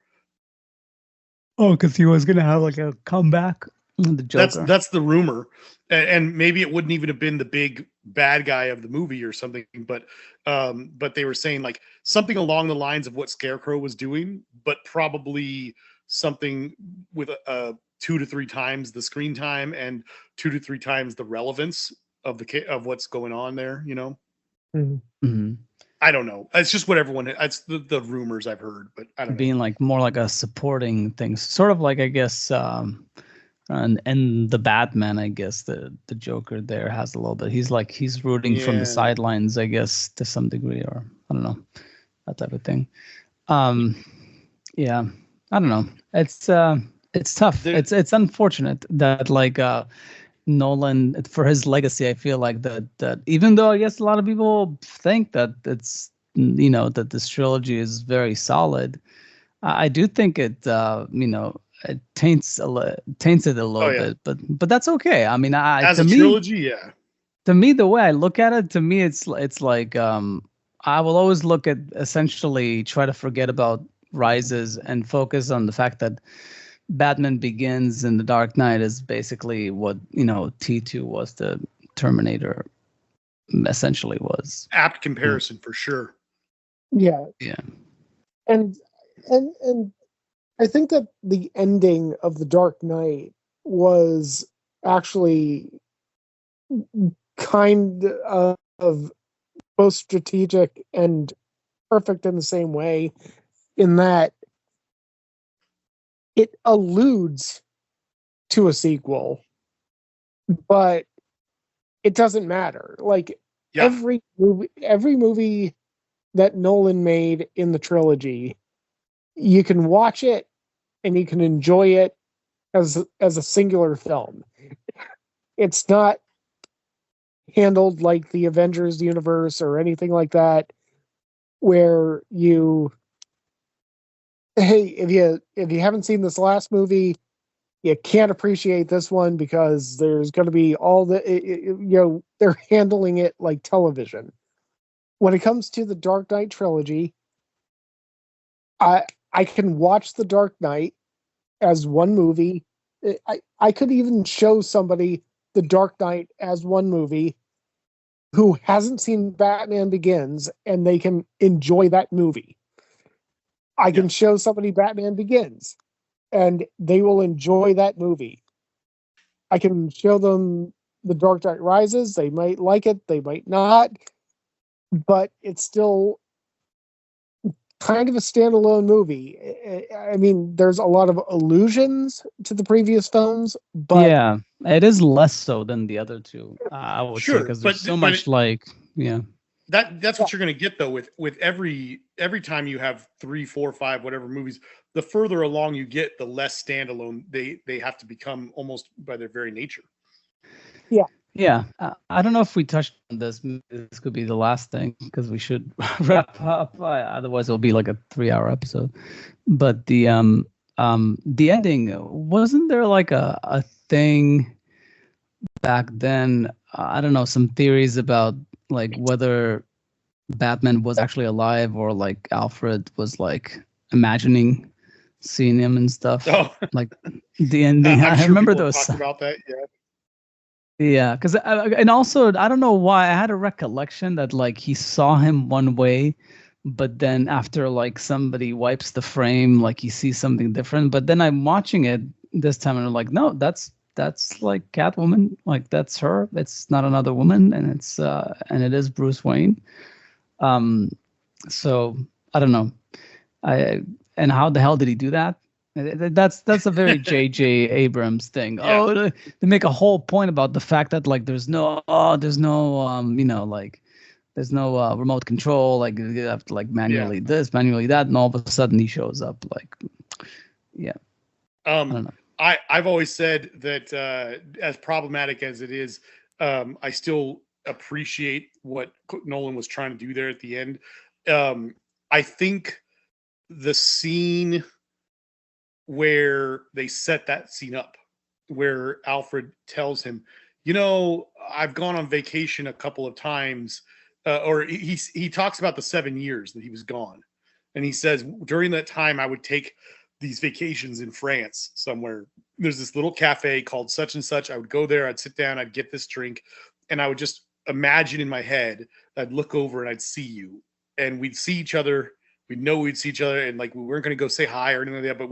Oh, because he was gonna have like a comeback. The Joker. That's the rumor, and maybe it wouldn't even have been the big bad guy of the movie or something. But they were saying like something along the lines of what Scarecrow was doing, but probably something with 2 to 3 times the screen time and 2 to 3 times the relevance of what's going on there. You know. Mm-hmm. I don't know. It's just what everyone. It's the rumors I've heard, but I don't know. Being like more like a supporting thing, sort of like I guess. And the Batman, I guess the Joker there has a little bit. He's rooting from the sidelines, I guess, to some degree, or I don't know, that type of thing. Yeah, I don't know. It's tough. It's unfortunate that like Nolan, for his legacy, I feel like that even though I guess a lot of people think that it's that this trilogy is very solid, I do think it it taints it a little bit, but that's okay. I mean, as a trilogy, yeah. To me, the way I look at it, to me, it's like I will always look at essentially try to forget about Rises and focus on the fact that Batman Begins and The Dark Knight is basically what T2 was to Terminator, essentially was. Apt comparison for sure. Yeah. Yeah. And I think that the ending of The Dark Knight was actually kind of both strategic and perfect in the same way, in that it alludes to a sequel, but it doesn't matter. Like every movie that Nolan made in the trilogy, you can watch it and you can enjoy it as a singular film. It's not handled like the Avengers universe or anything like that, where if you haven't seen this last movie, you can't appreciate this one because there's going to be all they're handling it like television. When it comes to the Dark Knight trilogy, I can watch The Dark Knight as one movie. I could even show somebody The Dark Knight as one movie who hasn't seen Batman Begins, and they can enjoy that movie. I can show somebody Batman Begins, and they will enjoy that movie. I can show them The Dark Knight Rises. They might like it, they might not, but it's still kind of a standalone movie. I mean, there's a lot of allusions to the previous films, but yeah, it is less so than the other two. I would say, because there's so much That's what you're going to get though with every time you have 3, 4, 5, whatever movies. The further along you get, the less standalone they have to become, almost by their very nature. Yeah, I don't know if we touched on this. This could be the last thing because we should wrap up. Otherwise, it'll be like a 3-hour episode. But the ending, wasn't there like a thing back then? I don't know, some theories about like whether Batman was actually alive or like Alfred was like imagining seeing him and stuff. Oh, Like the ending. I'm I sure remember people have those. talked about that. Yeah. Yeah, because and also I don't know why I had a recollection that like he saw him one way, but then after like somebody wipes the frame, like he sees something different. But then I'm watching it this time and I'm like, no, that's like Catwoman, like that's her. It's not another woman, and it is Bruce Wayne. Um, so I don't know. And how the hell did he do that? That's a very J.J. Abrams thing. Yeah. Oh, they make a whole point about the fact that like there's no like there's no remote control. Like you have to like manually this, manually that, and all of a sudden he shows up. Like, yeah. I don't know. I've always said that as problematic as it is, I still appreciate what Nolan was trying to do there at the end. I think the scene where they set that scene up, where Alfred tells him, I've gone on vacation a couple of times, or he talks about the 7 years that he was gone. And he says, during that time, I would take these vacations in France somewhere. There's this little cafe called such and such. I would go there, I'd sit down, I'd get this drink, and I would just imagine in my head, I'd look over and I'd see you. And we'd see each other. We'd know we'd see each other, and like we weren't going to go say hi or anything like that, but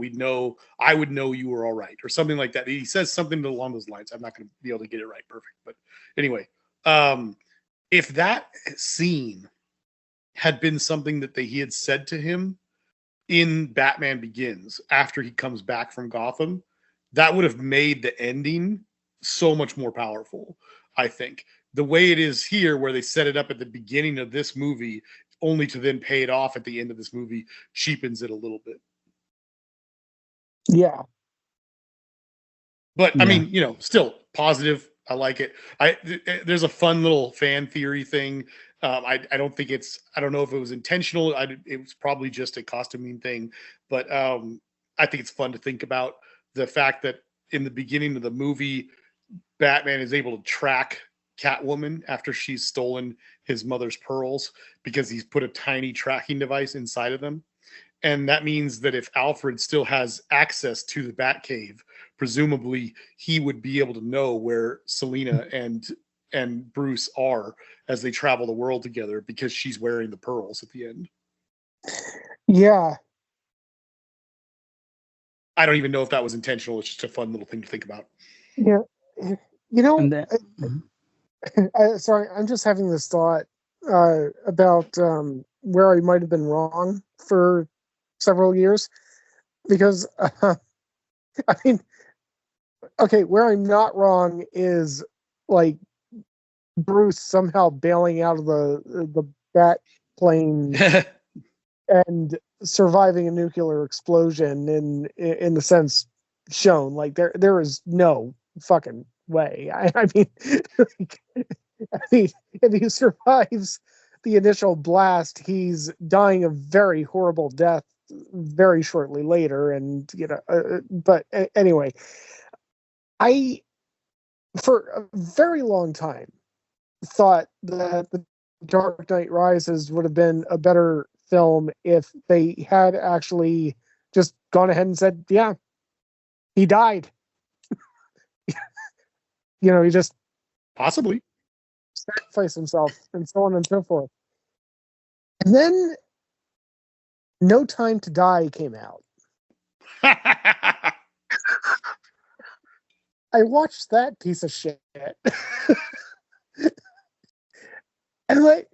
I would know you were all right, or something like that. He says something along those lines. I'm not going to be able to get it right perfect, but anyway, if that scene had been something that he had said to him in Batman Begins after he comes back from Gotham, that would have made the ending so much more powerful. I think the way it is here, where they set it up at the beginning of this movie, only to then pay it off at the end of this movie, cheapens it a little bit. Yeah. But I mean, still positive. I like it. There's a fun little fan theory thing. I don't think I don't know if it was intentional. It was probably just a costuming thing, but I think it's fun to think about the fact that in the beginning of the movie, Batman is able to track Catwoman after she's stolen his mother's pearls because he's put a tiny tracking device inside of them. And that means that if Alfred still has access to the Batcave, presumably he would be able to know where Selina and Bruce are as they travel the world together, because she's wearing the pearls at the end. Yeah. I don't even know if that was intentional. It's just a fun little thing to think about. Yeah. Sorry, I'm just having this thought about where I might have been wrong for several years, because I mean, okay, where I'm not wrong is like Bruce somehow bailing out of the bat plane and surviving a nuclear explosion in the sense shown. Like there is no fucking way. I mean, if he survives the initial blast, he's dying a very horrible death very shortly later. And but anyway, I for a very long time thought that the Dark Knight Rises would have been a better film if they had actually just gone ahead and said, yeah, he died. He just possibly sacrificed himself and so on and so forth. And then No Time to Die came out. I watched that piece of shit. And like,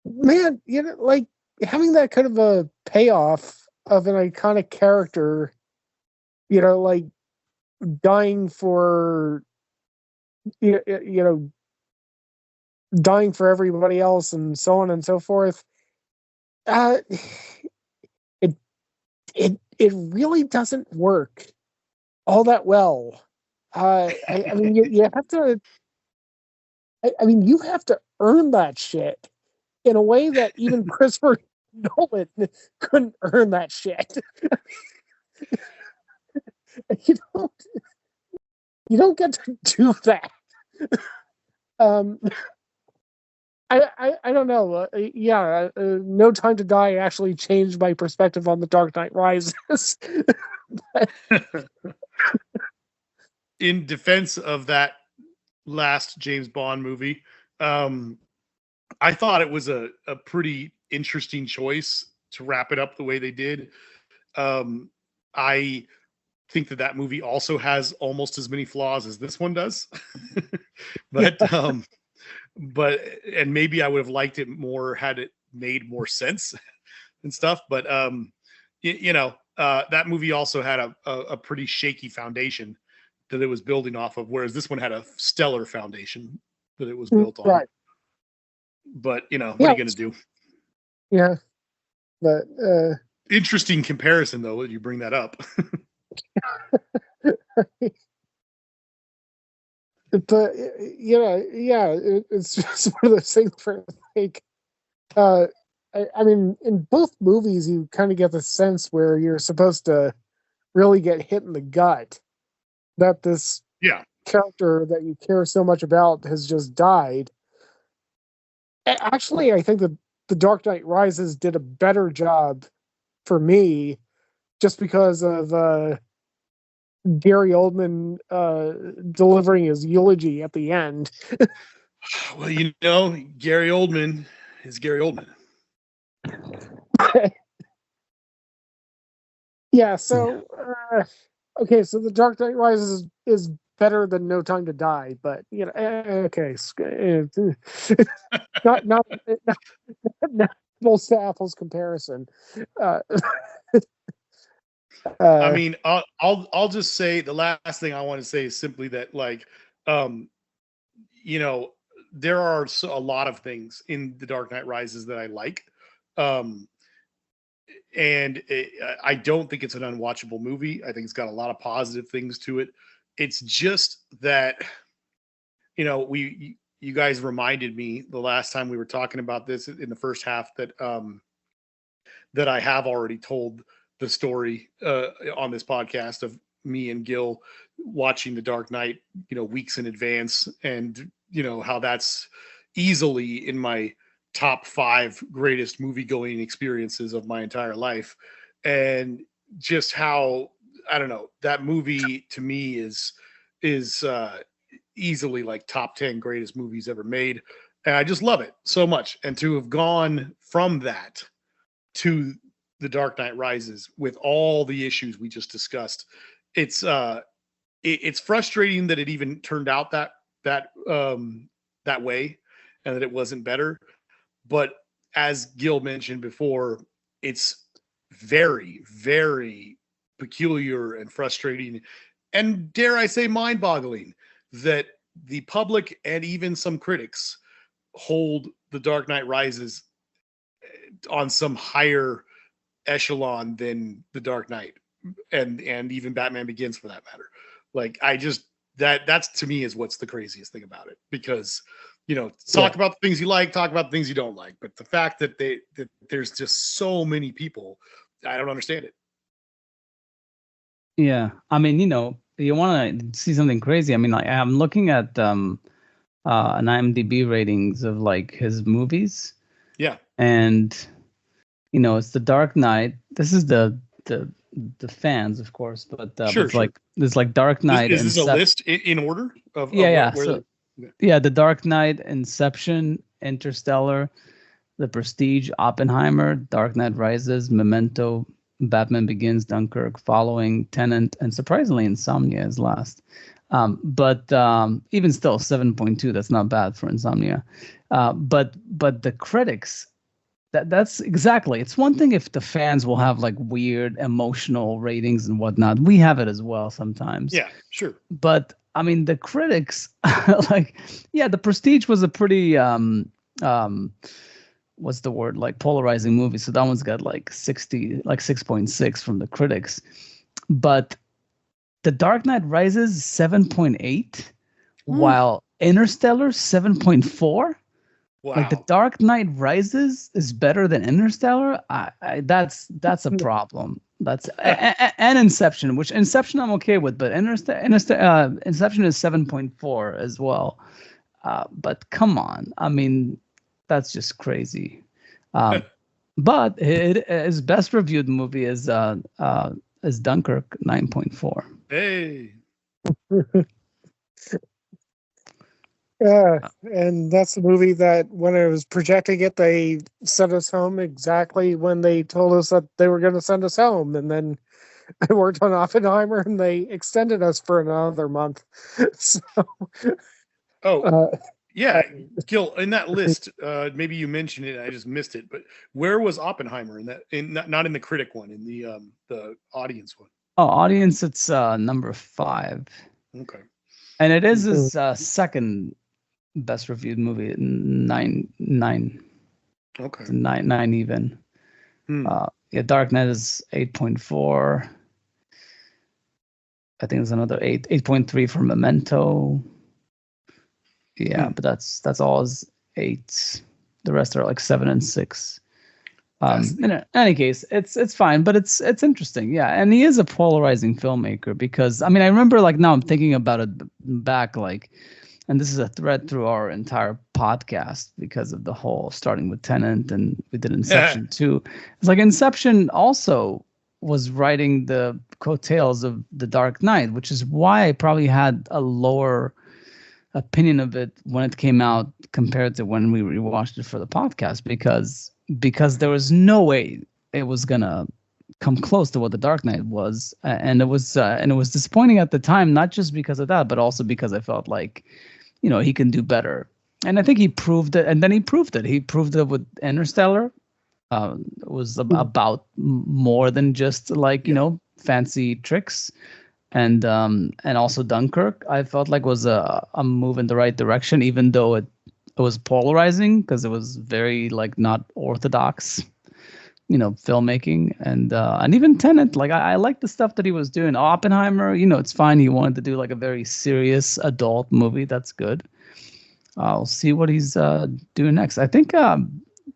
man, like having that kind of a payoff of an iconic character, like dying for, dying for everybody else and so on and so forth. Uh, it really doesn't work all that well. I mean, you have to. I mean, you have to earn that shit in a way that even Christopher Nolan couldn't earn that shit. you don't you don't get to do that. Um, I don't know. No Time to Die actually changed my perspective on The Dark Knight Rises. In defense of that last James Bond movie, I thought it was a pretty interesting choice to wrap it up the way they did. I think that movie also has almost as many flaws as this one does. but and maybe I would have liked it more had it made more sense and stuff. But that movie also had a pretty shaky foundation that it was building off of, whereas this one had a stellar foundation that it was built on. Right. But what are you going to do? Yeah. But interesting comparison, though, that you bring that up. But it's just one of those things for like, I mean, in both movies, you kind of get the sense where you're supposed to really get hit in the gut that this character that you care so much about has just died. Actually, I think that The Dark Knight Rises did a better job for me just because of Gary Oldman delivering his eulogy at the end. Well, Gary Oldman is Gary Oldman. Yeah, so okay, so The Dark Knight Rises is better than No Time to Die, but okay, not apples to apples comparison. I mean, I'll just say the last thing I want to say is simply that, like, there are a lot of things in The Dark Knight Rises that I like, and I don't think it's an unwatchable movie. I think it's got a lot of positive things to it. It's just that, you guys reminded me the last time we were talking about this in the first half that I have already told the story on this podcast of me and Gil watching The Dark Knight, weeks in advance, and how that's easily in my top 5 greatest movie going experiences of my entire life, and just how, I don't know, that movie to me is easily like top 10 greatest movies ever made, and I just love it so much. And to have gone from that to The Dark Knight Rises with all the issues we just discussed, it's frustrating that it even turned out that way, and that it wasn't better. But as Gil mentioned before, it's very, very peculiar and frustrating, and dare I say mind-boggling, that the public and even some critics hold The Dark Knight Rises on some higher echelon than The Dark Knight and even Batman Begins, for that matter. Like, I just, that's to me is what's the craziest thing about it, because talk about the things you like, talk about the things you don't like, but the fact that there's just so many people, I don't understand it. Yeah, I mean, you want to see something crazy. I mean, like, I'm looking at an IMDb ratings of like his movies. Yeah, and it's The Dark Knight. This is the fans, of course, but sure. Like there's like Dark Knight. Is this a list in order of The Dark Knight, Inception, Interstellar, The Prestige, Oppenheimer, Dark Knight Rises, Memento, Batman Begins, Dunkirk, Following, Tenet, and surprisingly Insomnia is last. But even still, 7.2, that's not bad for Insomnia. But the critics, that's exactly, it's one thing if the fans will have like weird emotional ratings and whatnot. We have it as well sometimes. Yeah, sure. But I mean, the critics, like, yeah, The Prestige was a pretty what's the word, like, polarizing movie. So that one's got like 6.6 from the critics. But The Dark Knight Rises 7.8, while Interstellar 7.4. Wow. Like, The Dark Knight Rises is better than Interstellar. That's a problem. That's and Inception, which Inception I'm okay with, but Inception is 7.4 as well. But come on, I mean, that's just crazy. But his best reviewed movie is Dunkirk, 9.4. Hey. Yeah, and that's the movie that when I was projecting it, they sent us home exactly when they told us that they were going to send us home. And then I worked on Oppenheimer, and they extended us for another month. So, yeah, Gil, in that list, maybe you mentioned it, I just missed it. But where was Oppenheimer in that? Not in the critic one, in the audience one. Oh, audience, it's number 5. Okay. And it is his second best reviewed movie, 9. Okay. 9 even. Yeah, Dark Knight is 8.4. I think there's another 8.3 for Memento. Yeah, but that's all is 8. The rest are like 7 and 6. In any case, it's fine, but it's interesting. Yeah, and he is a polarizing filmmaker because, I mean, I remember, like, now I'm thinking about it back, like, and this is a thread through our entire podcast because of the whole starting with Tenet, and we did Inception too. It's like Inception also was writing the coattails of The Dark Knight, which is why I probably had a lower opinion of it when it came out compared to when we rewatched it for the podcast, because there was no way it was gonna come close to what The Dark Knight was, and it was disappointing at the time, not just because of that, but also because I felt like, you know, he can do better. And I think he proved it, and then he proved it. He proved it with Interstellar. It was about more than just, like, you know, fancy tricks. And also Dunkirk, I felt like was a move in the right direction, even though it was polarizing because it was very, like, not orthodox, you know, filmmaking. And even Tenet, like, I like the stuff that he was doing. Oppenheimer, you know, it's fine. He wanted to do like a very serious adult movie. That's good. I'll see what he's doing next. I think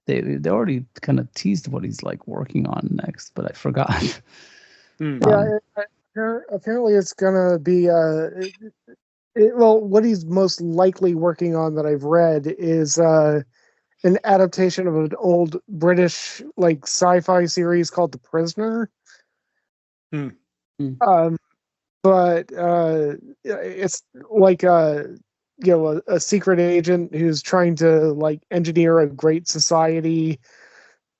they already kind of teased what he's, like, working on next, but I forgot. Yeah, apparently it's gonna be well, what he's most likely working on that I've read is an adaptation of an old British, like, sci-fi series called The Prisoner. But it's like you know, a secret agent who's trying to, like, engineer a great society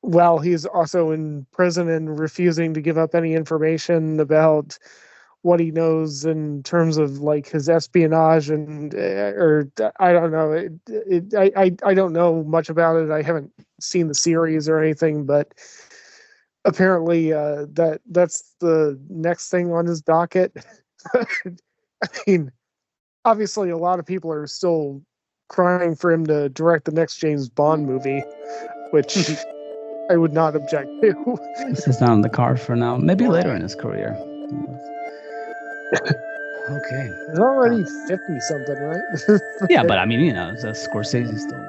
while he's also in prison and refusing to give up any information about what he knows in terms of, like, his espionage and or I don't know. I don't know much about it. I haven't seen the series or anything, but apparently that's the next thing on his docket. I mean, obviously, a lot of people are still crying for him to direct the next James Bond movie, which I would not object to. This is not on the card for now. Maybe later in his career. Okay. He's already 50-something, right? Yeah, but I mean, you know, Scorsese still.